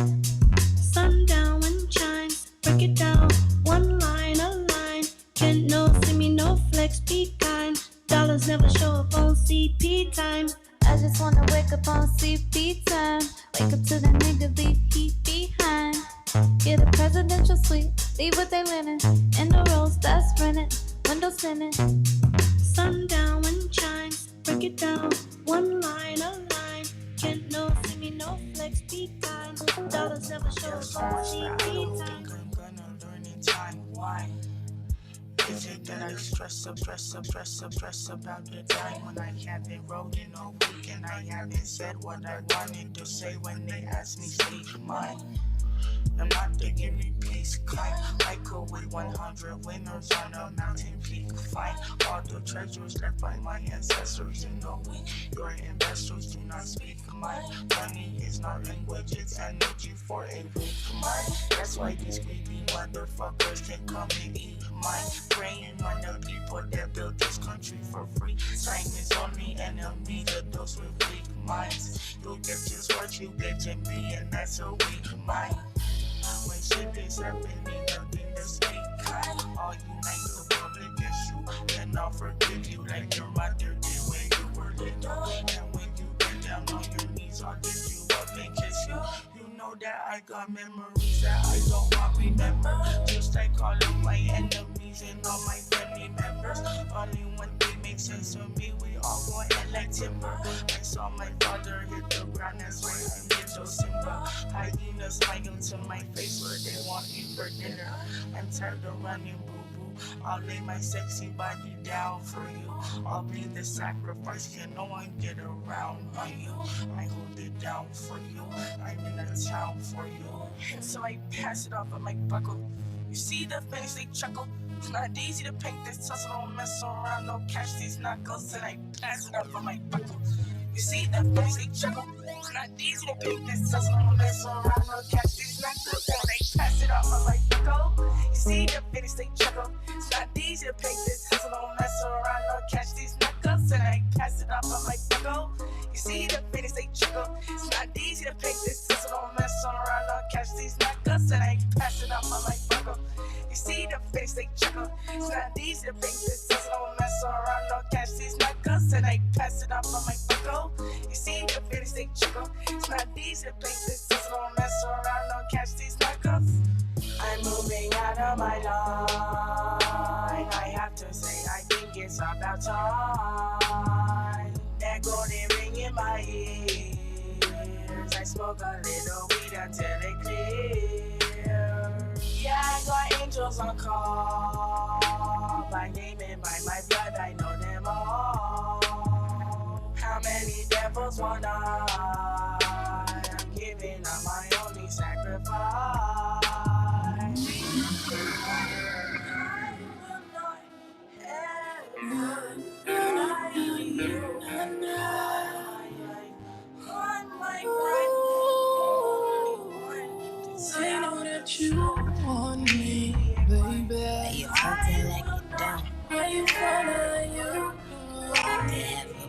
Sundown when chimes, break it down, one line, a line. Can't no see me, no flex, be kind. Dollars never show up on CP time. I just wanna wake up on CP time. Wake up to the nigga, leave heat behind. Get a presidential suite, leave with they linen. In the rolls that's rented, windows tinted. Sundown when chimes, break it down, one line, a line. Can't no see me, no flex, be kind. Dollars never show up on CP time. I'm gonna learn in time why. Is it that I stress about the time when I haven't wrote in a week and I haven't said what I wanted to say when they asked me speak mine? I'm not the give me peace kind. I could weigh 100 winners on a mountain peak. Find all the treasures left by my ancestors in the week. Your investors do not speak mine. Money is not language, it's energy for a weak mind. That's why these greedy motherfuckers can come and eat mine. Praying on the people that built this country for free. Time is only enemy to those with weak minds. You'll get just what you get to me, and that's a weak mind. When shit is happening, nothing to speak kind. All unite the world against you, and I'll forgive you like your mother did when you were little. And when you get down on your knees, I'll lift you up and kiss you. You know that I got memories that I don't want to remember. Just like all of my enemies and all my family members. Only one thing makes sense to me, we all go and like timber. I saw my father hit the ground, that's why I'm little Simba. Hyenas smiling to my face where they want me for dinner. I'm tired of running, boo-boo. I'll lay my sexy body down for you. I'll be the sacrifice, can no one get around on you. I hold it down for you, I'm in a town for you. And so I pass it off on my buckle. You see the face, they chuckle. It's not easy to paint this tussle, don't mess around, no catch these knuckles. And I pass it off on my buckle. You see the face, they chuckle. It's not easy to paint this tussle, don't mess around, no catch these knuckles. And I pass it off on my buckle. You see the face, they chuckle. It's not easy to paint this tussle, don't mess around, no catch these knuckles. And I pass it off on my buckle. You see the face, they chuckle. It's not easy to paint this tussle, don't mess around, no catch these knuckles. And I pass it off on my buckle. You see the face, they chuckle. It's not easy to paint this tussle, don't mess around, no catch these knuckles. And I pass it off on my buckle. You see the face, they chuckle. It's not easy to paint this tussle, don't mess around, no catch these knuckles. I'm moving out of my line. I have to say, I think it's about time. That golden ring in my ears. I smoke a little weed until it clears. Yeah, I got angels on call. By name and by my blood, I know them all. How many devils want I? I'm giving up my only sacrifice. I know that you want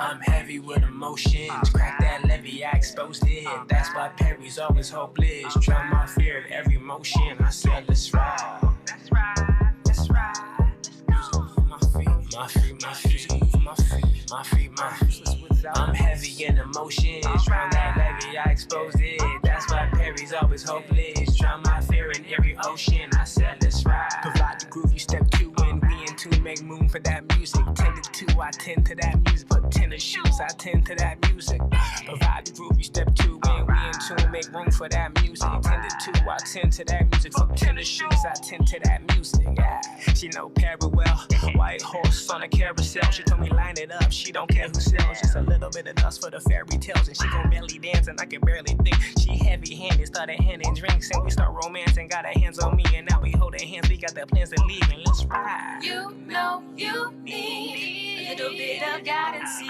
I'm heavy with emotions, crack that levy, I exposed it. That's why Perry's always hopeless. Drown my fear of every emotion. I said, let's ride. Let's ride, let's ride. Music move my feet, my feet, my feet, move my feet, my feet, my feet. I'm heavy in emotions, drown that levy, I exposed it. That's why Perry's always hopeless. Drown my fear in every ocean. I said, let's ride. Provide the groovy step 2 and we in 2 make room for that music. 10 to 2, I tend to that music. Put tennis shoes, I tend to that music. Provide the groovy step 2 and we in 2 make room for that music. 10 to 2, I tend to that music. For tennis shoes, I tend to that music. Yeah, she know Perry well. White horse on a carousel. She told me line it up. She don't care who sells. Just a little bit of dust for the fairy tales. And she gon' belly dance and I can barely think. She heavy-handed, started handing drinks and we start romancing. Got her hands on me and now we holding hands. We got the plans to leave and let's ride. You know you need a little bit of guidance.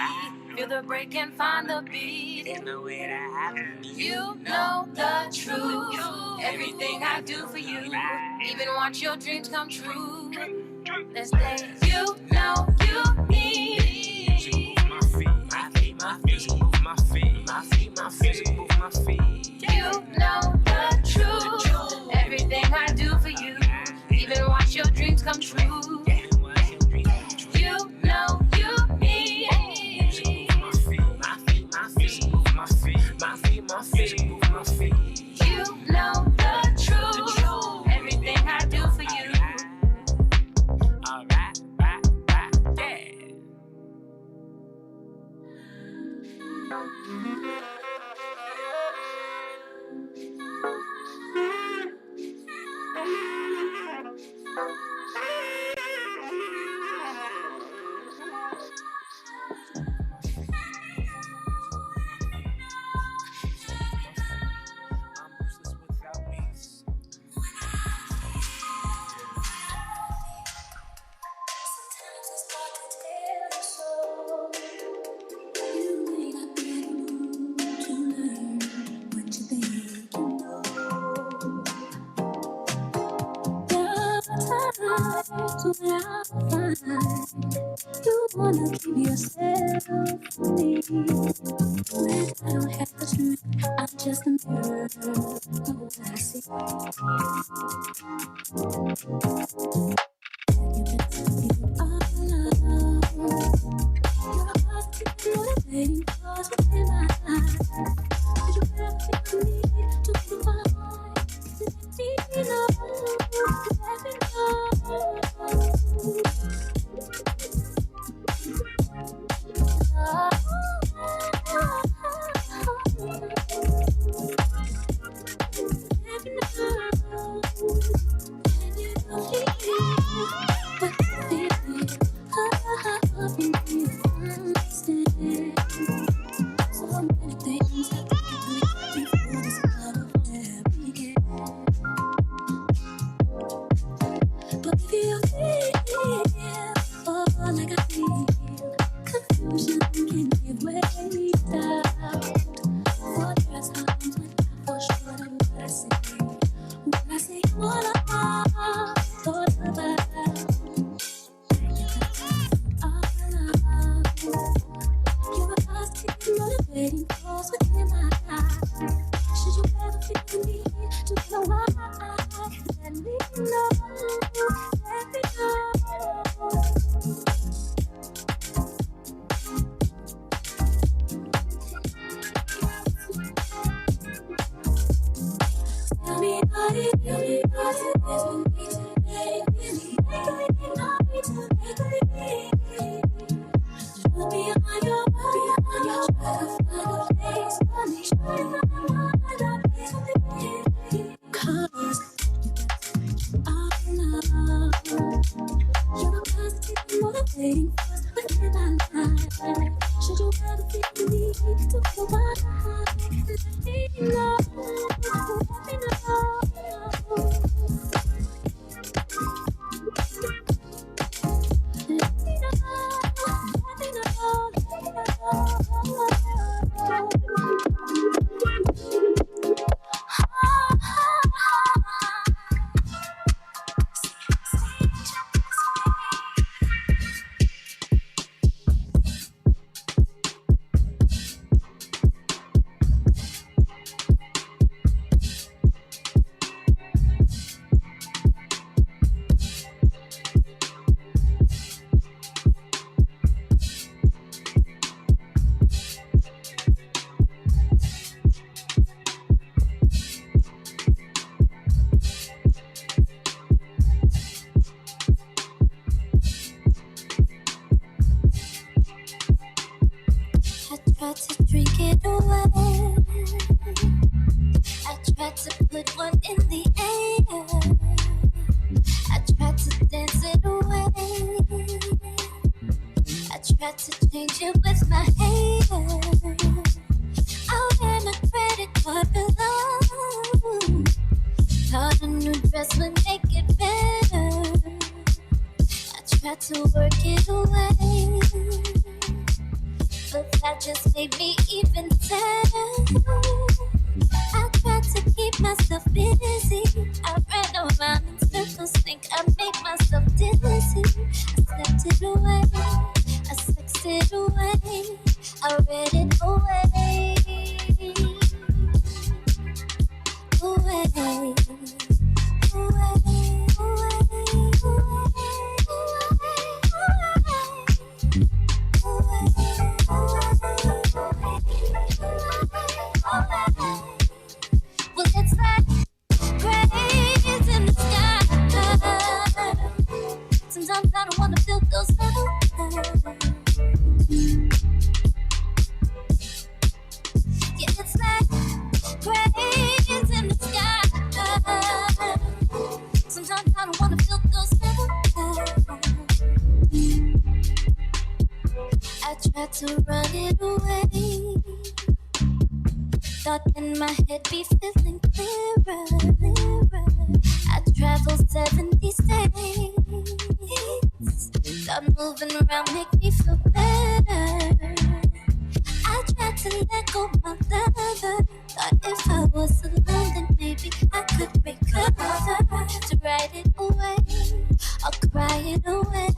Feel the break and find the beat. There's no way to happen. You know the truth. Everything I do for you. Even watch your dreams come true. Let's dance. You know you need. My feet, my feet, my feet, move my feet, my feet, my feet, move my feet. You know the truth. Everything I do for you. Even watch your dreams come true. You know you need. My feet, my feet, move my feet, my feet, my feet, move my feet. You know the truth. Everything I do for you. Alright, yeah. You wanna keep yourself from me. When I don't have the truth, I'm just a mirror of what I see. You are alone. Your heart keeps motivating cause within my eyes. Did you ever feel the need to provide? To let me know, to let me know. Should you ever feel the need to provide? to put one in the air. I tried to dance it away. I tried to change it with my hair. I wear my credit card below. Thought a new dress would make it better. I tried to work it away, but that just made me even sadder. I tried to keep myself busy. I ran around in circles, think I made myself dizzy. I slept it away, I sexed it away, I read it away. Away. Well, it's like grays in the sky. Sometimes I don't wanna feel those levels. Yeah, it's like grays in the sky. Sometimes I don't wanna feel those levels. I tried to run it away. Thought in my head be feeling clearer. I traveled 70 states. Thought moving around make me feel better. I tried to let go my lover. Thought if I was alone, then maybe I could recover. To write it away, I'll cry it away.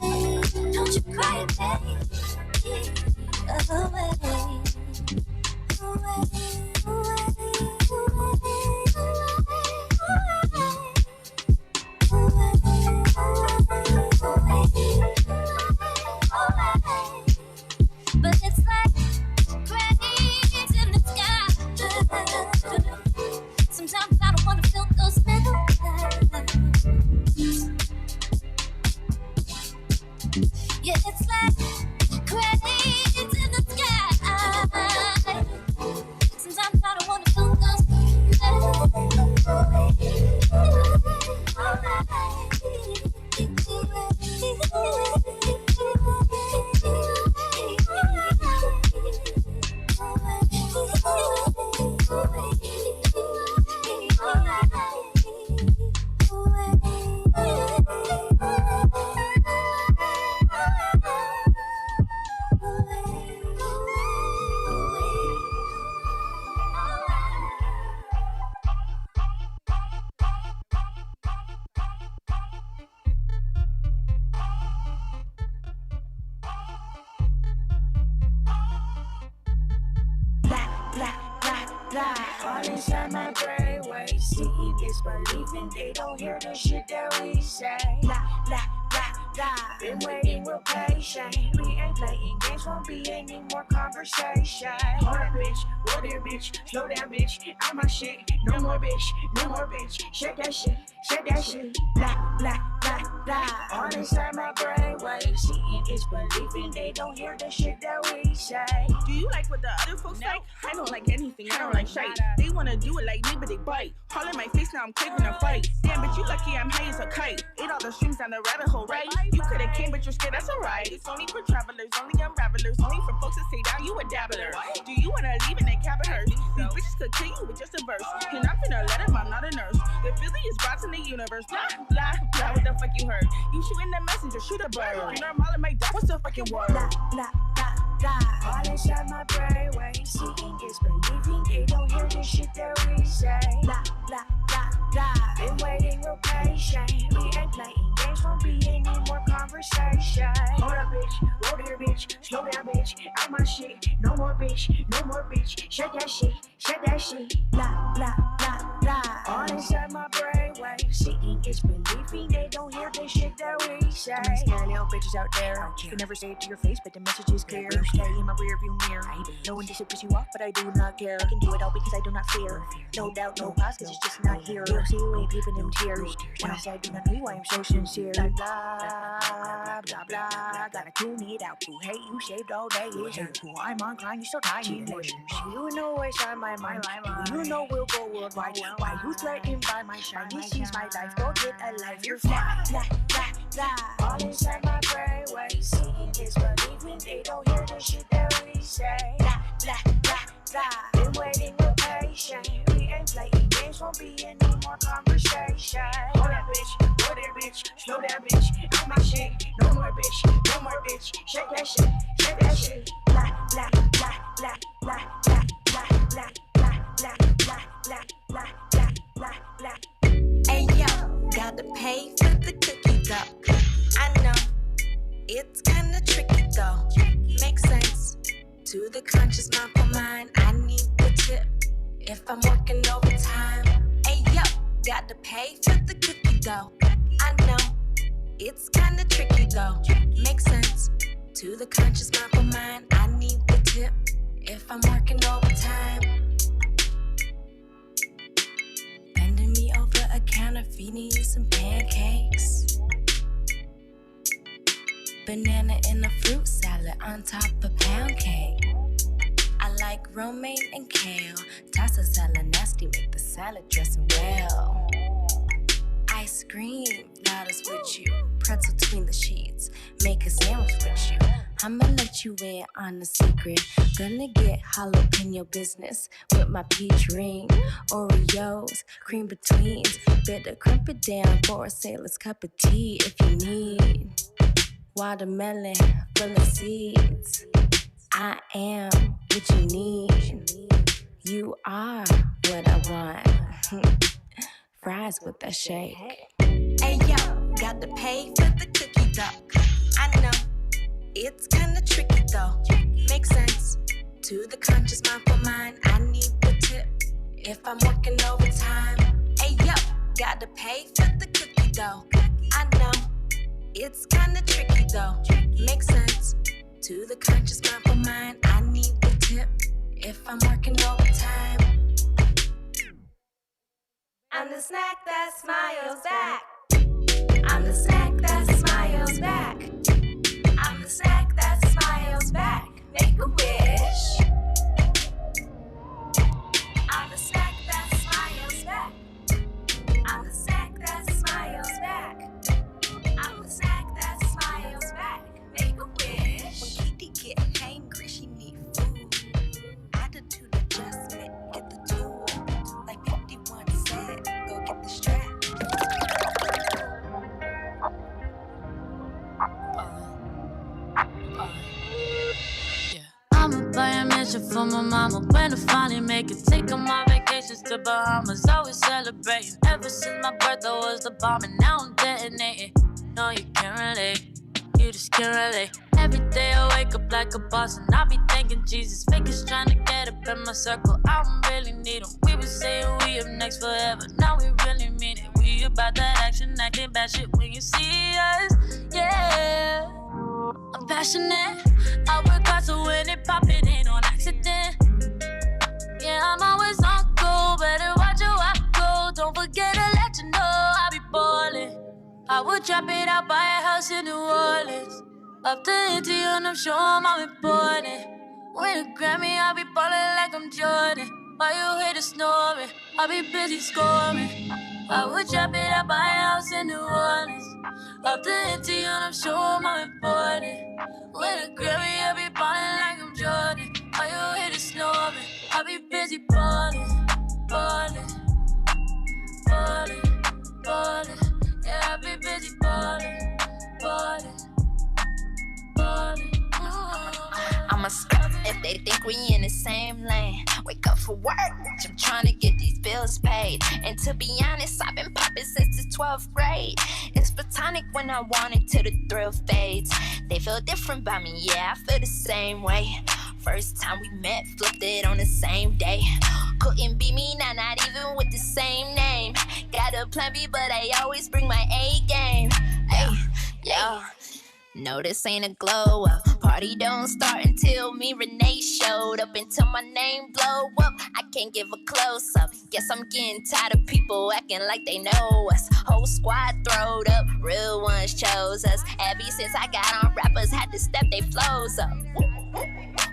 Don't you cry it, baby. Away. But it's like grays in the sky. Sometimes I don't wanna feel those metal. Yeah, it's like grays in the sky. Sometimes I don't wanna feel those all inside my brainwave. Seeing is believing, they don't hear the shit that we say. Blah, blah, blah, blah. Been waiting with patience. We ain't playing games, won't be any more conversation. Hold up, bitch, whoa there, bitch. Slow down, bitch, I'm my shit. No more bitch, no more bitch. Shake that shit, shake that shit. Blah, blah, blah, blah. All inside my brainwave. Seeing is believing, they don't hear the shit that we say. Do you like what the other folks like? I don't like anything, I don't like shite. They wanna do it like me, but they bite. All in my face, now I'm craving a fight. Damn, but you lucky I'm high as a kite. Ate all the streams down the rabbit hole, right? You could've came, but you're scared, that's alright. It's only for travelers, only unravelers, only for folks that say down, you a dabbler. Do you wanna leave in that cabin hearse? These bitches could kill you with just a verse. And I'm finna let him, I'm not a nurse. The Philly is brought in the universe. Blah, blah, blah, what the fuck you heard? You shooting the messenger, shoot a bird. You know I'm all in my dog, what's the fucking word? Blah, blah, blah, blah. All inside my brainwave. Seeing is believing, they don't hear the shit that we say. Blah, blah, blah, blah. Been waiting with patience. We ain't playing games, won't be any more conversation. Hold up, bitch, whoa there, bitch. Slow down, bitch, I'm my shit. No more bitch, no more bitch. Shake that shit, shake that shit. Blah, blah, blah, blah. All inside my brainwave. Seeing is believing, they don't hear the shit that we say. say. I mean, scary little bitches out there. You can never say it to your face, but the message is clear. You stay in my rear view mirror. No one pisses you off, but I do not care. I can do it all because I do not fear. No doubt, no pause, cause it's just not here. You don't see you ain't peeping them tears. When I say I do not know you, I am so sincere. Blah, blah, blah, blah. Gotta tune it out. Who hate you shaved all day is you. Who I'm on grind, you so tiny. You know what's on my mind. You know we'll go worldwide. Why you threatened by my shine? This is my life. Go get a life. You're fly, fly, fly, fly. All inside my brain waves. Seeing is believing. They don't hear the shit that we say. Fly, fly, fly, fly. Been waiting with patience. We ain't playing games. Won't be any more conversation. Hold that bitch. Hold that bitch. Slow that bitch. Out my shit. No more bitch. No more bitch. Shake that shit. Shake that shit. Fly, fly, fly, fly, fly, fly, fly, fly, fly, fly, fly, fly, fly, fly, fly, fly. Hey yo, gotta pay for the cookie dough. I know it's kinda tricky though. Makes sense to the conscious mind. I need the tip if I'm working overtime. Hey yo, gotta pay for the cookie dough. I know it's kinda tricky though. Makes sense to the conscious mind. I need the tip if I'm working overtime. Bending me over a counter, feeding you some pancakes. Banana in a fruit salad on top of pound cake. I like romaine and kale. Toss a salad nasty, make the salad dressing well. Ice cream, loudest with you. Pretzel between the sheets, make a sandwich with you. I'ma let you in on the secret. Gonna get jalapeno business with my peach ring. Oreos, cream betweens. Better crump it down for a sailor's cup of tea if you need. Watermelon full of seeds. I am what you need. You are what I want. Fries with that shake. Hey yo, got to pay for the cookie dough. I know it's kinda tricky though. Makes sense to the conscious mind. I need the tip if I'm working overtime. Hey yo, gotta pay for the cookie dough. I know it's kinda tricky though. Makes sense to the conscious mind. I need the tip if I'm working overtime. I'm the snack that smiles back. I'm the snack that smiles back. I'm the snack that smiles back. Make a wish. I'm the snack that smiles back. I'm the snack that smiles back. I'm the snack that smiles back. Make a wish. When Kitty get hangry, she need food. Attitude adjustment, get the tool. Like 51 said, go get the strap. I'ma buy a mansion for my mama when I finally make it. Take on my vacations to Bahamas, always celebrating. Ever since my birth, I was the bomb, and now I'm detonating. No, you can't relate, you just can't relate. Every day I wake up like a boss, and I be thanking Jesus. Fakers trying to get up in my circle, I don't really need them. We been saying we up next forever, now we really mean it. We about that action, acting bad shit when you see us, yeah. I'm passionate, I work hard so when it pop, it ain't on accident. Yeah, I'm always on go, better watch how I go. Don't forget to let you know I be ballin'. I would drop it out, buy a house in New Orleans. Up the ante and I'm sure I'm important. Win a Grammy, I be ballin' like I'm Jordan. Why you hate to snoring? I be busy scoring. I would drop it out, buy a house in New Orleans. Up the ante and I'm sure I'm important. Win a Grammy, I be ballin' like I'm Jordan. Why you hate to snoring? I be busy ballin', ballin', ballin', ballin'. Yeah, I be busy ballin', ballin', ballin'. I'm a scrub if they think we in the same lane. Wake up for work, bitch, I'm trying to get these bills paid. And to be honest, I've been popping since the 12th grade. It's platonic when I want it till the thrill fades. They feel different by me, yeah, I feel the same way. First time we met, flipped it on the same day. Couldn't be me, now not even with the same name. Got a plan B, but I always bring my A game. Ay, Yeah. No, this ain't a glow up. Party don't start until me, Renee, showed up. Until my name blow up, I can't give a close up. Guess I'm getting tired of people acting like they know us. Whole squad throwed up, real ones chose us. Ever since I got on, rappers had to step they flows up.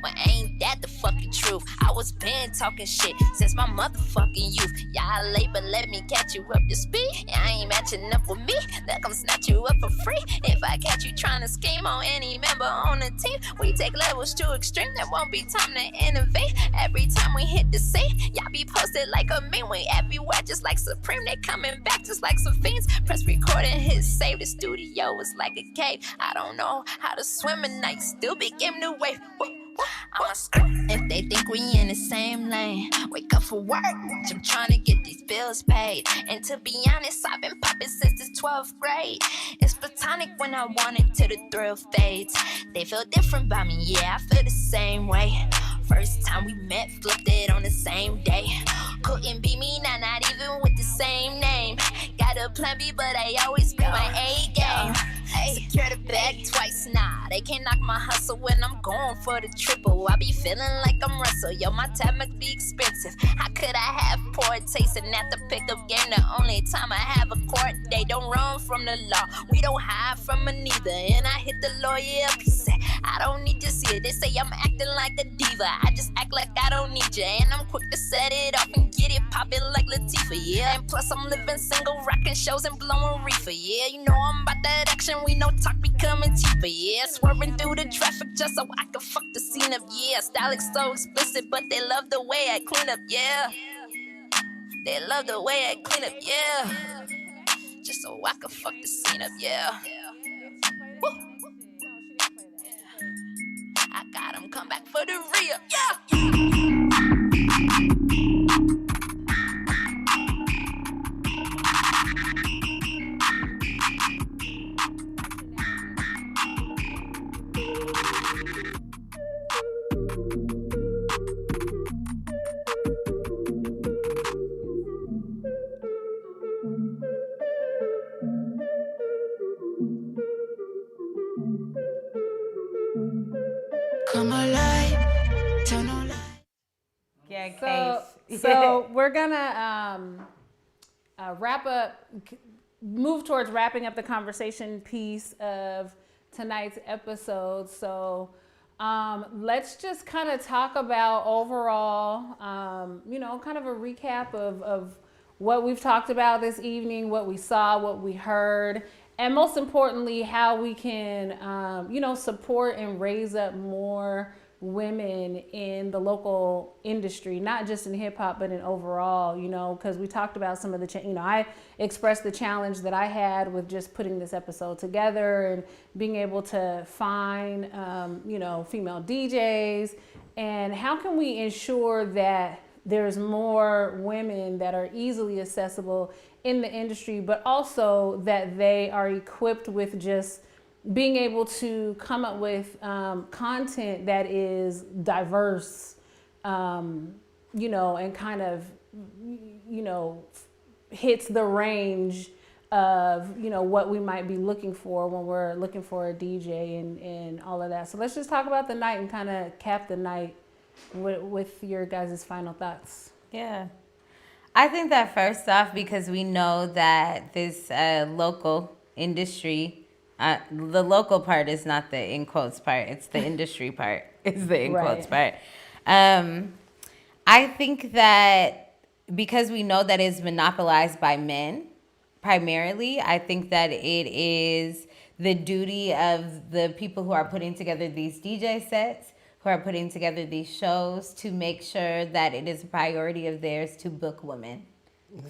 Well, ain't that the fucking truth? I was been talking shit since my motherfucking youth. Y'all late, but let me catch you up to speed. I ain't matching up with me, they'll come snatch you up for free. If I catch you trying to scheme on any member on the team, we take levels too extreme, there won't be time to innovate. Every time we hit the scene, y'all be posted like a meme. We everywhere just like Supreme, they coming back just like some fiends. Press record and hit save, the studio was like a cave. I don't know how to swim at night, still begin to wave. I'm a skirt. If they think we in the same lane, wake up for work. I'm trying to get these bills paid. And to be honest, I've been popping since the 12th grade. It's platonic when I want it till the thrill fades. They feel different by me, yeah, I feel the same way. First time we met, flipped it on the same day. Couldn't be me, now not even with the same name. Got a plan B, but I always bring my A game. Secure the bag twice, nah, they can't knock my hustle when I'm going for the triple. I be feeling like I'm Russell, yo, my tab must be expensive. How could I have poor taste and at the pickup game? The only time I have a court day, don't run from the law. We don't hide from it neither, and I hit the lawyer up, he said, I don't need to see it. They say I'm acting like a diva, I just act like I don't need you. And I'm quick to set it off and get it poppin' like Latifah, yeah. And plus I'm living single, rockin' shows and blowing reefer, yeah. You know I'm about that action, we know talk becoming cheaper, yeah. Swerving through the traffic just so I can fuck the scene up, yeah. Style is so explicit, but they love the way I clean up, yeah. They love the way I clean up, yeah. Just so I can fuck the scene up, yeah. Woo. I got 'em come back for the real, yeah. Come alive, turn on light. Yeah, so we're gonna wrap up, move towards wrapping up the conversation piece of tonight's episode. So let's just kind of talk about overall, kind of a recap of what we've talked about this evening, what we saw, what we heard, and most importantly, how we can, support and raise up more women in the local industry, not just in hip hop, but in overall, because we talked about some of the, I expressed the challenge that I had with just putting this episode together and being able to find, female DJs, and how can we ensure that there's more women that are easily accessible in the industry, but also that they are equipped with just being able to come up with content that is diverse, and kind of, hits the range of, what we might be looking for when we're looking for a DJ and all of that. So let's just talk about the night and kind of cap the night with your guys' final thoughts. Yeah. I think that first off, because we know that this local industry, the local part is not the in quotes part, it's the industry part, is the in quotes part. I think that because we know that it's monopolized by men primarily, I think that it is the duty of the people who are putting together these DJ sets, who are putting together these shows, to make sure that it is a priority of theirs to book women,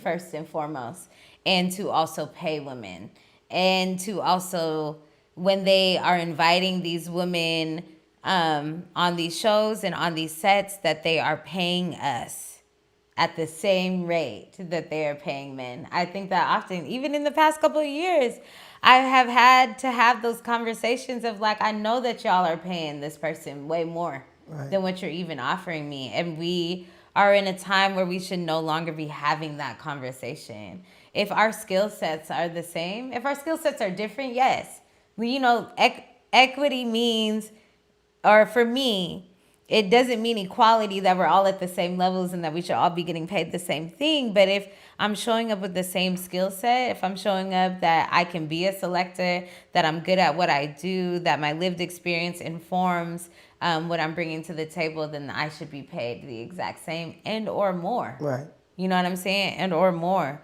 first and foremost, and to also pay women. And to also, when they are inviting these women on these shows and on these sets, that they are paying us at the same rate that they are paying men. I think that often, even in the past couple of years, I have had to have those conversations of like, I know that y'all are paying this person way more than what you're even offering me. And we are in a time where we should no longer be having that conversation. If our skill sets are the same, if our skill sets are different, yes, equity means, or for me, it doesn't mean equality that we're all at the same levels and that we should all be getting paid the same thing. But if I'm showing up with the same skill set, if I'm showing up that I can be a selector, that I'm good at what I do, that my lived experience informs what I'm bringing to the table, then I should be paid the exact same and or more. Right. You know what I'm saying? And or more.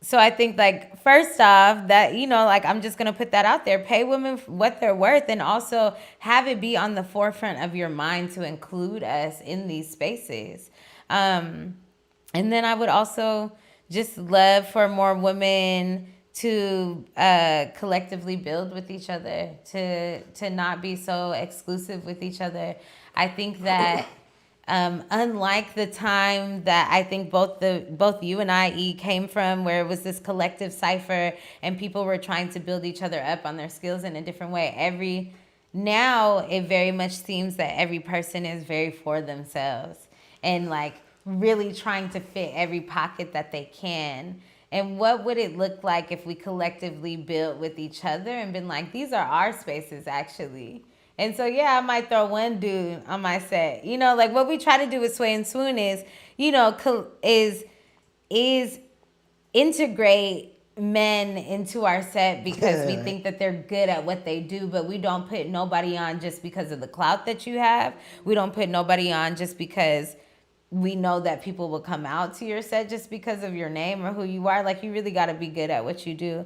So I think, like, first off, that, I'm just going to put that out there. Pay women what they're worth, and also have it be on the forefront of your mind to include us in these spaces. And then I would also just love for more women to collectively build with each other, to not be so exclusive with each other. I think that unlike the time that I think both you and I came from, where it was this collective cipher and people were trying to build each other up on their skills in a different way. Now it very much seems that every person is very for themselves and like really trying to fit every pocket that they can. And what would it look like if we collectively built with each other and been like, these are our spaces actually. And so, yeah, I might throw one dude on my set. Like what we try to do with Sway and Swoon is, is integrate men into our set because we think that they're good at what they do, but we don't put nobody on just because of the clout that you have. We don't put nobody on just because we know that people will come out to your set just because of your name or who you are. Like, you really got to be good at what you do.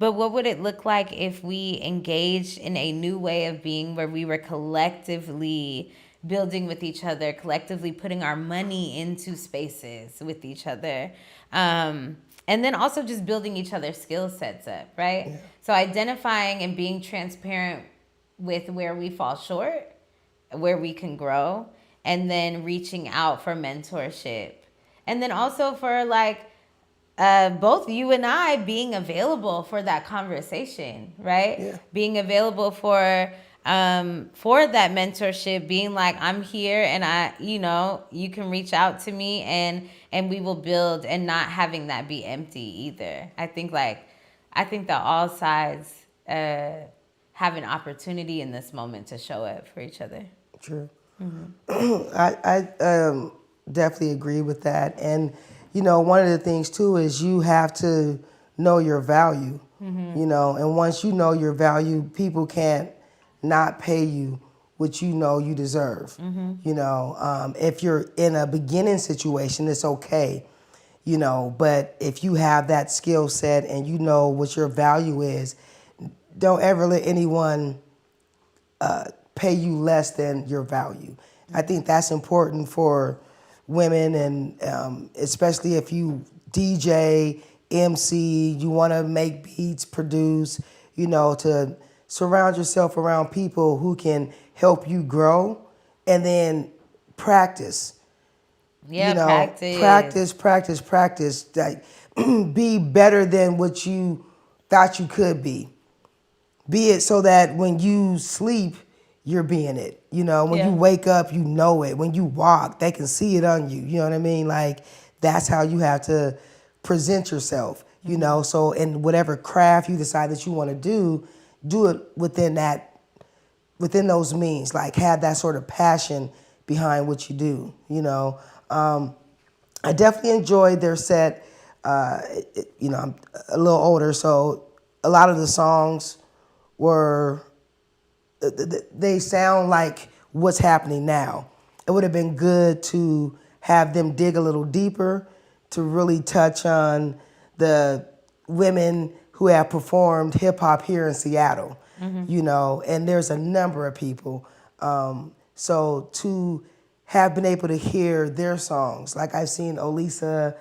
But what would it look like if we engaged in a new way of being where we were collectively building with each other, collectively putting our money into spaces with each other, and then also just building each other's skill sets up, right? Yeah. So identifying and being transparent with where we fall short, where we can grow, and then reaching out for mentorship. And then also for both you and I being available for that conversation, right? Yeah. Being available for that mentorship, being like, I'm here and you can reach out to me and we will build, and not having that be empty either. I think that all sides have an opportunity in this moment to show up for each other. True. Mm-hmm. I definitely agree with that. And one of the things too is you have to know your value, and once you know your value, people can't not pay you what you deserve. Mm-hmm. If you're in a beginning situation, it's okay, but if you have that skill set and you know what your value is, don't ever let anyone pay you less than your value. I think that's important for women, and especially if you DJ, MC, you want to make beats, produce, to surround yourself around people who can help you grow, and then practice. Yeah, practice. Like, be better than what you thought you could be. Be it so that when you sleep, you're being it. When you wake up, you know it. When you walk, they can see it on you. You know what I mean? Like, that's how you have to present yourself, So in whatever craft you decide that you want to do it within those means. Like, have that sort of passion behind what you do, I definitely enjoyed their set. I'm a little older, so a lot of the songs they sound like what's happening now. It would have been good to have them dig a little deeper to really touch on the women who have performed hip hop here in Seattle, and there's a number of people. So to have been able to hear their songs, like I've seen Olisa,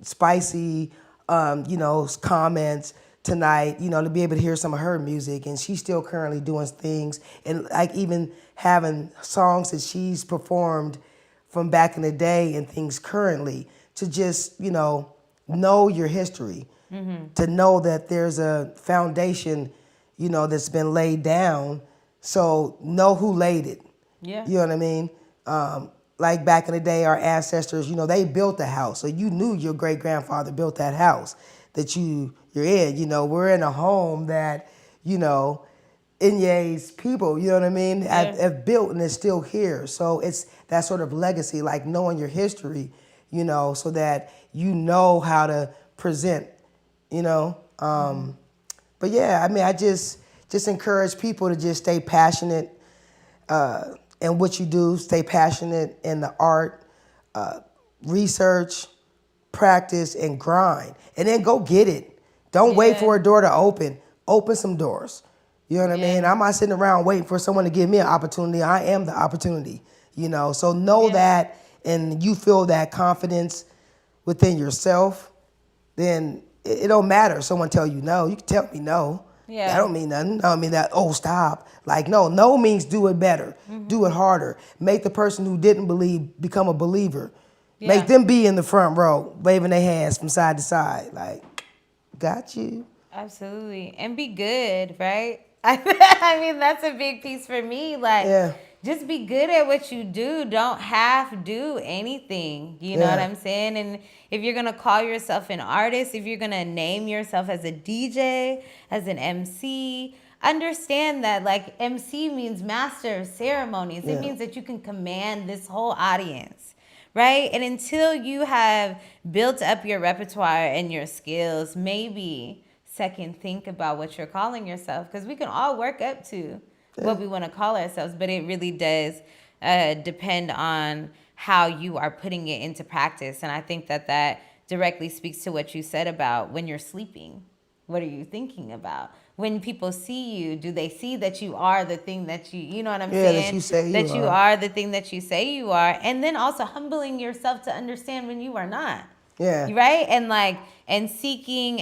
Spicy, comments tonight, to be able to hear some of her music, and she's still currently doing things, and like even having songs that she's performed from back in the day and things currently, to just, know your history, to know that there's a foundation, that's been laid down, so know who laid it. Yeah. You know what I mean? Like back in the day, our ancestors, they built the house, so you knew your great-grandfather built that house that you you're in. You know, we're in a home that, you know, Inye's people, you know what I mean, have built and is still here. So it's that sort of legacy, like knowing your history, you know, so that you know how to present, you know. But yeah, I mean, I just encourage people to just stay passionate in what you do, stay passionate in the art, research, practice, and grind. And then go get it. Don't wait for a door to open. Open some doors. You know what I mean? I'm not sitting around waiting for someone to give me an opportunity. I am the opportunity, you know. So know that, and you feel that confidence within yourself, then it don't matter if someone tell you no. You can tell me no. Yeah. That don't mean nothing. I don't mean that, oh, stop. Like, no means do it better. Do it harder. Make the person who didn't believe become a believer. Make them be in the front row, waving their hands from side to side. Like, got you. Absolutely. And be good, right? I mean, that's a big piece for me. Like, just be good at what you do. Don't half do anything. You know what I'm saying? And if you're going to call yourself an artist, if you're going to name yourself as a DJ, as an MC, understand that, like, MC means master of ceremonies. It means that you can command this whole audience, right? And until you have built up your repertoire and your skills, maybe second think about what you're calling yourself, because we can all work up to what we want to call ourselves, but it really does depend on how you are putting it into practice. And I think that directly speaks to what you said about when you're sleeping. What are you thinking about? When people see you, do they see that you are the thing that you know what I'm saying? That you say that you are the thing that you say you are. And then also humbling yourself to understand when you are not. Yeah. Right? And like, and seeking,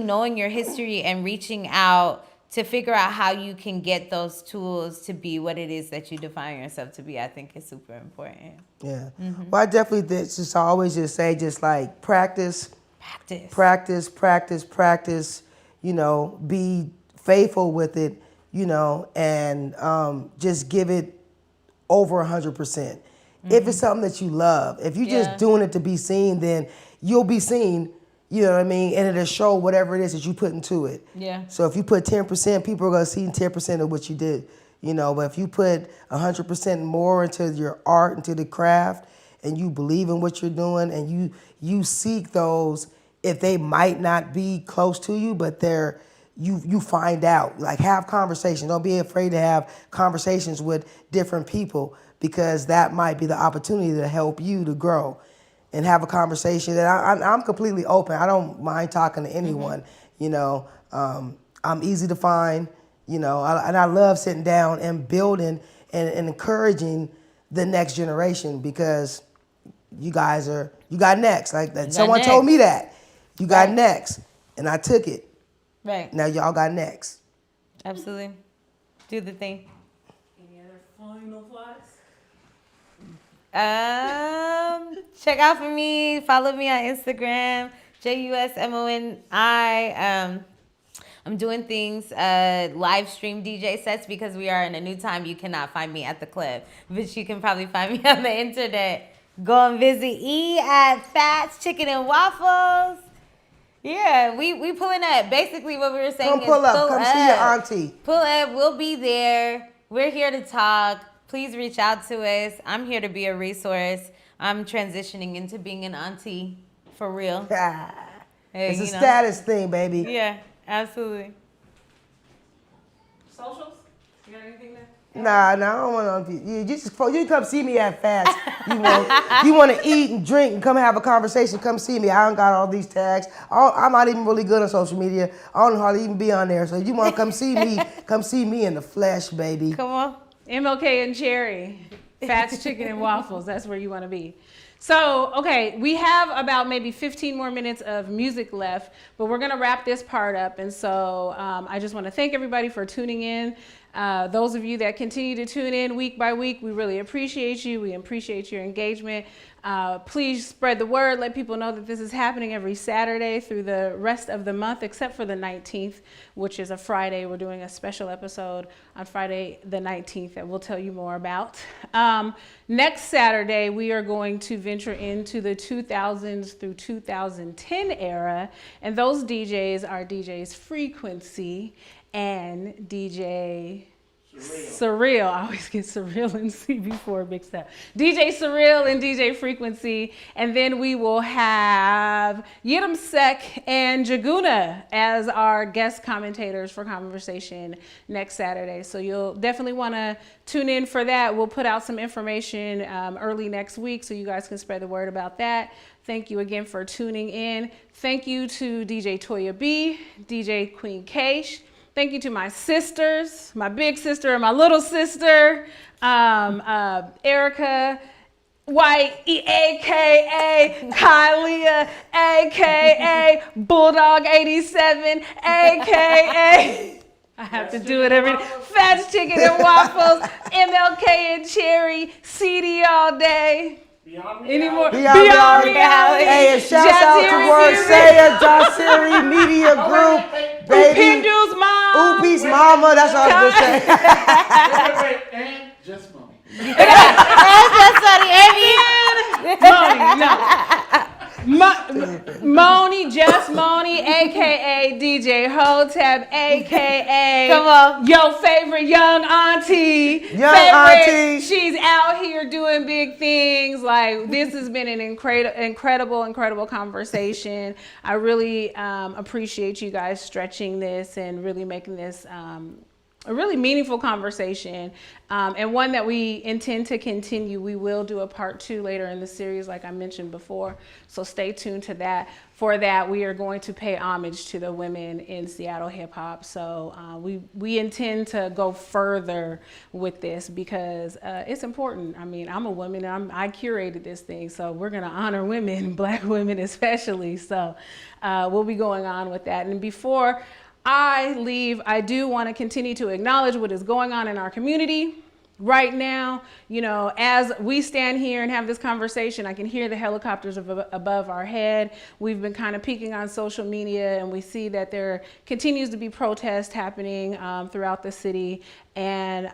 knowing your history and reaching out to figure out how you can get those tools to be what it is that you define yourself to be, I think is super important. Yeah. Well, I definitely I always just say, just like practice, you know, be faithful with it, you know, and just give it over 100%. If it's something that you love, if you're just doing it to be seen, then you'll be seen. You know what I mean? And it'll show whatever it is that you put into it. Yeah. So if you put 10%, people are going to see 10% of what you did. You know, but if you put 100% more into your art, into the craft, and you believe in what you're doing, and you seek those, if they might not be close to you, but you find out. Like, have conversations. Don't be afraid to have conversations with different people, because that might be the opportunity to help you to grow. And have a conversation. And I'm completely open. I don't mind talking to anyone. You know, I'm easy to find. You know, and I love sitting down and building and encouraging the next generation, because you got next. Like someone told me that. You got next, and I took it. Right. Now y'all got next. Absolutely. Do the thing. Any other final thoughts? Check out for me. Follow me on Instagram, JusMoni. I'm doing things, live stream DJ sets, because we are in a new time. You cannot find me at the club, but you can probably find me on the internet. Go and visit E at Fats Chicken and Waffles. Yeah, we pulling up. Basically, what we were saying is pull up. Come see your auntie. Pull up. We'll be there. We're here to talk. Please reach out to us. I'm here to be a resource. I'm transitioning into being an auntie for real. It's a status thing, baby. Yeah, absolutely. Socials? You got anything there? Nah, I don't want to. You come see me at Fast. You want to eat and drink and come have a conversation. Come see me. I don't got all these tags. I'm not even really good on social media. I don't hardly even be on there. So if you want to come see me, come see me in the flesh, baby. Come on. MLK and Jerry, Fats Chicken and Waffles. That's where you want to be. So, okay, we have about maybe 15 more minutes of music left, but we're going to wrap this part up. And so I just want to thank everybody for tuning in. Those of you that continue to tune in week by week, we really appreciate you. We appreciate your engagement. Please spread the word. Let people know that this is happening every Saturday through the rest of the month, except for the 19th, which is a Friday. We're doing a special episode on Friday the 19th that we'll tell you more about. Next Saturday, we are going to venture into the 2000s through 2010 era. And those DJs are DJs Frequency and DJ Surreal. I always get Surreal and C before mixed up. DJ Surreal and DJ Frequency. And then we will have Yidam Sek and Jaguna as our guest commentators for conversation next Saturday. So you'll definitely want to tune in for that. We'll put out some information early next week so you guys can spread the word about that. Thank you again for tuning in. Thank you to DJ Toya B, DJ Kween Kay. Thank you to my sisters, my big sister and my little sister, Erica White, a.k.a. Kylia, a.k.a. Bulldog 87, a.k.a. I have to do it every day. Fats Chicken and Waffles, MLK and Cherry, CD all day. Any more? Beyond reality. Hey, and shout out to Word Jasiri Media Group, baby. Pindu's mom. Oopie's mama. That's what I was gonna say. And JusMoni. Moni, JusMoni, aka DJ Hotep, aka come on, your favorite young auntie. Auntie. She's out here doing big things. Like, this has been an incredible conversation. I really appreciate you guys stretching this and really making this a really meaningful conversation, and one that we intend to continue. We will do a part 2 later in the series, like I mentioned before, so stay tuned to that. For that, we are going to pay homage to the women in Seattle hip hop. So we intend to go further with this because it's important. I mean, I'm a woman, and I curated this thing, so we're gonna honor women, Black women especially. So we'll be going on with that. And before I leave, I do want to continue to acknowledge what is going on in our community right now. You know, as we stand here and have this conversation, I can hear the helicopters above our head. We've been kind of peeking on social media, and we see that there continues to be protests happening throughout the city, and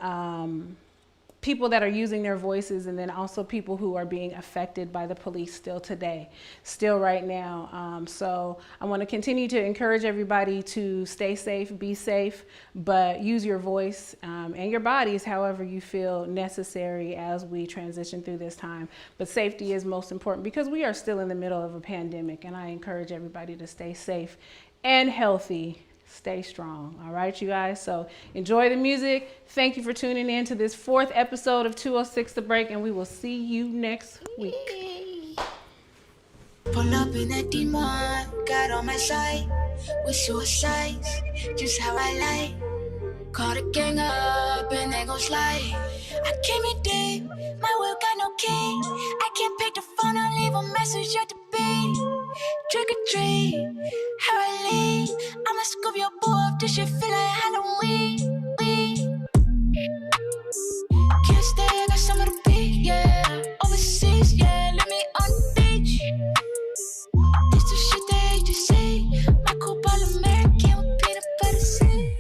people that are using their voices, and then also people who are being affected by the police still today, still right now. So I want to continue to encourage everybody to stay safe, be safe, but use your voice and your bodies however you feel necessary as we transition through this time. But safety is most important because we are still in the middle of a pandemic, and I encourage everybody to stay safe and healthy. Stay strong. All right, you guys. So enjoy the music. Thank you for tuning in to this 4th episode of 206 The Break, and we will see you next week. Pull up in that demon, got on my side with suicides, just how I like. Call the gang up and they gon' slide. I came in deep, my will got no key. I can't pick the phone or leave a message at the beat. Trick or treat, how I leave. I'ma scoop your boy up, this shit feel like Halloween. Can't stay, I got some of the beat, yeah. Overseas, yeah, let me on the beach. This the shit they hate to see. My coupe all American with peanut butter seeds.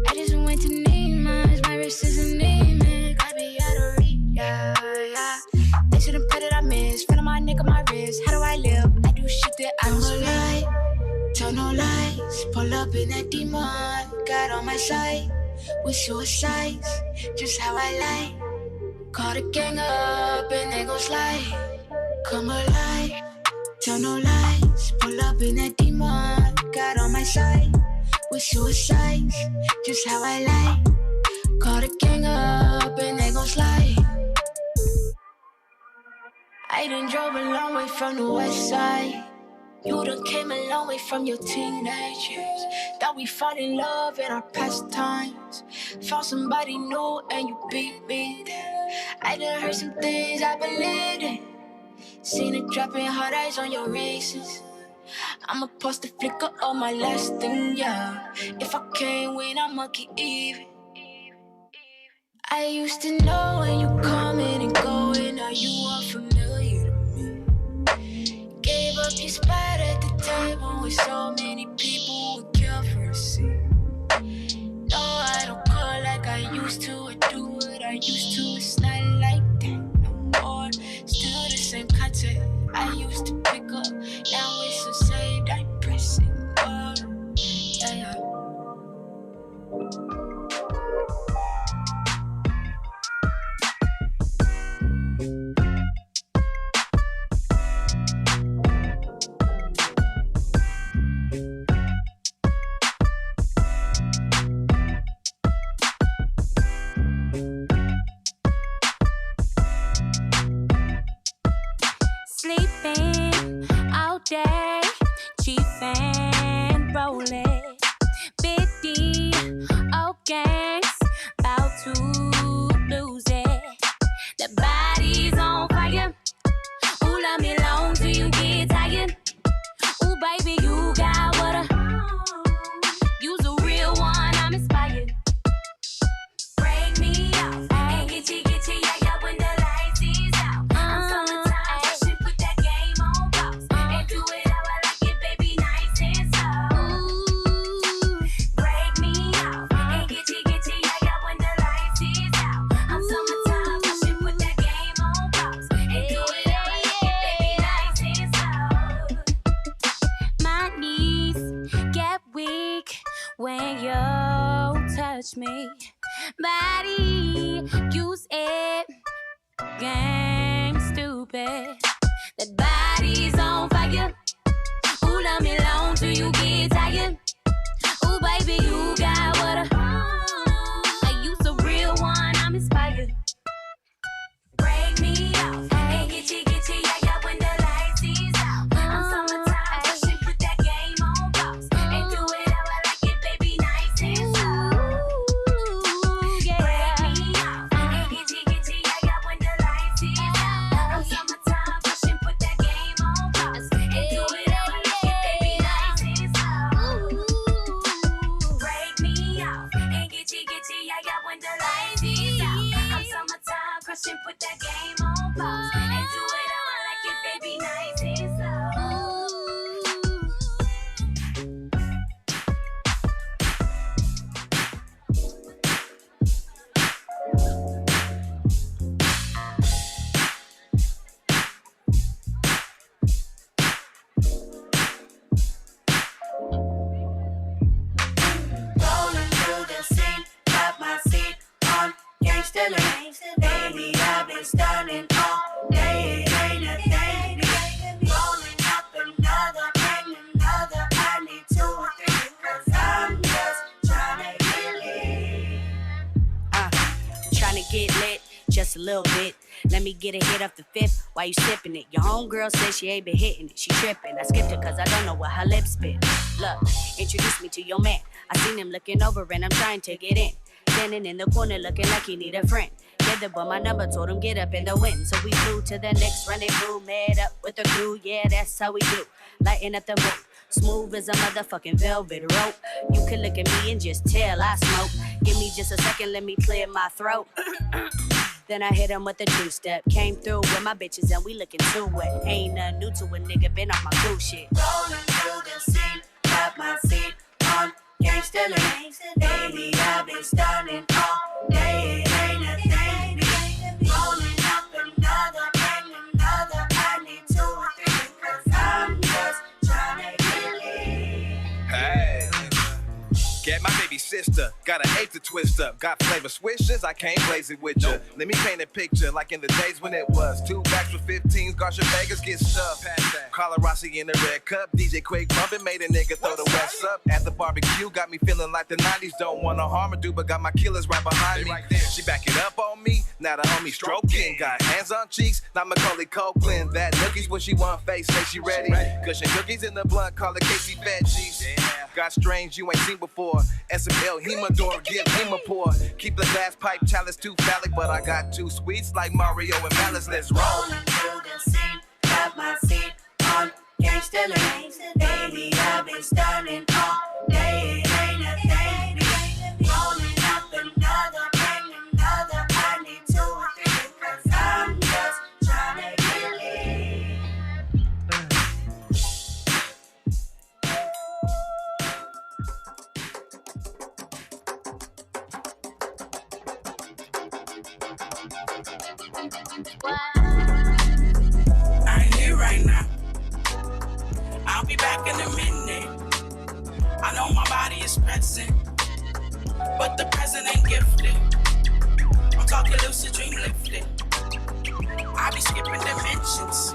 I just went to Neiman's, my wrist is anemic. I be out of reach, yeah. They shouldn't put it, I miss. Friend of my nigga, my wrist. How do I live? I do shit that I don't like. Tell no lies. Pull up in that demon. Got on my side with suicides, just how I like. Call the gang up and they gon' slide. Come alive. Tell no lies. Pull up in that demon. Got on my side with suicides, just how I like. Call the gang up and they gon' slide. I done drove a long way from the west side. You done came a long way from your teenage years. Thought we fall in love in our pastimes. Found somebody new and you beat me there. I done heard some things I believed in. Seen it dropping hard eyes on your races. I'ma post the flicker on my last thing, yeah. If I can't win, I'ma keep even. I used to know when you coming and going, now you unfamiliar to me. Gave up your spot at the table with so many people would kill for a seat. No, I don't call like I used to, or do what I used to. It's not like that no more. Still the same content I used to pick up. Now it's so saved, I'm pressing on. Yeah, yeah. Sleeping all day, chiefin', rollin', big D, all gangs, about to lose it. The body's on fire. Ooh, love me long till you get tired. Ooh, baby, you got what you's a real one, I'm inspired. Break me off and get you, yeah, yeah, when the lights is out. I'm summertime, rushing, put that game on pause. And do it how I like it, baby, nice and slow. Break me off and get you, yeah, yeah, when the lights is out. I'm summertime, rushing, put that game on pause. And do it how I like it, baby, nice and slow. My knees get weak when you touch me. Body, use it, gang stupid. That body's on fire. Ooh, love me long till you get tired. Ooh, baby, you got what I use a real one, I'm inspired. Break me off and get you, yeah, yeah, when the lights is out. I'm summertime, rushing, put that game on pause. And do it how I like it, baby, nice and slow. Break me off and get you, yeah, yeah, when the lights is out. I'm summertime, rushing, put that game on pause. And do it how I like it, baby, nice and slow. Break me off and get you, yeah, yeah, when the lights is out. I'm summertime, crushing, put that game on pause. And do it how I like it, baby, nice and slow. Rolling through the scene, got my seat on gangsta lane. Baby, I've been stunning all day, it ain't a thing. Rolling up another, and another, I need 2 or 3, cause I'm just tryna get lit. Trying to get lit, just a little bit. Let me get a hit off the fifth while you sipping it. Your homegirl says she ain't been hitting it, she tripping. I skipped it cause I don't know what her lips spit. Look, introduce me to your man. I seen him looking over and I'm trying to get in. Standing in the corner looking like he need a friend. Gave the boy my number, told him get up in the wind. So we flew to the next rendezvous, met up with the crew, yeah, that's how we do. Lighting up the mood, smooth as a motherfucking velvet rope. You can look at me and just tell I smoke. Give me just a second, let me clear my throat. Then I hit him with a 2-step. Came through with my bitches and we looking too wet. Ain't nothing new to a nigga, been on my cool shit. Rolling through the scene, got my seat on gangsta lane. Baby, I've been stunning all day, it ain't a thing. Rolling up another, and another, I need 2 or 3, cause I'm just tryna get lit. Hey, get my baby sister, got an 8 to twist up. Got flavor swishers, I can't blaze it with ya. Let me paint a picture like in the days when it was 2 backs with 15s, Garcia Vegas get stuffed. Carla Rossi in the red cup, DJ Quake bumping, made a nigga throw the west up. At the barbecue, got me feeling like the 90s. Don't wanna harm a dude, but got my killers right behind me. She back it up on me, now the homie stroking. Got hands on cheeks, not Macaulay Culkin. That nookies when she want face, say she ready. Cushion cookies in the blunt, call it Casey Veggies. Got strange you ain't seen before. SML, Hemador, give him a pour. Keep the glass pipe chalice too phallic, but I got 2 sweets like Mario and Malice. Let's roll. Rolling through the scene, got my seat on gangsta still ain't. Baby, I've been stunning all day. It ain't a thing. Rolling up another, bring another. I need 2 or 3 because I'm just trying to get it. I ain't here right now. I'll be back in a minute. I know my body is present, but the present ain't gifted. I'm talking lucid dream lifted. I be skipping dimensions.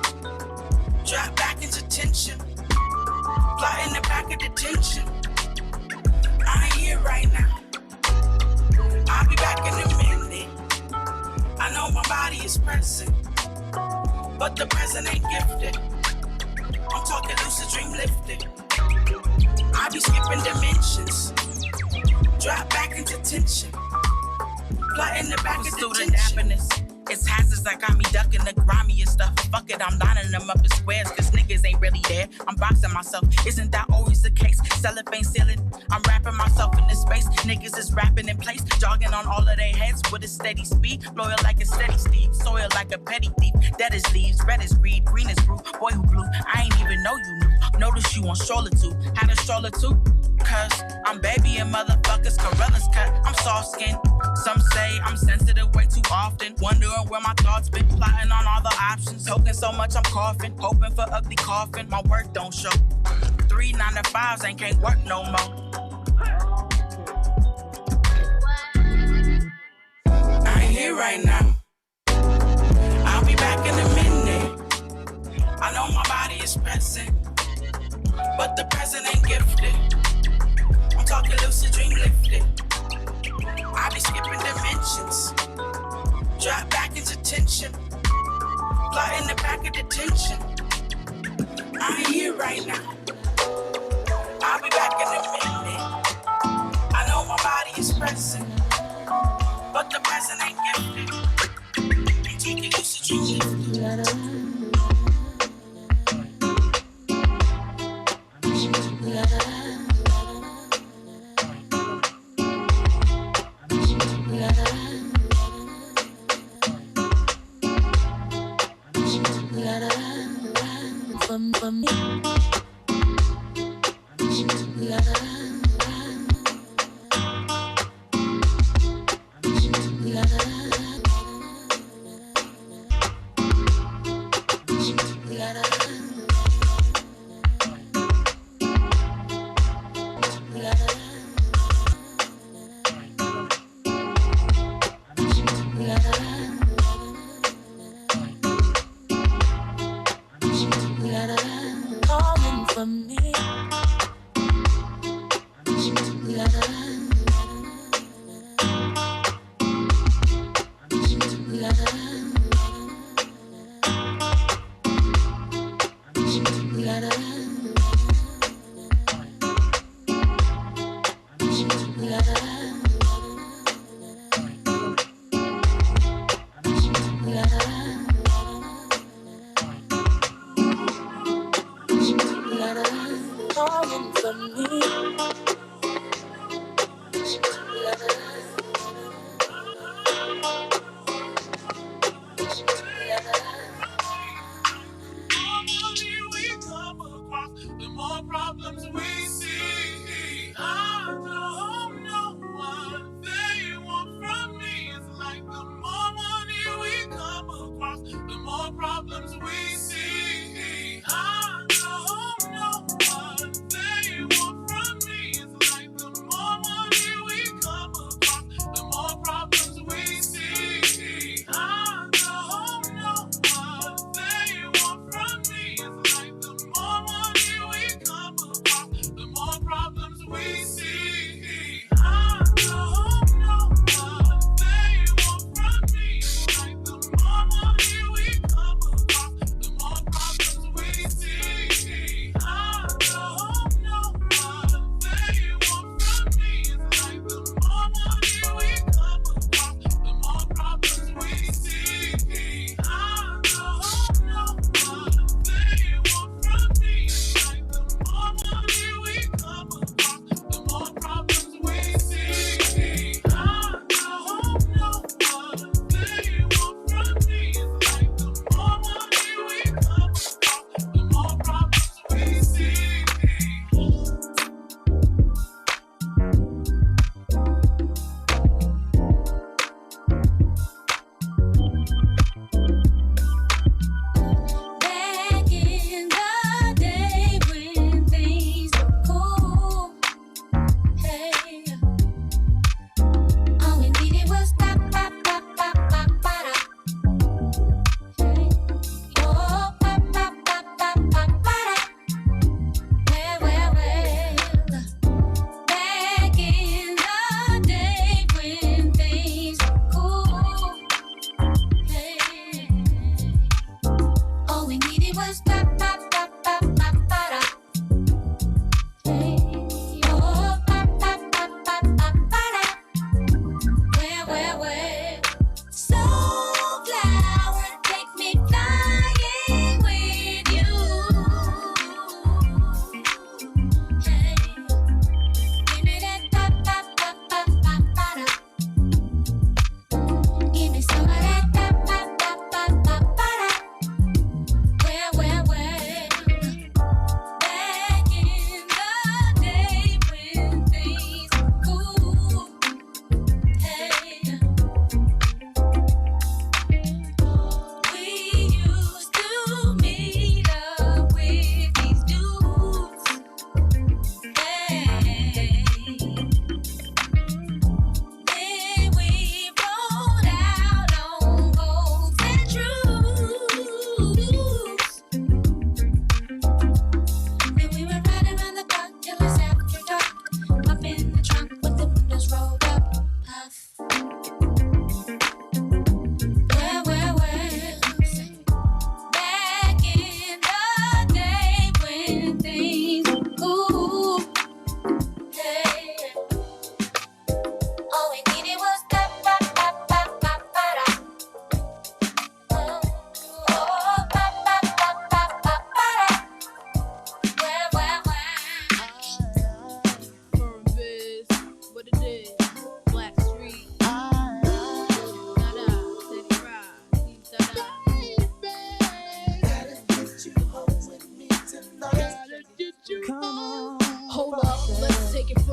Drop back into tension. Fly in the back of detention. I ain't here right now. I'll be back in a minute. I know my body is present, but the present ain't gifted. I'm talking lucid dream lifted. I be skipping dimensions. Drop back into tension. Fly in the back of detention. It's hazards that got me ducking the grimiest stuff. Fuck it, I'm lining them up in squares, cause niggas ain't really there. I'm boxing myself, isn't that always the case? Cellophane ceiling, I'm wrapping myself in this space. Niggas is rapping in place, jogging on all of their heads with a steady speed. Loyal like a steady steed, soil like a petty thief. Dead as leaves, red as greed, green as brew. Boy who blew, I ain't even know you knew. Notice you on stroller too, had a stroller too. Cause I'm baby and motherfuckers, Corellas cut, I'm soft skinned. Some say I'm sensitive way too often. Wondering where my thoughts been, plotting on all the options. Toking so much I'm coughing, hoping for ugly coffin. My work don't show. 3 9-to-5s ain't can't work no more. I ain't here right now. I'll be back in a minute. I know my body is present, but the present ain't gifted. I'm talking lucid dream lifted. I be skipping dimensions. Drop back into tension. Fly in the back of detention. I ain't here right now. I'll be back in a minute. I know my body is present, but the present ain't gifted. I'm taking lucid dream lifted. For me. Calling for me. Calling for me. The more problems we see, I don't know what they want from me. It's like the more money we come across, the more problems we see. I don't know what they want from me. It's like the more money we come across, the more problems we see. I don't know what they want from me. It's like the more money we come across, the more problems we see. I don't know what they want from me. It's like the more money we come across, the more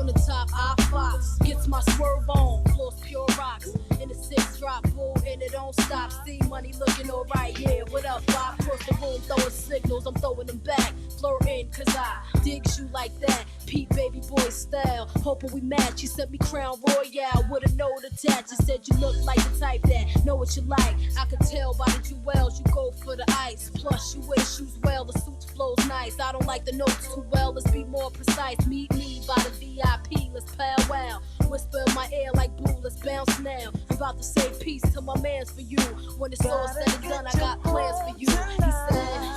on the top, I fox. Gets my swerve on, floors pure rocks. In the 6 drop, bull, and it don't stop. See money looking alright, yeah. What up, Bob? Across the room, throwing signals, I'm throwing them back. Flirting, cause I digs you like that. Pete baby boy style, hoping we match. You sent me Crown Royale with a note attached. You said you look like the type that know what you like. I could tell by the jewels, you go for the ice. Plus you wear shoes well, the suit flows nice. I don't like the notes too well, let's be more precise. Meet me by the VIP, let's powwow. Whisper in my ear like boo, let's bounce now. I'm about to say peace to my mans for you. When it's all said and done, I got plans for you. He said,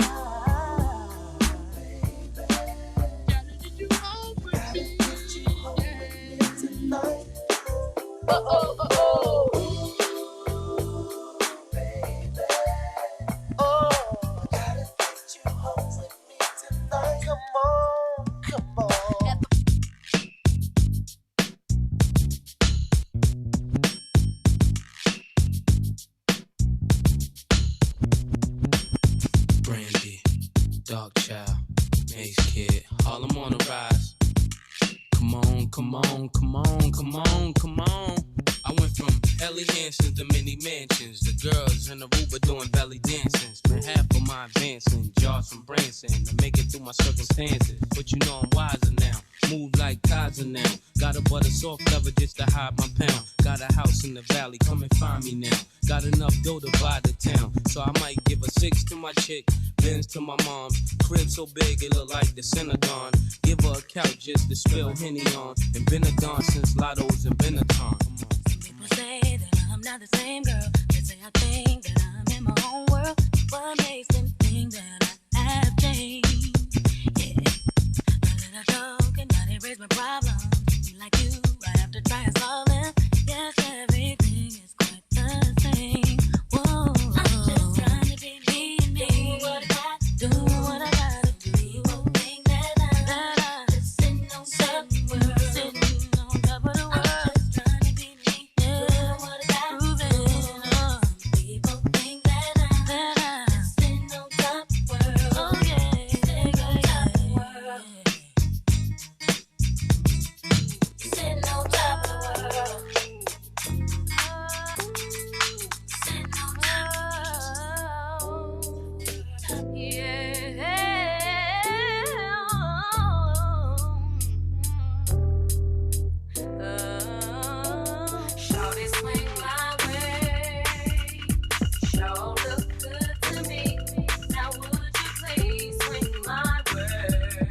Brandy, Dog Child, Mace Kid, Harlem on the rise. Come on, come on, come on, come on, come on. I went from Ellie Hansons to mini mansions. The girls in the Aruba doing belly dancing. Spent half of my advancing, jars from Branson to make it through my circumstances. But you know I'm wiser now. Move like Kaiser now. Got a butter soft cover just to hide my pound. Got a house in the valley, come and find me now. Got enough dough to buy the town. So I might give a 6 to my chick, Benz to my mom. Crib so big it look like the Synagogue. Give her a couch just to spill Henny on. And been a gone since Lotto's and Benetton. People say that I'm not the same girl. They say I think that I'm in my own world. What makes them think that I have changed? Yeah, a little joke and not erase my problems. Be like you, I have to try and solve them. Yes, everything is quite the same. Whoa, I'm just trying to be me and me. Do what I gotta do. People think that I'm just sitting on top of the world. Sitting on top of the world. I'm just trying to be me. Do what I gotta do. People think that I'm just sitting on top of the world. Oh yeah, sitting on top of the world. Sitting on top of the world. Sitting on top of the world. Yeah. Shorty swing my way. Sure look good to me. Now would you please swing my way?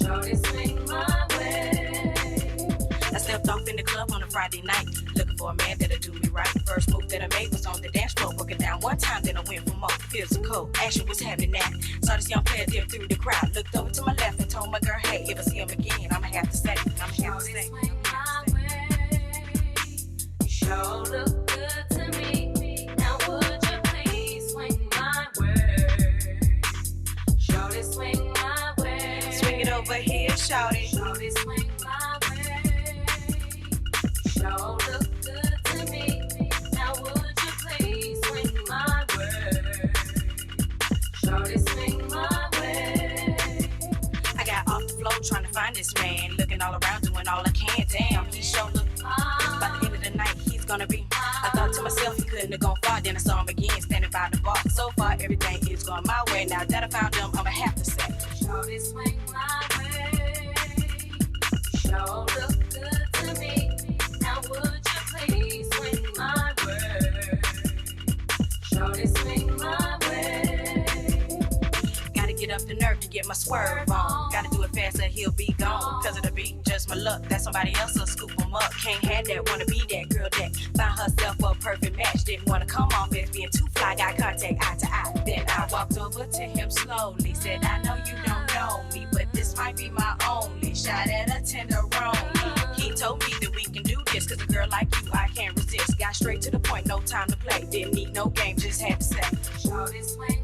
Shorty swing my way. I stepped off in the club on a Friday night, looking for a man that'll do me right. First move that I made was on the dance floor, broken down one time, then I went for more physical action was happening that. Saw this young player dip through the crowd, looked over to my left and told my girl, hey, if I see him again, I'ma have to say, Swing my way. Sure look good to me. Now would you please swing my way? Shorty swing my way. Swing it over here, shawty. Shorty swing my way. Sure look good to me. Now would you please swing my way? Shorty swing my way. I got off the floor trying to find this man, looking all around, doing all I can. Damn, he sure look. By the end of the night, he's gonna be. I thought to myself he couldn't have gone far. Then I saw him again standing by the bar. So far, everything is going my way. Now that I found him, I'ma have to say, Shorty swing my way. Sure look good to me. Now would you please swing my way? Shorty swing my way. gotta get up the nerve to get my swerve on. Gotta do it fast or he'll be gone. Cause of the beat, just my luck. That somebody else will scoop him up. Can't have that, wanna be that girl that found herself a perfect match. Didn't wanna come off as being too fly. Got contact eye to eye. Then I walked over to him slowly. Said, I know you don't know me, but this might be my only shot at a tenderoni. He told me that we can do this, cause a girl like you, I can't resist. Got straight to the point, no time to play. Didn't need no game, just had to say, Shorty swing